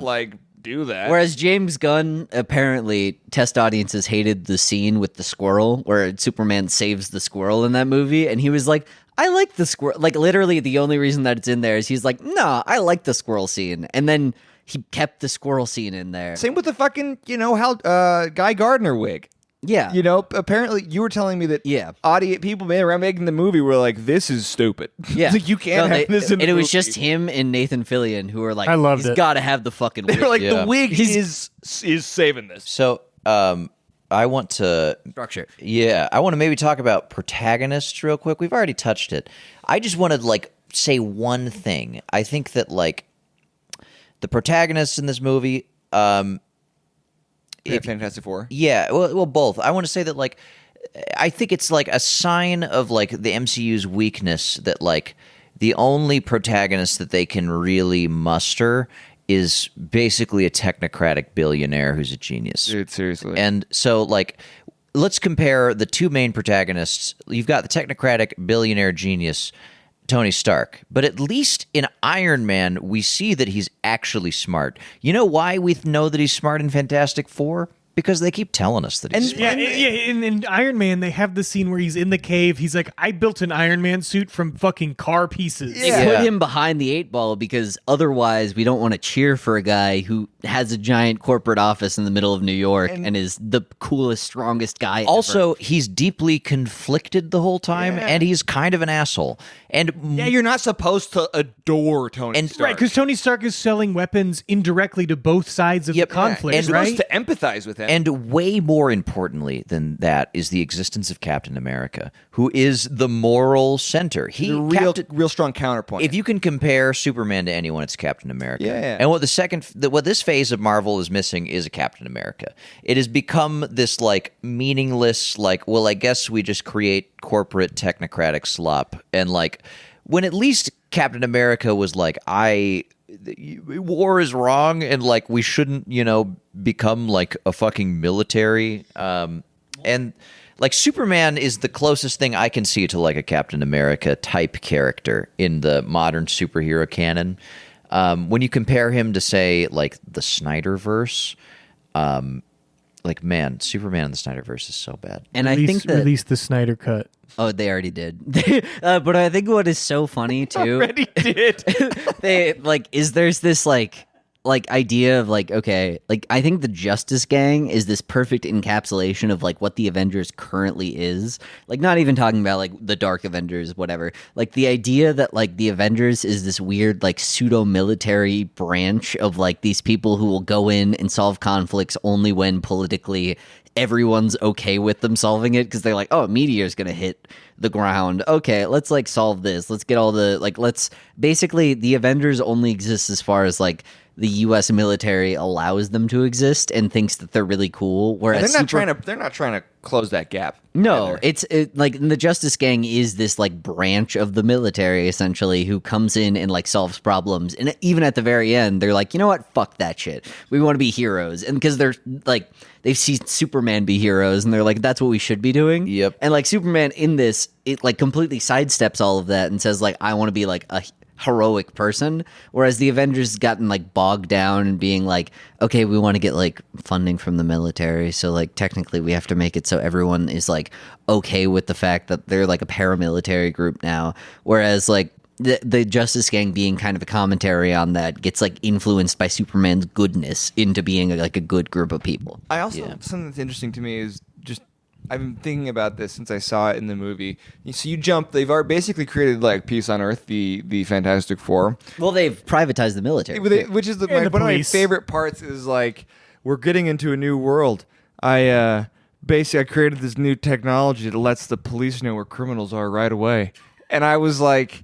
do that. Whereas James Gunn, apparently, test audiences hated the scene with the squirrel where Superman saves the squirrel in that movie. And he was like, I like the squirrel. Literally, the only reason that it's in there is he's like, nah, I like the squirrel scene. And then he kept the squirrel scene in there. Same with the fucking Guy Gardner wig. Yeah. You know, apparently you were telling me that people around making the movie were like, this is stupid. Yeah. Like, you can't have this in the And it movie. was just him and Nathan Fillion who were like, I loved he's it. got to have the fucking wig. They're like, Yeah. the wig is saving this. So, I want to Structure. Yeah, I want to maybe talk about protagonists real quick. We've already touched it. I just want to like say one thing. I think that like the protagonists in this movie, Fantastic Four. yeah, well, both. I want to say that like I think it's like a sign of like the MCU's weakness that like the only protagonist that they can really muster is basically a technocratic billionaire who's a genius. Dude, seriously. And so, like, let's compare the two main protagonists. You've got the technocratic billionaire genius, Tony Stark. But at least in Iron Man, we see that he's actually smart. You know why we know that he's smart in Fantastic Four? Because they keep telling us that he's smart. Yeah, in Iron Man, they have the scene where he's in the cave. He's like, I built an Iron Man suit from fucking car pieces. They put him behind the 8 ball because otherwise we don't want to cheer for a guy who has a giant corporate office in the middle of New York and is the coolest, strongest guy Also, ever. he's deeply conflicted the whole time, and he's kind of an asshole. And Yeah, you're not supposed to adore Tony And- Stark. Right, because Tony Stark is selling weapons indirectly to both sides of Yep. the conflict, And you're right? supposed to empathize with him. And way more importantly than that is the existence of Captain America, who is the moral center. He the real strong counterpoint. If you can compare Superman to anyone, it's Captain America. Yeah. And what what this phase of Marvel is missing is a Captain America. It has become this like meaningless, like, well, I guess we just create corporate technocratic slop. And like, when at least Captain America was like, war is wrong, and like we shouldn't, become like a fucking military. And like Superman is the closest thing I can see to like a Captain America type character in the modern superhero canon. When you compare him to say like the Snyderverse, like man, Superman in the Snyderverse is so bad. And I think that release the Snyder cut. Oh, they already did. But I think what is so funny too. already did. There's this idea of like, okay, like I think the Justice Gang is this perfect encapsulation of like what the Avengers currently is. Like not even talking about like the Dark Avengers, whatever. Like the idea that like the Avengers is this weird like pseudo military branch of like these people who will go in and solve conflicts only when politically everyone's okay with them solving it because they're like, oh, a meteor's gonna hit the ground. Okay, let's like solve this. Let's get all the let's basically the Avengers only exist as far as like the U.S. military allows them to exist and thinks that they're really cool. Whereas they're not trying to close that gap. No, either. like the Justice Gang is this like branch of the military essentially who comes in and like solves problems. And even at the very end, they're like, you know what? Fuck that shit. We want to be heroes. And because they're like, they've seen Superman be heroes and they're like, that's what we should be doing. Yep. And like Superman in this, it like completely sidesteps all of that and says like, I want to be like a heroic person, whereas the Avengers gotten like bogged down and being like, okay, we want to get like funding from the military, so like technically we have to make it so everyone is like okay with the fact that they're like a paramilitary group now, whereas like the Justice Gang being kind of a commentary on that gets like influenced by Superman's goodness into being like a good group of people. I also something that's interesting to me is just I've been thinking about this since I saw it in the movie. So they've already basically created like Peace on Earth, the Fantastic Four. Well, they've privatized the military, Which is the one of my police. favorite parts is like, we're getting into a new world. I created this new technology that lets the police know where criminals are right away. And I was like,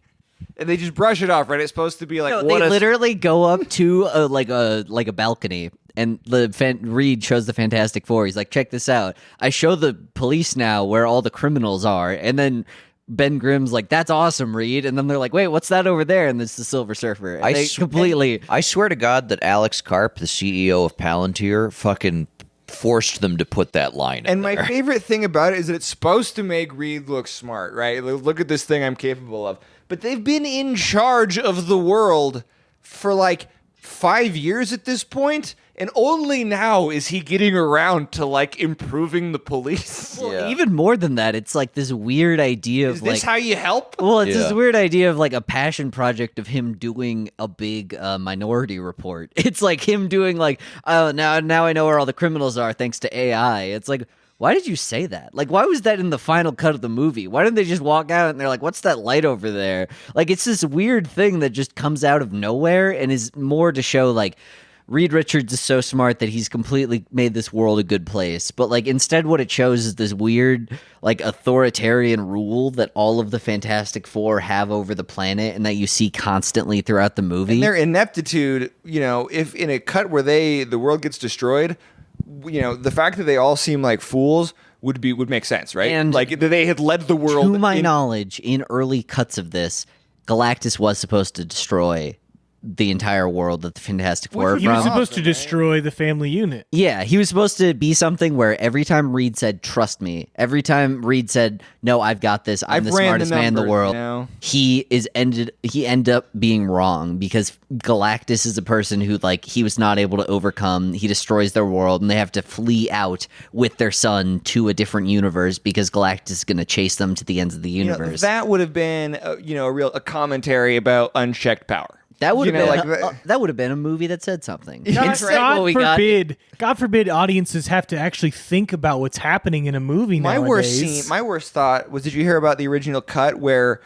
and they just brush it off, right? It's supposed to be like, No, they literally go up to a balcony, and Reed shows the Fantastic Four. He's like, "Check this out! I show the police now where all the criminals are." And then Ben Grimm's like, "That's awesome, Reed." And then they're like, "Wait, what's that over there?" And it's the Silver Surfer. And they completely. I swear to God that Alex Karp, the CEO of Palantir, fucking forced them to put that line. And my favorite thing about it is that it's supposed to make Reed look smart, right? Look at this thing I'm capable of. But they've been in charge of the world for like 5 years at this point, and only now is he getting around to like improving the police. Well, even more than that, it's like this weird idea of Is this like. how you help? Well, it's this Yeah. weird idea of like a passion project of him doing a big Minority Report. It's like him doing like, oh, now I know where all the criminals are thanks to AI. It's like, why did you say that? Like, why was that in the final cut of the movie? Why didn't they just walk out and they're like, what's that light over there? Like, it's this weird thing that just comes out of nowhere and is more to show, like, Reed Richards is so smart that he's completely made this world a good place. But, like, instead what it shows is this weird, like, authoritarian rule that all of the Fantastic Four have over the planet and that you see constantly throughout the movie. And their ineptitude, you know, if in a cut where the world gets destroyed, you know, the fact that they all seem like fools would make sense, right? And like they had led the world. To my knowledge, in early cuts of this, Galactus was supposed to destroy the entire world that the Fantastic Four are He was from. supposed to destroy the family unit. Yeah, he was supposed to be something where every time Reed said, trust me, every time Reed said, no, I've got this, I'm I've the ran smartest the man in the numbers, world, you know? he ended up being wrong because Galactus is a person who, like, he was not able to overcome. He destroys their world and they have to flee out with their son to a different universe because Galactus is going to chase them to the ends of the You know, universe. that would have been, a commentary about unchecked power. That would have You know, been like that would have been a movie that said something. God, Instead, what we got- God forbid audiences have to actually think about what's happening in a movie My nowadays. my worst thought was, did you hear about the original cut where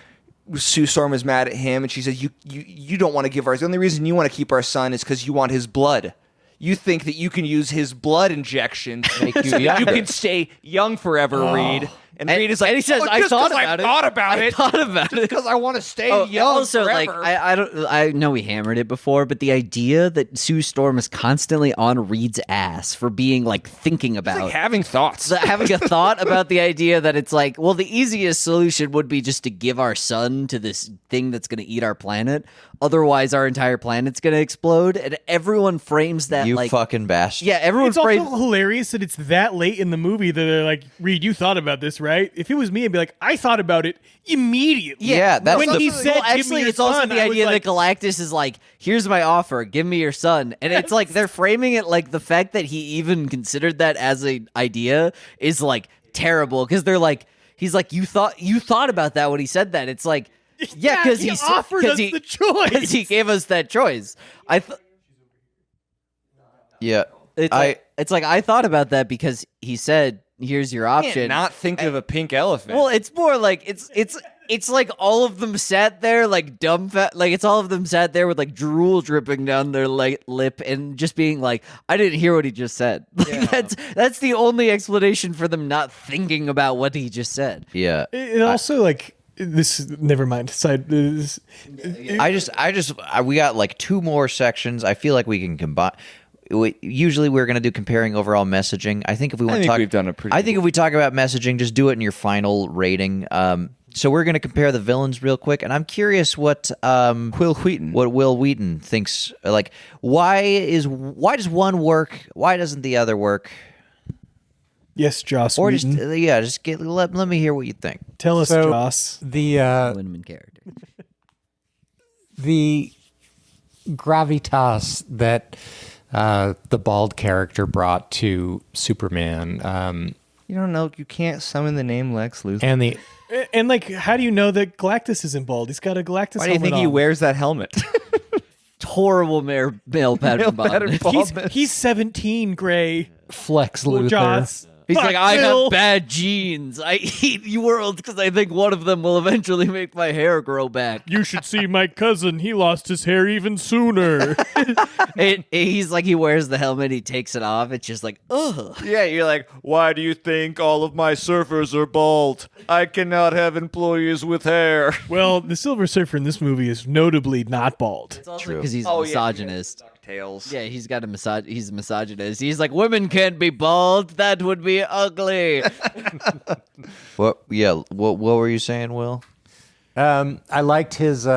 Sue Storm is mad at him and she says, you don't want to give ours. The only reason you want to keep our son is because you want his blood. You think that you can use his blood injection to make you you can stay young forever, Reed. And Reed is like, and he says, "Oh, I just thought 'cause about it. thought about I it. thought about Just it. because I want to stay Oh, young also, forever." like, I know we hammered it before, but the idea that Sue Storm is constantly on Reed's ass for being, like, thinking about It's like having thoughts. having a thought about the idea that it's like, well, the easiest solution would be just to give our son to this thing that's going to eat our planet. Otherwise, our entire planet's going to explode. And everyone frames that You like, fucking bastard. yeah, everyone It's frames. also hilarious that it's that late in the movie that they're like, Reed, you thought about this, right? If it was me, I'd be like, I thought about it immediately. Yeah, that's when the- he said, Well, "Give me actually, your it's also son," the I was idea like, that Galactus is like, here's my offer, give me your son. And it's like, they're framing it like the fact that he even considered that as an idea is like terrible. Because they're like, he's like, you thought about that when he said that. It's like, yeah, because he offered us the choice. Because he gave us that choice. Yeah. It's like I thought about that because he said, "Here's your Can't option." not think of a pink elephant. Well, it's more like it's like all of them sat there like like it's all of them sat there with like drool dripping down their lip and just being like, "I didn't hear what he just said." Like, that's the only explanation for them not thinking about what he just said. Yeah. It also like this. Never mind. We got like two more sections. I feel like we can combine. Usually we're going to do comparing overall messaging. I think if we want to think talk, we've done a pretty I think if we talk about messaging, just do it in your final rating. So we're going to compare the villains real quick, and I'm curious what Will Wheaton. what Will Wheaton thinks. Like, why does one work? Why doesn't the other work? Yes, Joss. Or Whedon. let me hear what you think. Tell us, So Joss. the Lindemann character. the gravitas that the bald character brought to Superman, you don't know. You can't summon the name Lex Luthor. and the And like, how do you know that Galactus isn't bald? He's got a Galactus. Why do you think helmet he on. wears that helmet? Horrible male pattern baldness. He's 17, Gray. Flex Luthor. Joss. He's Fuck like, I Bill. have bad genes. I eat you worlds because I think one of them will eventually make my hair grow back. You should see my cousin. He lost his hair even sooner. He's like, he wears the helmet, he takes it off. It's just like, ugh. Yeah, you're like, why do you think all of my surfers are bald? I cannot have employees with hair. Well, the Silver Surfer in this movie is notably not bald. It's also because he's Oh, a yeah, misogynist. Tails. Yeah, he's got he's a misogynist. He's like, women can't be bald. That would be ugly. What? Yeah. What were you saying, Will? I liked his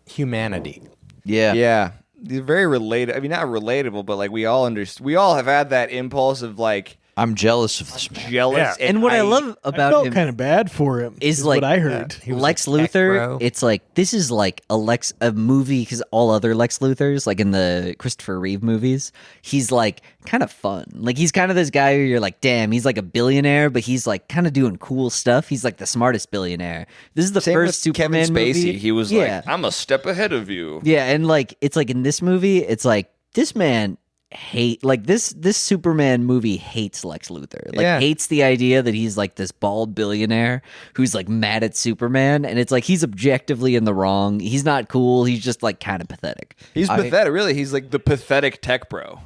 humanity. Yeah. Yeah. They're very related. I mean, not relatable, but like we all have had that impulse of like I'm jealous of this man. jealous. Yeah. And what I love I about felt him kind of bad for him. is like what I heard. He was Lex a tech Luthor. bro. It's like this is like a movie because all other Lex Luthors, like in the Christopher Reeve movies, he's like kind of fun. Like he's kind of this guy where you're like, damn, he's like a billionaire, but he's like kind of doing cool stuff. He's like the smartest billionaire. This is the Same first with Superman Kevin Spacey. movie. He was Yeah. like, I'm a step ahead of you. Yeah, and like it's like in this movie, it's like this man hate like this Superman movie hates Lex Luthor. Like Yeah. hates the idea that he's like this bald billionaire who's like mad at Superman, and it's like he's objectively in the wrong. He's not cool. He's just like kind of pathetic. He's pathetic, really. He's like the pathetic tech bro.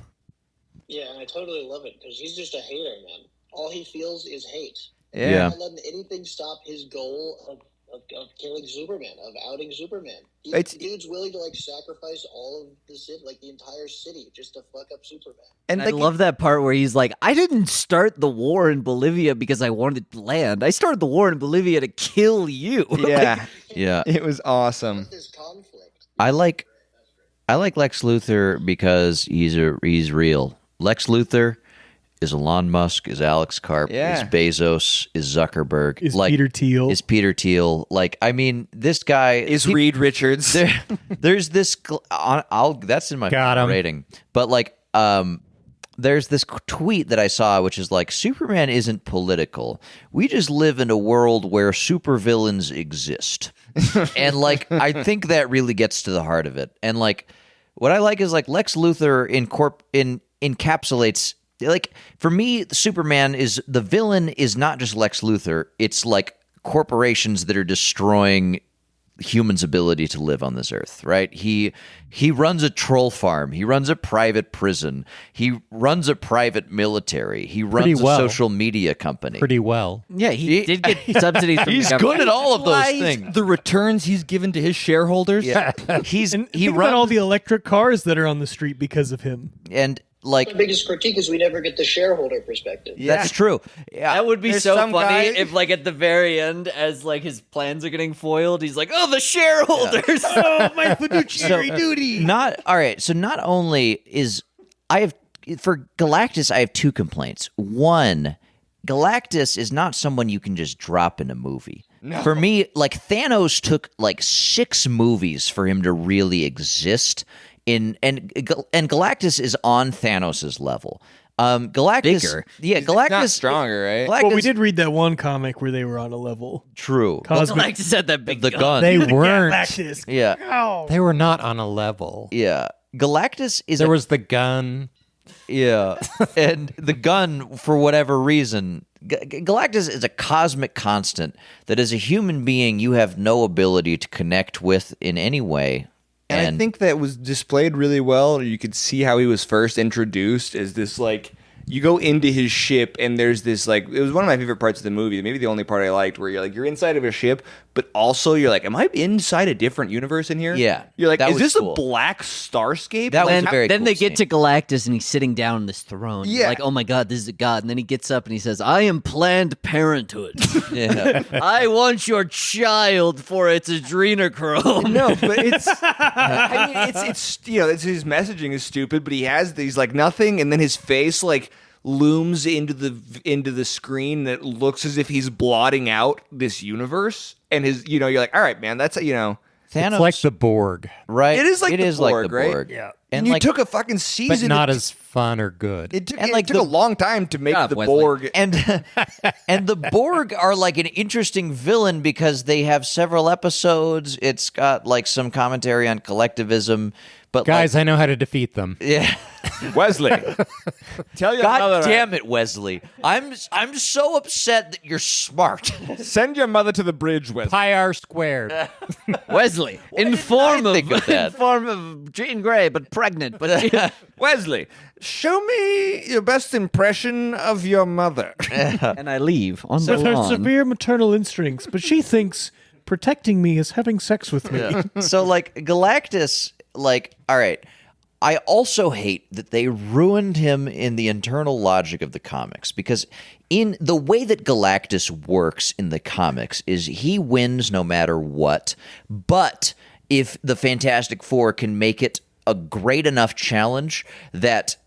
Yeah, and I totally love it because he's just a hater, man. All he feels is hate. Yeah. Not letting anything stop his goal of killing Superman, of outing Superman. The dude's willing to like sacrifice all of the city, like the entire city, just to fuck up Superman. And I love that part where he's like, I didn't start the war in Bolivia because I wanted land. I started the war in Bolivia to kill you. Yeah. Yeah. It was awesome. This conflict. I like Lex Luthor because he's real. Lex Luthor is Elon Musk, is Alex Karp, Yeah. is Bezos, is Zuckerberg, Is Peter Thiel. Is Peter Thiel. Like, I mean, this guy Is Reed Richards. There's this. That's in my Got him. rating. But like, there's this tweet that I saw, which is like, Superman isn't political. We just live in a world where supervillains exist, and like, I think that really gets to the heart of it. And like, what I like is like Lex Luthor encapsulates. Like, for me, Superman is the villain is not just Lex Luthor. It's like corporations that are destroying humans' ability to live on this earth, right? He runs a troll farm. He runs a private prison. He runs a private military. He runs well. a social media company. Pretty well. Yeah, he did get subsidies from He's the government. good at all of those things. The returns he's given to his shareholders. Yeah. He He about all runs the electric cars that are on the street because of him. and like The biggest critique is we never get the shareholder perspective. that's true. Yeah. That would be There's so some funny guy- if, like, at the very end, as like his plans are getting foiled, he's like, "Oh, the shareholders." Oh, my fiduciary duty. Not all right. So not only is I have for Galactus, I have two complaints. One, Galactus is not someone you can just drop in a movie. No. For me, like Thanos took like 6 movies for him to really exist. And Galactus is on Thanos's level. Galactus, Bigger. yeah, Galactus Not stronger, right? Galactus, Well, we did read that one comic where they were on a level. true. Cosmic. Galactus had that big The gun. They weren't. Galactus. Yeah, Ow. They were not on a level. yeah. Galactus is There was the gun. Yeah, and the gun, for whatever reason, Galactus is a cosmic constant that as a human being you have no ability to connect with in any way. And I think that was displayed really well. You could see how he was first introduced as this, like, you go into his ship and there's this, like, it was one of my favorite parts of the movie, maybe the only part I liked, where you're like, you're inside of a ship, but also you're like, am I inside a different universe in here? Yeah, You're like, that is was this cool. a black starscape? That was And a very then cool they get scene. to Galactus and he's sitting down on this throne. You're Yeah. like, oh my god, this is a god. And then he gets up and he says, I am Planned Parenthood. Yeah. I want your child for its adrenochrome. No, but it's, I mean, it's you know, it's his messaging is stupid, but he has these, like, nothing, and then his face, like, looms into the screen that looks as if he's blotting out this universe, and his, you know, you're like, all right, man, that's, you know, Thanos, It's like the Borg, right? It is like the like Borg, the right? Borg. Yeah. and you like, took a fucking but season, not as fun or good. it took, and, it like, took the- a long time to make Job, the Wesley. Borg. and the Borg are like an interesting villain because they have several episodes. It's got like some commentary on collectivism, but Guys, like, I know how to defeat them. yeah. Wesley, tell your mother. God damn it, Wesley! I'm so upset that you're smart. Send your mother to the bridge, Wesley. Pi r squared. Wesley, in did form I of think of that? in form of Jean Grey, but pregnant. But Wesley, show me your best impression of your mother. and I leave on the With her lawn. severe maternal instincts, but she thinks protecting me is having sex with me. So like Galactus, like, all right. I also hate that they ruined him in the internal logic of the comics, because in the way that Galactus works in the comics is he wins no matter what. But if the Fantastic Four can make it a great enough challenge that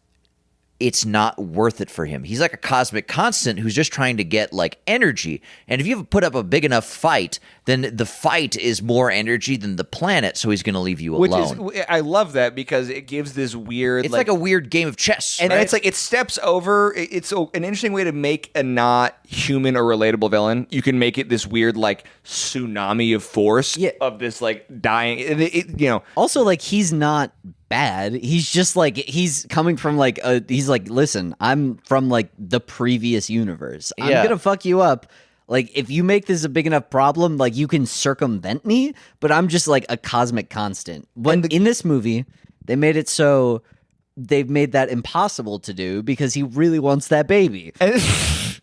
it's not worth it for him. He's like a cosmic constant who's just trying to get like energy. And if you put up a big enough fight, then the fight is more energy than the planet, so he's going to leave you Which alone. is, I love that because it gives this weird, It's like a weird game of chess. and right? it's like it steps over. It's an interesting way to make a not human or relatable villain. You can make it this weird like tsunami of force Yeah. of this like dying. You know, Also, like, he's not bad. He's just like he's coming from like he's like, listen, I'm from like the previous universe. I'm Yeah. gonna fuck you up. Like if you make this a big enough problem, like you can circumvent me, but I'm just like a cosmic constant. But in this movie, they made it so they've made that impossible to do because he really wants that baby.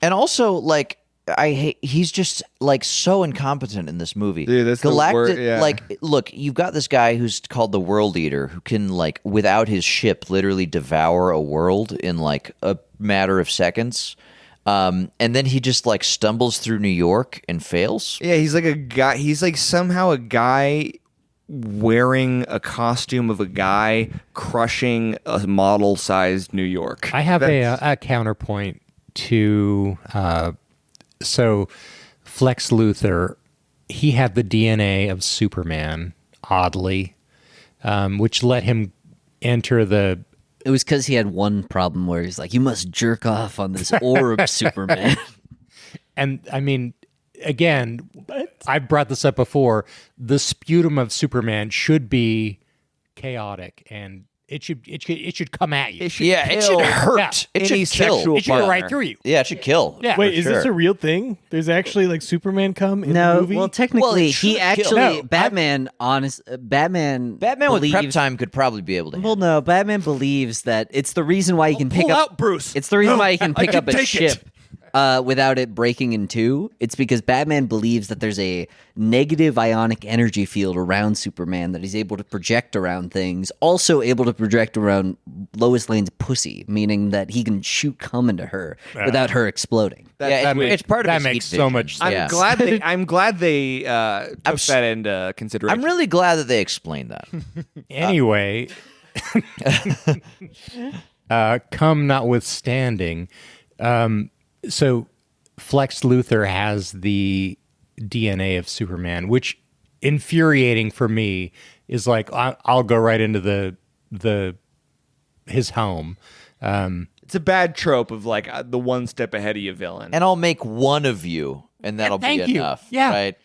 And also, like, I hate. He's just like so incompetent in this movie. Dude, that's the word, yeah. Like, look, you've got this guy who's called the World Eater, who can, like, without his ship, literally devour a world in like a matter of seconds. And then he just like stumbles through New York and fails. Yeah, he's like a guy. He's like somehow a guy wearing a costume of a guy crushing a model-sized New York. I have a counterpoint to so Flex Luthor. He had the DNA of Superman, oddly, which let him enter the. It was because he had one problem where he's like, you must jerk off on this orb, Superman. And I mean, again, I've brought this up before. The sputum of Superman should be chaotic, and it should come at you. It should Yeah, it kill should hurt. Yeah. It any should kill. sexual It should go partner. right through you. Yeah, it should kill. Yeah. Wait, for is this sure. a real thing? There's actually like Superman come in the No, movie? well, technically, should he kill. actually No, Batman. Batman Batman with prep believes- time could probably be able to. Well, no, Batman believes that it's the reason why he can pick Pull up. out, Bruce. It's the reason why he can pick can up a take it. ship without it breaking in two. It's because Batman believes that there's a negative ionic energy field around Superman that he's able to project around things. Also able to project around Lois Lane's pussy, meaning that he can shoot cum into her without her exploding. Yeah, it's part of that his makes heat so vision. much I'm Yeah. glad they took that into consideration. I'm really glad that they explained that. Anyway, cum notwithstanding, so Flex Luthor has the DNA of Superman, which infuriating for me is like I'll go right into his home. It's a bad trope of like the one step ahead of you villain. And I'll make one of you, and that'll be thank you. enough. Yeah. Right?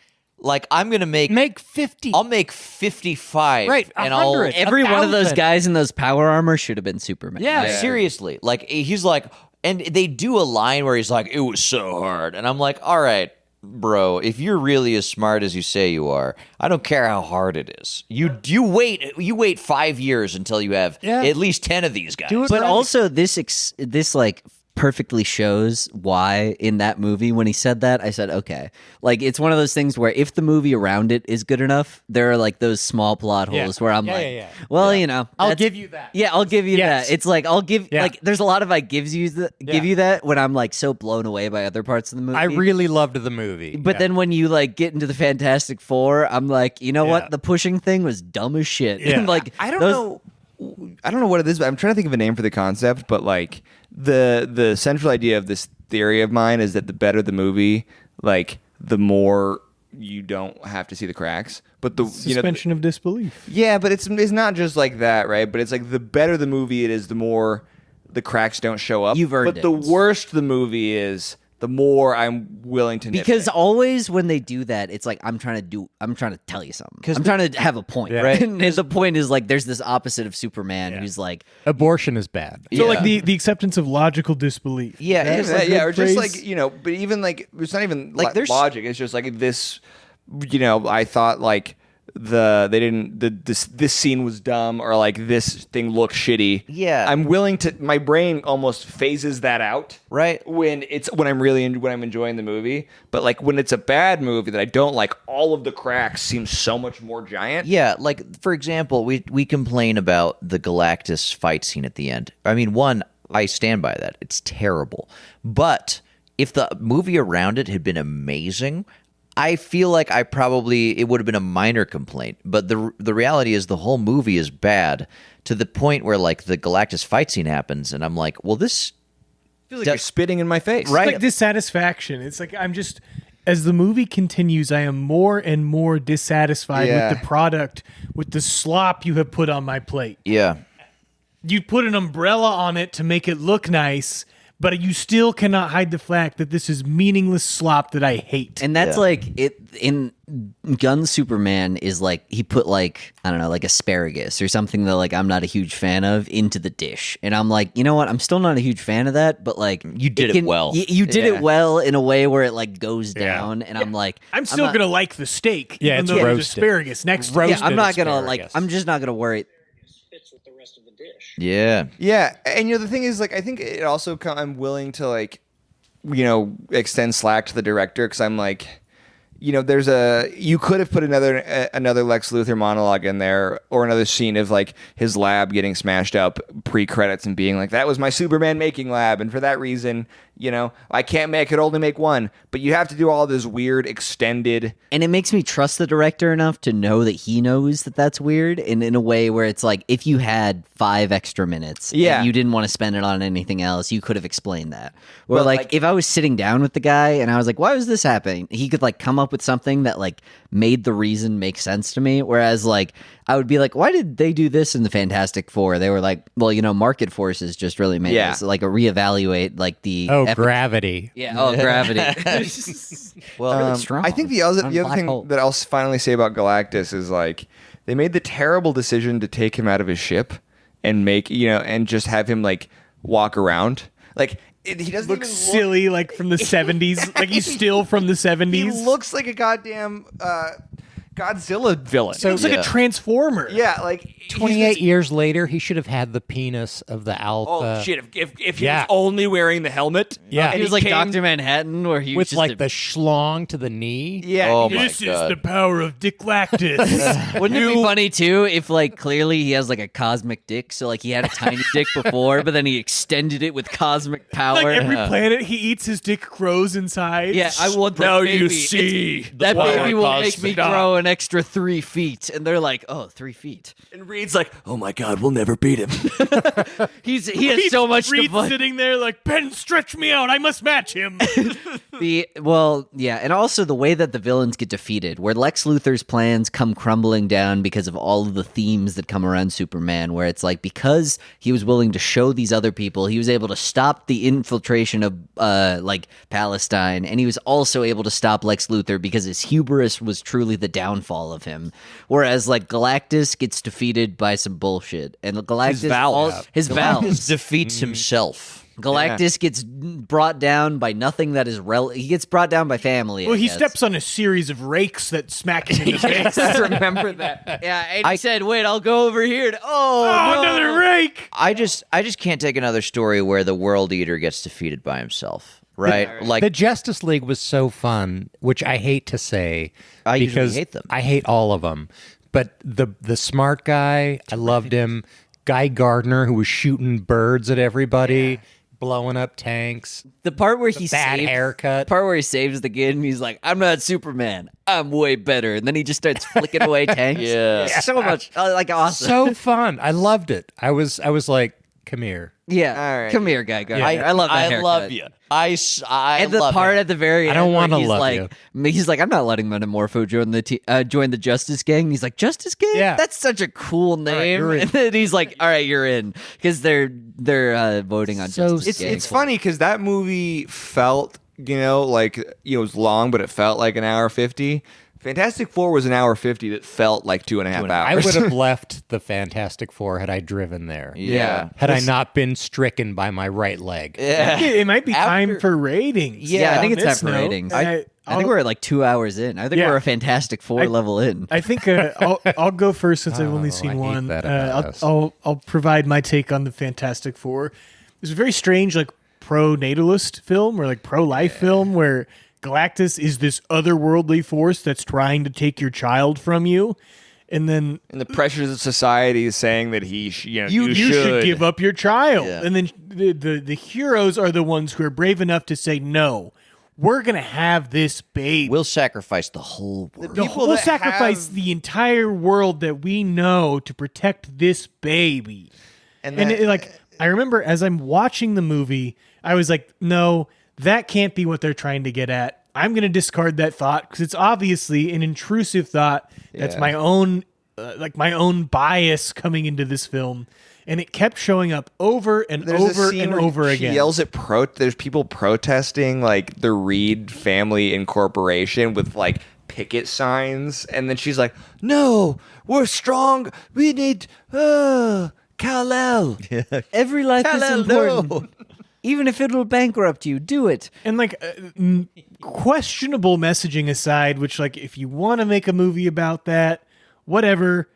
Like, I'm going to Make 50. I'll make 55. Right, And 100. Every one of those 1,000. guys in those power armor should have been Superman. Yeah. Like, Seriously. Like, he's like, and they do a line where he's like, it was so hard. And I'm like, all right, bro, if you're really as smart as you say you are, I don't care how hard it is. You wait 5 years until you have Yeah. at least 10 of these guys. Do it But right. also, this like perfectly shows why in that movie when he said that, I said, okay. Like, it's one of those things where if the movie around it is good enough, there are like those small plot Yeah. holes where I'm Yeah, like, yeah, yeah. well, you know, I'll that's- give you that. Yeah, I'll give you Yes. that. It's like I'll give Yeah. like there's a lot of give you that when I'm like so blown away by other parts of the movie. I really loved the movie. But then when you like get into the Fantastic Four, I'm like, you know Yeah. what? The pushing thing was dumb as shit. Yeah. Like I don't know what it is, but I'm trying to think of a name for the concept. But like the central idea of this theory of mine is that the better the movie, like the more you don't have to see the cracks. But the Suspension of disbelief. yeah, but it's not just like that, right? But it's like the better the movie it is, the more the cracks don't show up. You've earned but the it. worse the movie is, the more I'm willing to because nitpick. always when they do that, it's like I'm trying to tell you something. I'm trying to have a point, Yeah. right? And the point is like there's this opposite of Superman who's like, abortion is bad. So Yeah. like the acceptance of logical disbelief. Yeah, That's it's a like- good or just phrase. like but even like it's not even Like, like there's- logic. It's just like this. I thought like this scene was dumb or like this thing looked shitty. Yeah. I'm willing to. My brain almost phases that out. Right. When I'm enjoying the movie, but like when it's a bad movie that I don't like, all of the cracks seem so much more giant. Yeah, like, for example, we complain about the Galactus fight scene at the end. I mean, one, I stand by that. It's terrible. But if the movie around it had been amazing, I feel like it would have been a minor complaint. But the reality is the whole movie is bad to the point where, like, the Galactus fight scene happens, and I'm like, well, this... I feel like you're spitting in my face. Right. It's like dissatisfaction. It's like I'm just as the movie continues, I am more and more dissatisfied Yeah. with the product, with the slop you have put on my plate. Yeah. You put an umbrella on it to make it look nice, but you still cannot hide the fact that this is meaningless slop that I hate. And that's like it in Gun Superman is like he put like I don't know like asparagus or something that like I'm not a huge fan of into the dish, and I'm like, you know what, I'm still not a huge fan of that, but like You did it well. You did it well in a way where it like goes down, and I'm like, I'm still not- gonna like the steak, Yeah, even it's though there's roasted. asparagus next to it. yeah, roasted I'm not gonna asparagus. like I'm just not gonna worry. Fits with the rest of the dish. Yeah. Yeah, and the thing is, like, I think it also I'm willing to like, extend slack to the director because I'm like, there's you could have put another Lex Luthor monologue in there or another scene of like his lab getting smashed up pre-credits and being like, that was my Superman making lab, and for that reason, I could only make one, but you have to do all this weird extended. And it makes me trust the director enough to know that he knows that that's weird, and in a way where it's like, if you had 5 extra minutes and you didn't want to spend it on anything else, you could have explained that. Or Well, like, like- if I was sitting down with the guy and I was like, why was this happening? He could like come up with something that like made the reason make sense to me. Whereas like, I would be like, why did they do this in the Fantastic Four? They were like, well, market forces just really made us like reevaluate like the Gravity. Yeah, gravity. Well, strong. I think the other Black thing hole. that I'll finally say about Galactus is like they made the terrible decision to take him out of his ship and make and just have him like walk around like. He doesn't Looks even silly, like from the 70s. Like he's still from the 70s. He looks like a goddamn Godzilla villain. He looks like a transformer. yeah, like he's 28 this- years later, he should have had the penis of the Alpha. Oh shit! If he Yeah. was only wearing the helmet, Yeah. he was like Dr. Manhattan, where he was with just like a- the schlong to the knee. yeah. Oh my This is God. the power of Dick Lactus. Wouldn't it be funny too if like clearly he has like a cosmic dick, so like he had a tiny dick before, but then he extended it with cosmic power. Like every planet he eats, his dick grows inside. yeah, I want that Now baby. you see That the baby will power make me cosmic. grow an extra 3 feet, and they're like, oh, 3 feet. And Reed's like, "Oh my God, we'll never beat him." He has so much to Reed fight. sitting there like, Ben, stretch me out. I must match him. And also the way that the villains get defeated, where Lex Luthor's plans come crumbling down because of all of the themes that come around Superman, where it's like because he was willing to show these other people, he was able to stop the infiltration of like Palestine, and he was also able to stop Lex Luthor because his hubris was truly the downfall of him. Whereas like Galactus gets defeated by some bullshit, and Galactus his valves. defeats himself. Galactus gets brought down by nothing that is he gets brought down by family. Well, I he guess. steps on a series of rakes that smack him in the face. Remember that? Yeah, and he said, "Wait, I'll go over here." Oh, No. another rake! I just can't take another story where the World Eater gets defeated by himself. Right? Like The Justice League was so fun, which I hate to say. I usually because hate them. I hate all of them. But the smart guy, I loved him. Guy Gardner, who was shooting birds at everybody, blowing up tanks. The part where he bad saved, haircut. part where he saves the kid, and he's like, "I'm not Superman. I'm way better." And then he just starts flicking away tanks. Yeah. So much like awesome. So fun. I loved it. I was like, come here. Yeah, All right. come here, guy. Gardner. I love that I haircut. love you. I And the love part it. at the very I end, don't where wanna he's love like, he's like, "I'm not letting Metamorpho join the Justice Gang." He's like, "Justice Gang? Yeah. That's such a cool name." you're in. And then he's like, "All right, you're in," because they're voting on So Justice Gang. It's funny because that movie felt, like it was long, but it felt like an hour 50. Fantastic Four was an hour 50 that felt like 2.5 I hours. would have left the Fantastic Four had I driven there. Yeah. Had I not been stricken by my right leg. It might be time After- for ratings. Yeah, I on think it's time this for note. ratings. I think we're at like 2 hours in. I think Yeah. we're a Fantastic Four level in. I think I'll go first since I've only I seen hate one. that about us. I'll provide my take on the Fantastic Four. It's a very strange, like pro-natalist film or like pro-life film where Galactus is this otherworldly force that's trying to take your child from you, and then and the pressures of society is saying that he, you should give up your child. Yeah. And then the heroes are the ones who are brave enough to say no. We're gonna have this baby. We'll sacrifice the whole world. We'll sacrifice the entire world that we know to protect this baby. And I remember as I'm watching the movie, I was like, no, that can't be what they're trying to get at. I'm going to discard that thought because it's obviously an intrusive thought that's my own like my own bias coming into this film, and it kept showing up over and over and over again. She yells at there's people protesting like the Reed family incorporation with like picket signs, and then she's like, "No, we're strong. We need Kal-El." Every life is Hello. important. Even if it'll bankrupt you, do it. And like questionable messaging aside, which like if you want to make a movie about that, whatever,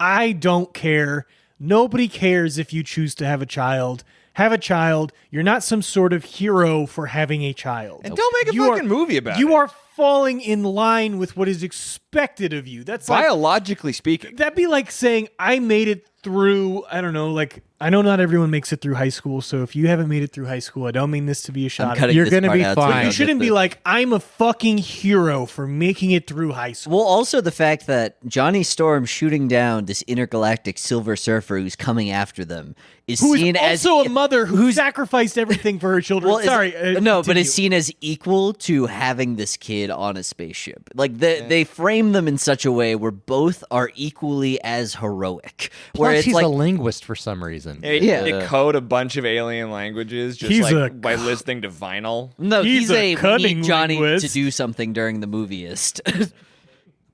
I don't care. Nobody cares if you choose to have a child. Have a child. You're not some sort of hero for having a child. And don't make a You fucking movie about it. You are falling in line with what is expected of you. That's like, biologically speaking. that'd be like saying I made it through, I don't know, like I know not everyone makes it through high school, so if you haven't made it through high school, I don't mean this to be a shot. I'm at cutting you. You're this gonna part be out so fine. we You don't shouldn't get be the- like I'm a fucking hero for making it through high school. Well, also the fact that Johnny Storm shooting down this intergalactic Silver Surfer who's coming after them is Who is seen as also a mother who sacrificed everything for her children. Well, Sorry, no, but continue. it's seen as equal to having this kid on a spaceship. Like they frame them in such a way where both are equally as heroic. Where Plus, it's he's like a linguist for some reason. Yeah. Decode a bunch of alien languages just He's like a- by listening to vinyl. no, he's he's a a we cunning need Johnny linguist. to do something during the movieist.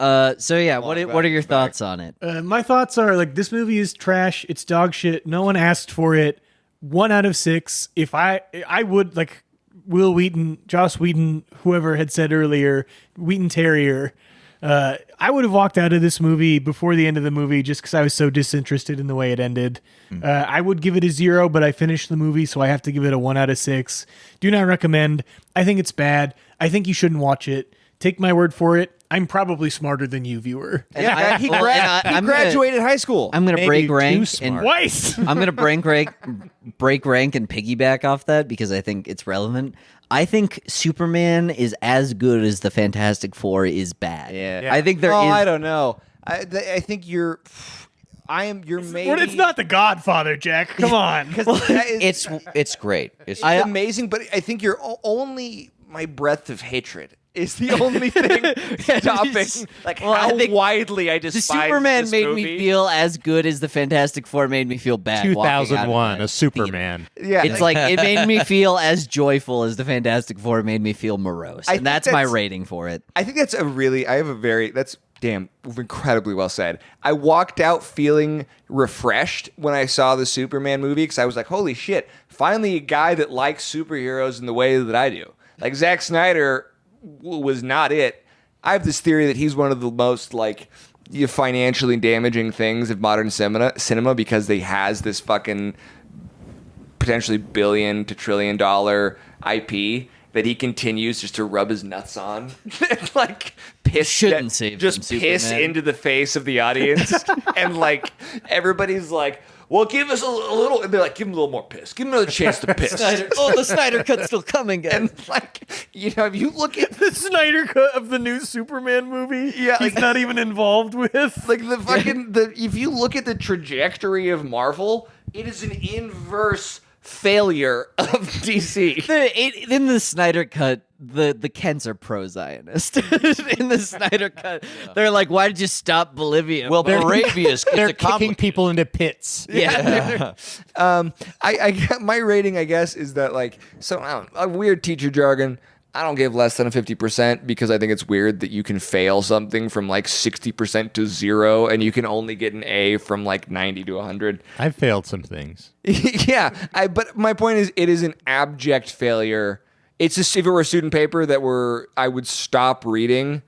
So yeah, what are your thoughts on it? My thoughts are like this movie is trash. It's dog shit. No one asked for it. 1 out of 6. If I would like Will Wheaton, Joss Whedon, whoever had said earlier, Wheaton Terrier. I would have walked out of this movie before the end of the movie just because I was so disinterested in the way it ended. I would give it a 0, but I finished the movie, so I have to give it a 1 out of 6. Do not recommend. I think it's bad. I think you shouldn't watch it. Take my word for it. I'm probably smarter than you, viewer. Yeah, he I'm graduated high school. I'm gonna Maybe break too rank smart. and Twice. I'm gonna break rank and piggyback off that because I think it's relevant. I think Superman is as good as the Fantastic Four is bad. Yeah. I think there is. I don't know. I think you're. You're maybe. It's not The Godfather, Jack. Come on. It's great. It's It's amazing, but I think you're only my breadth of hatred is the only thing stopping like Well, I how think widely I The despise Superman this made movie. me feel as good as the Fantastic Four made me feel bad. walking out of 2001, that a Superman. Yeah, It's like it made me feel as joyful as the Fantastic Four made me feel morose, I and think that's my that's- rating for it. I think that's that's damn incredibly well said. I walked out feeling refreshed when I saw the Superman movie because I was like, holy shit, finally a guy that likes superheroes in the way that I do. Like Zack Snyder was not it. I have this theory that he's one of the most like financially damaging things of modern cinema because he has this fucking potentially billion to $1 trillion IP that he continues just to rub his nuts on, like piss, Shouldn't save just him, piss Superman. into the face of the audience, and like everybody's like, "Well, give us a little," and they're like, "Give him a little more piss. Give him another chance to piss." The Snyder Cut's still coming, guys. And like, if you look at The Snyder Cut of the new Superman movie, Yeah, he's like- not even involved with. like if you look at the trajectory of Marvel, it is an inverse failure of DC. In the Snyder Cut, the Kents are pro-Zionist. In the Snyder Cut, they're like, "Why did you stop Bolivia?" well, Moravia's They're kicking people into pits. yeah. I my rating, I guess, is that like I don't know, a weird teacher jargon. I don't give less than a 50% because I think it's weird that you can fail something from like 60% to 0 and you can only get an A from like 90 to 100. I've failed some things. Yeah, but my point is it is an abject failure. It's just if it were a student paper I would stop reading.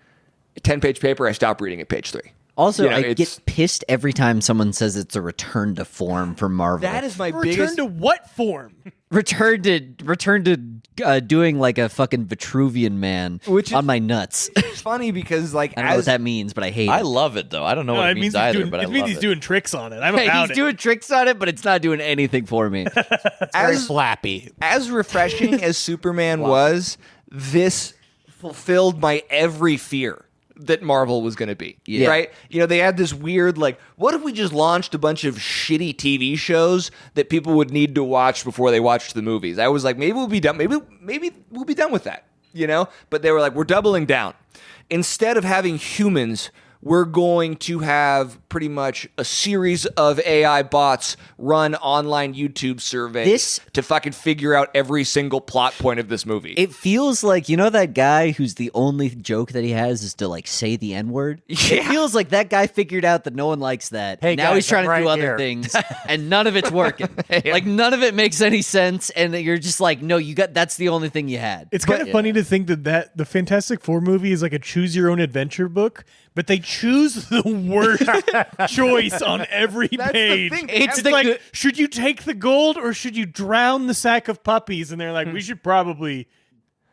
A 10-page paper, I stop reading at page 3. Also, You know, I it's- get pissed every time someone says it's a return to form for Marvel. That is my Return biggest to what form? return to doing like a fucking Vitruvian man Which is- on my nuts. I funny because like don't know what that means, but I hate I it. love it though. I don't know what it means he's either, doing, but I it means love he's it. doing tricks on it. I'm Hey, about he's it. doing tricks on it, but it's not doing anything for me. Very flappy. as refreshing as Superman was, this fulfilled my every fear that Marvel was going to be. Yeah. Right? They had this weird, like, what if we just launched a bunch of shitty TV shows that people would need to watch before they watched the movies? I was like, maybe we'll be done. Maybe we'll be done with that. But they were like, we're doubling down. Instead of having humans we're going to have pretty much a series of AI bots run online YouTube surveys to fucking figure out every single plot point of this movie. It feels like, that guy who's the only joke that he has is to like say the N-word. It feels like that guy figured out that no one likes that. Hey, now guys, he's trying I'm to do right other here. things and none of it's working. Like none of it makes any sense, and you're just like, no, that's the only thing you had. It's kind of funny to think that the Fantastic Four movie is like a choose your own adventure book, but they choose the worst choice on every page. It's like, should you take the gold or should you drown the sack of puppies? And they're like, we should probably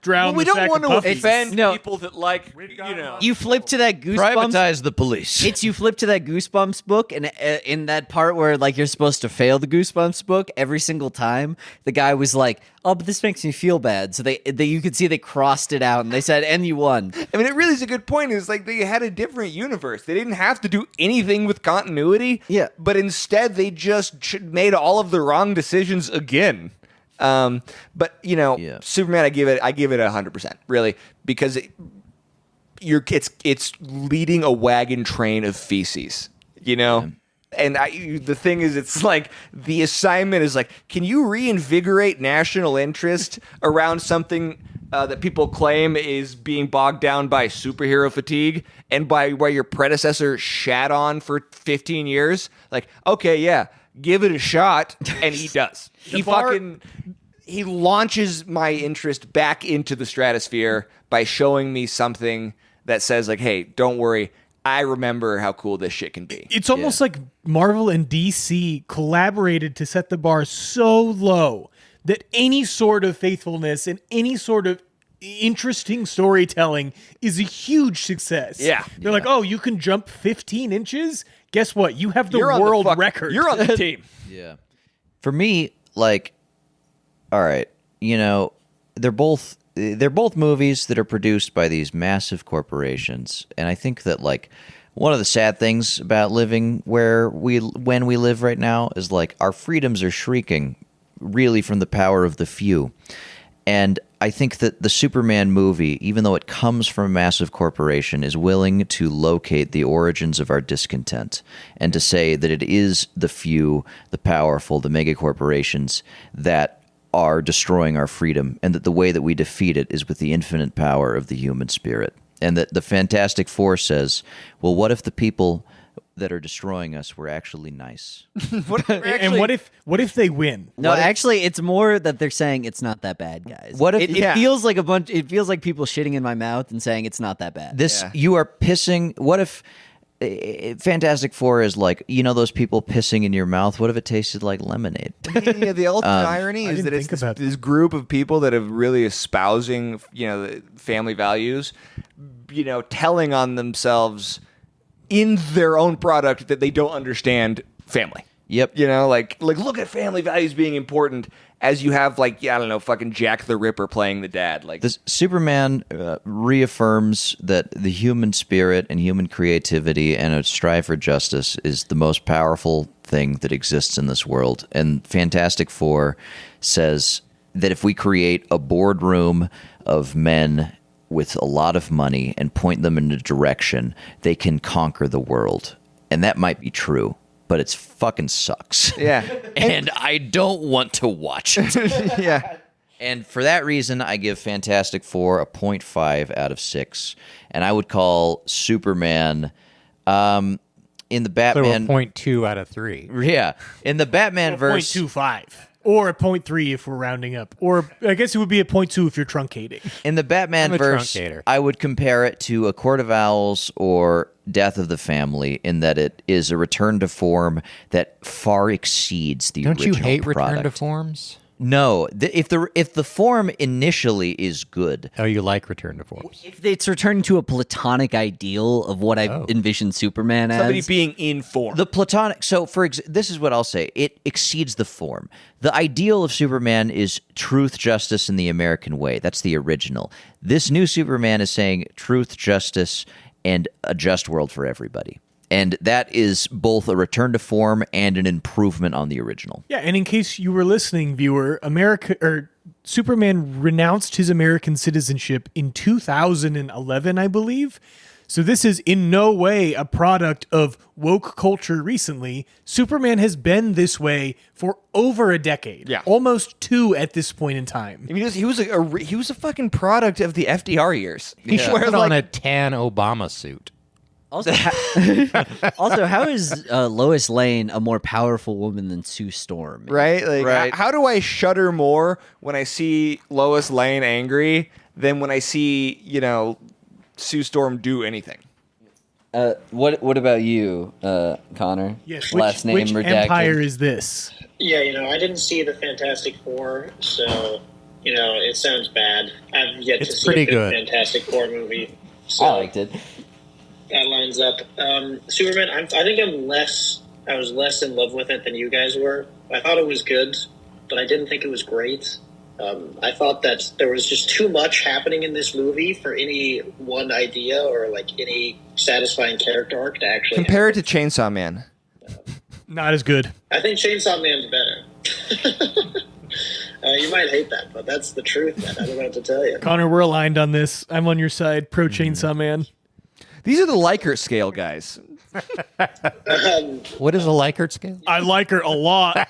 drown we the don't sack want of to puppies. offend No. people that like, You flip to that Goosebumps. Privatize the police. You flip to that Goosebumps book, and in that part where like you're supposed to fail the Goosebumps book every single time, the guy was like, "Oh, but this makes me feel bad." So they you could see they crossed it out, and they said, "And you won." I mean, it really is a good point. It's like they had a different universe. They didn't have to do anything with continuity. Yeah. But instead, they just made all of the wrong decisions again. But Superman, I give it 100%, really, because it's leading a wagon train of feces, And the thing is, it's like the assignment is like, can you reinvigorate national interest around something that people claim is being bogged down by superhero fatigue and by where your predecessor shat on for 15 years? Like, okay, yeah, give it a shot, and he does. He launches my interest back into the stratosphere by showing me something that says like, hey, don't worry, I remember how cool this shit can be. It's almost like Marvel and DC collaborated to set the bar so low that any sort of faithfulness and any sort of interesting storytelling is a huge success. Yeah. They're like, oh, you can jump 15 inches? Guess what? You have the You're on world fuck- record. You're on the team. Yeah. For me, like, all right, they're both movies that are produced by these massive corporations, and I think that like one of the sad things about living when we live right now is like our freedoms are shrieking really from the power of the few. And I think that the Superman movie, even though it comes from a massive corporation, is willing to locate the origins of our discontent and to say that it is the few, the powerful, the mega corporations that are destroying our freedom, and that the way that we defeat it is with the infinite power of the human spirit. And that the Fantastic Four says, well, what if the people that are destroying us were actually nice? And what if they win? No, actually, it's more that they're saying it's not that bad, guys. What if- it feels like it feels like people shitting in my mouth and saying it's not that bad. You are pissing. What if Fantastic Four is like, those people pissing in your mouth? What if it tasted like lemonade? Yeah, the ultimate irony is that it's this group of people that have really espousing, the family values, telling on themselves in their own product that they don't understand family. Yep. Like look at family values being important as you have fucking Jack the Ripper playing the dad. Like This Superman reaffirms that the human spirit and human creativity and a strive for justice is the most powerful thing that exists in this world. And Fantastic Four says that if we create a boardroom of men with a lot of money and point them in a direction, they can conquer the world. And that might be true, but it's fucking sucks. Yeah. And I don't want to watch it. Yeah. And for that reason, I give Fantastic Four a 0.5 out of 6. And I would call Superman in the So Batman... a 0.2 out of 3. Yeah. In the Batman verse... 0.25. Or a 0.3 if we're rounding up. Or I guess it would be a 0.2 if you're truncating. In the Batman I'm a verse, truncator. I would compare it to A Court of Owls or Death of the Family in that it is a return to form that far exceeds the Don't you original hate product. return to forms? No, if the form initially is good, Oh, you like return to forms. If it's returning to a platonic ideal of what I envision Superman as. Somebody being in form. the platonic. So this is what I'll say: it exceeds the form. The ideal of Superman is truth, justice, and the American way. That's the original. This new Superman is saying truth, justice, and a just world for everybody. And that is both a return to form and an improvement on the original. Yeah, and in case you were listening, viewer, Superman renounced his American citizenship in 2011, I believe. So this is in no way a product of woke culture recently. Superman has been this way for over a decade. Yeah. Almost 2 at this point in time. I mean, he was a fucking product of the FDR years. He He wears put on like a tan Obama suit. Also, also, how is Lois Lane a more powerful woman than Sue Storm? right. Like, Right. how do I shudder more when I see Lois Lane angry than when I see Sue Storm do anything? What about you, Connor? Yes. Last name which redacted. empire is this? Yeah, I didn't see the Fantastic Four, so it sounds bad. I've yet It's to see pretty a good good. Fantastic Four movie. So I liked it. that lines up. Superman. I think I was less in love with it than you guys were. I thought it was good, but I didn't think it was great. I thought that there was just too much happening in this movie for any one idea or like any satisfying character arc to actually Compare it to Chainsaw Man. Not as good. I think Chainsaw Man's better. You might hate that, but that's the truth, man. I don't know what to tell you. Connor, we're aligned on this. I'm on your side. Pro Chainsaw Man. These are the Likert scale guys. What is a Likert scale? I like her a lot.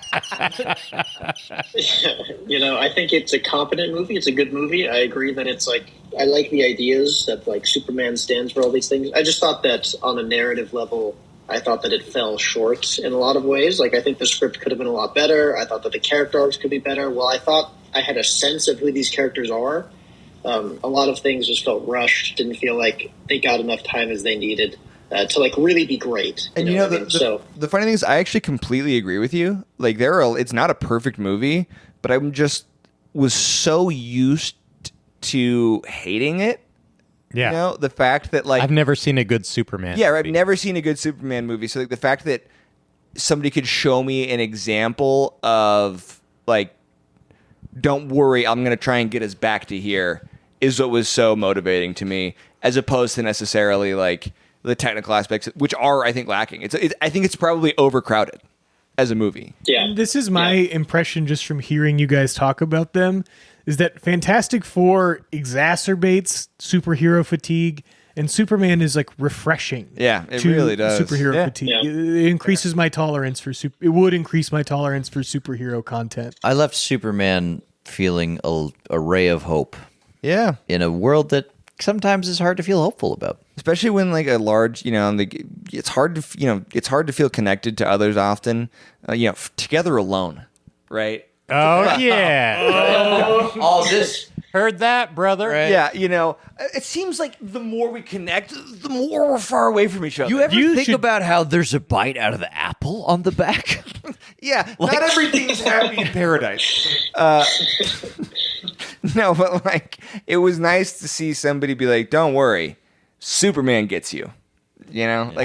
I think it's a competent movie. It's a good movie. I agree that it's like, I like the ideas that like Superman stands for all these things. I just thought that on a narrative level, I thought that it fell short in a lot of ways. Like, I think the script could have been a lot better. I thought that the character arcs could be better. While I thought I had a sense of who these characters are, a lot of things just felt rushed. Didn't feel like they got enough time as they needed to like really be great. And what I mean? the funny thing is, I actually completely agree with you. Like, it's not a perfect movie, but I'm just was so used to hating it. Yeah. The fact that like I've never seen a good Superman. yeah, I've movie. never seen a good Superman movie. So like the fact that somebody could show me an example of like, don't worry, I'm gonna try and get us back to here, is what was so motivating to me, as opposed to necessarily like the technical aspects, which are I think lacking. I think it's probably overcrowded as a movie. Yeah. This is my impression just from hearing you guys talk about them, is that Fantastic Four exacerbates superhero fatigue, and Superman is like refreshing. Yeah, it to really does. Superhero Yeah. fatigue. Yeah. It increases my tolerance for it would increase my tolerance for superhero content. I left Superman feeling a ray of hope Yeah. in a world that sometimes is hard to feel hopeful about. Especially when like a large, it's hard to feel connected to others often. Together alone, right? Oh yeah. All this, Heard that, brother? right? Yeah, it seems like the more we connect, the more we're far away from each other. You ever You think should- about how there's a bite out of the apple on the back? Yeah, not everything's happy in paradise. No, but like it was nice to see somebody be like, "Don't worry, Superman gets you." Like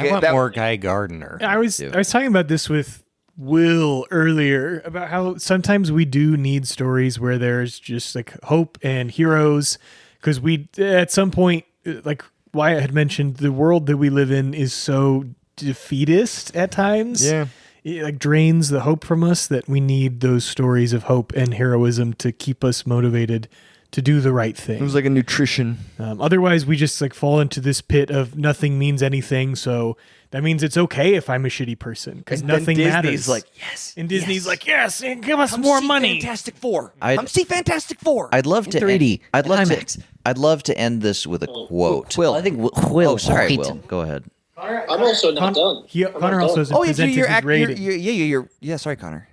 I want that. more Guy Gardner. I was talking about this with Will earlier about how sometimes we do need stories where there's just like hope and heroes, because we at some point, like Wyatt had mentioned, the world that we live in is so defeatist at times. Yeah. It like drains the hope from us, that we need those stories of hope and heroism to keep us motivated to do the right thing. It was like a nutrition. Otherwise, we just like fall into this pit of nothing means anything. So that means it's okay if I'm a shitty person, because And then nothing Disney's matters. like, yes. And Disney's yes. like, yes, and give us Come more see money. Fantastic Four. I'd- Come see Fantastic Four. I'd love to 3D, I'd love IMAX. I'd love to end this with a quote. Will. I think Will. Oh, sorry, Wheaton. Will. Go ahead. I'm also not done. I'm Connor not also done. hasn't Oh, yeah, presented you're, his rating. yeah. Sorry, Connor.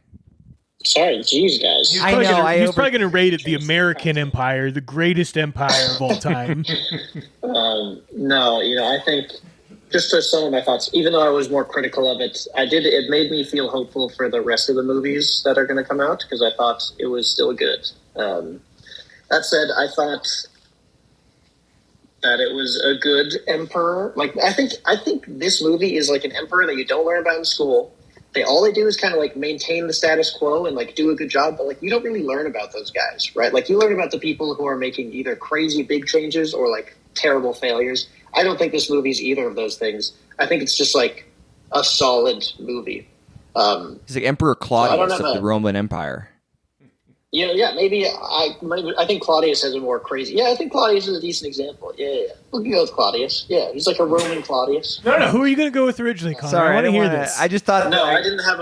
Sorry, jeez, guys. He's I probably know, gonna- I he's over- probably going to rate it the American Empire, the greatest empire of all time. No, I think just to some of my thoughts, even though I was more critical of it, it made me feel hopeful for the rest of the movies that are going to come out, because I thought it was still good. That said, I thought that it was a good emperor. Like, I think this movie is like an emperor that you don't learn about in school. All they do is kind of like maintain the status quo and like do a good job, but like you don't really learn about those guys, right? Like you learn about the people who are making either crazy big changes or like terrible failures. I don't think this movie's either of those things. I think it's just like a solid movie. He's like Emperor I don't Claudius have of the a- Roman Empire. Maybe I think Claudius has a more crazy. Yeah, I think Claudius is a decent example. Yeah. We can go with Claudius. Yeah, he's like a Roman Claudius. No. Who are you going to go with originally, Connor? Sorry, I want to hear wanna- this. I just thought. No, I didn't have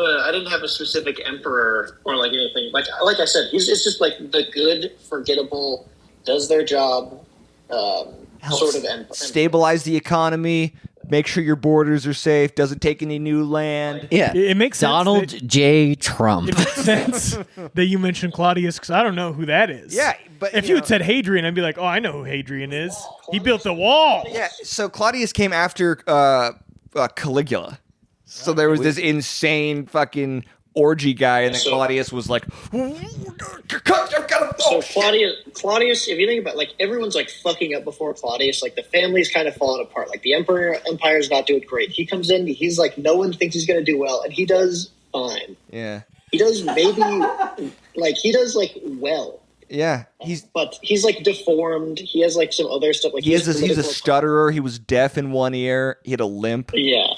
a specific emperor or like anything. Like I said, it's just like the good, forgettable, does their job, sort of emperor. Stabilize the economy. Make sure your borders are safe. Doesn't take any new land. Yeah. It makes sense Donald that- J. Trump. It makes sense that you mentioned Claudius because I don't know who that is. Yeah, but if you had said Hadrian, I'd be like, oh, I know who Hadrian is. He built the wall. Yeah, so Claudius came after Caligula. So there was this insane fucking orgy guy, and then Claudius was like, So Claudius, if you think about like everyone's like fucking up before Claudius, like the family's kind of falling apart. Like the empire's not doing great. He comes in, he's like no one thinks he's gonna do well, and he does fine. yeah. He does well. Yeah, But he's like deformed. He has like some other stuff. Like he's a stutterer. He was deaf in one ear. He had a limp. Yeah,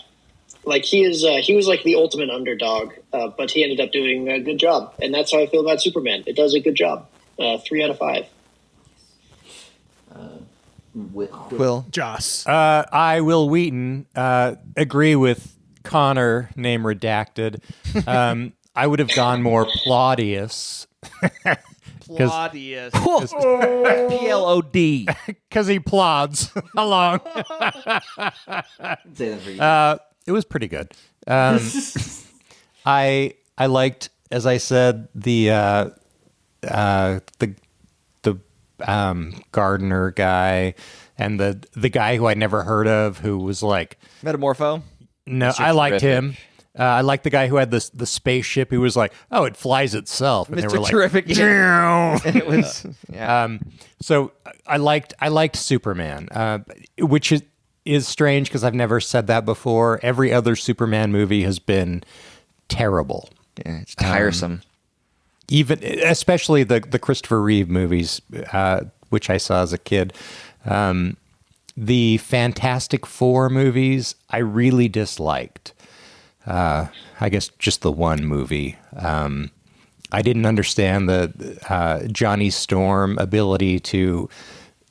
like he was like the ultimate underdog, but he ended up doing a good job, and that's how I feel about Superman. It does a good job. 3 out of 5. Quill. Joss. I, Will Wheaton, agree with Connor, name redacted. I would have gone more Claudius. Claudius. P-L-O-D. Because he plods along. Say that for you. It was pretty good. I liked, as I said, the gardener guy and the guy who I'd never heard of, who was like, Metamorpho. no, I liked him. I liked the guy who had the spaceship. Who was like, oh, it flies itself. And they were Mr. like, Terrific. It was. Yeah. So I liked Superman, which is strange because I've never said that before. Every other Superman movie has been terrible. Yeah, it's tiresome. Even especially the Christopher Reeve movies, which I saw as a kid. The Fantastic Four movies I really disliked. I guess just the one movie. I didn't understand the Johnny Storm ability to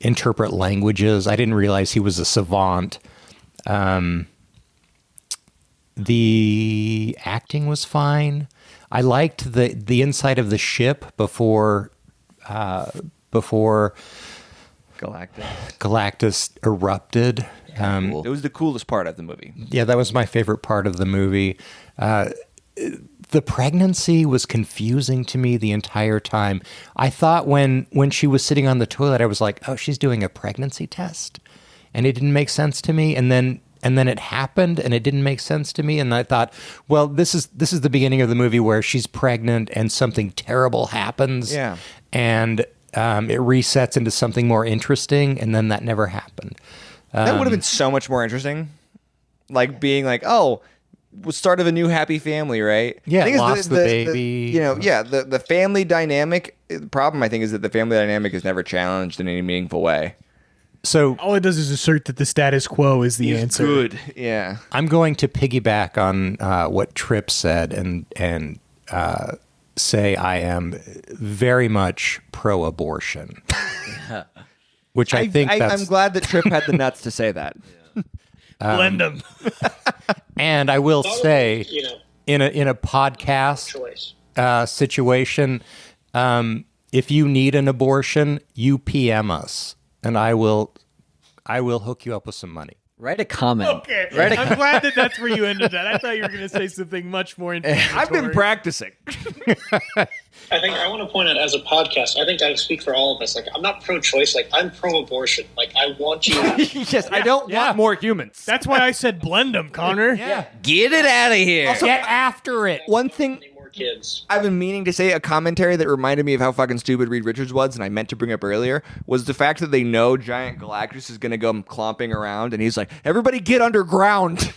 interpret languages. I didn't realize he was a savant. The acting was fine. I liked the inside of the ship before Galactus erupted. Cool. It was the coolest part of the movie. Yeah, that was my favorite part of the movie. The pregnancy was confusing to me the entire time. I thought when she was sitting on the toilet, I was like, oh, she's doing a pregnancy test. And it didn't make sense to me. And then it happened and it didn't make sense to me. And I thought, well, this is the beginning of the movie where she's pregnant and something terrible happens. Yeah. And it resets into something more interesting. And then that never happened. That would have been so much more interesting. Like being like, oh, we'll start of a new happy family, right? Yeah, I think it's lost the baby. The family dynamic. The problem, I think, is that the family dynamic is never challenged in any meaningful way. So All it does is assert that the status quo is the answer. Good, yeah. I'm going to piggyback on what Tripp said and say I am very much pro-abortion. Which I think I'm glad that Tripp had the nuts to say that. Blend them. And I will say, in a podcast choice. situation, if you need an abortion, you PM us, and I will hook you up with some money. Write a comment. Okay. Write a I'm glad that that's where you ended that. I thought you were going to say something much more inflammatory. I've been practicing. I think I want to point out as a podcast, I think I speak for all of us. Like, I'm not pro-choice. Like, I'm pro-abortion. Like, I want you. Yes, I don't want more humans. That's why I said blend them, Connor. Get it out of here. Get after it. One thing Any more kids? I've been meaning to say, a commentary that reminded me of how fucking stupid Reed Richards was, and I meant to bring up earlier, was the fact that they know Giant Galactus is going to go clomping around, and he's like, everybody get underground.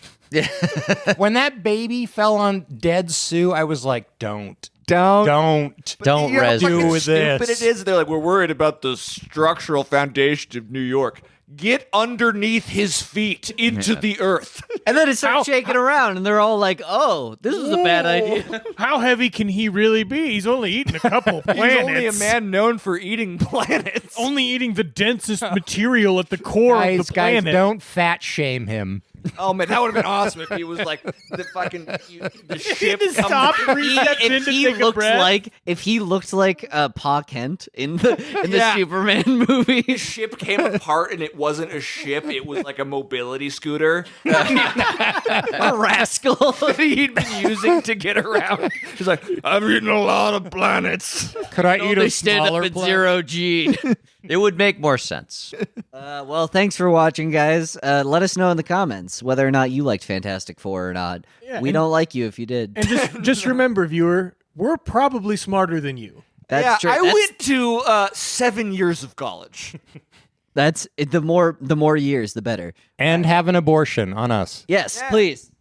When that baby fell on dead Sue, I was like, don't Don't You know how res. fucking do with stupid this. it is? They're like, we're worried about the structural foundation of New York. get underneath his feet into the earth. And then it starts shaking around, and they're all like, "Oh, this is a bad idea." How heavy can he really be? He's only eating a couple planets. He's only a man known for eating planets. Only eating the densest material at the core of the planet. Guys, don't fat shame him. Oh man, that would have been awesome if he was like the fucking the ship. Stop, reset in to take a breath. If he looked like Pa Kent in the Superman movie, The ship came apart and it wasn't a ship; it was like a mobility scooter. a rascal. He'd been using to get around. He's like, I've eaten a lot of planets. Could I eat They a stand smaller up at planet? 0 G. It would make more sense. Well, thanks for watching, guys. Let us know in the comments whether or not you liked Fantastic Four or not. Yeah, we don't like you if you did. And just remember, viewer, we're probably smarter than you. That's true. I went to 7 years of college. That's the more years, the better. And have an abortion on us. Yes, please.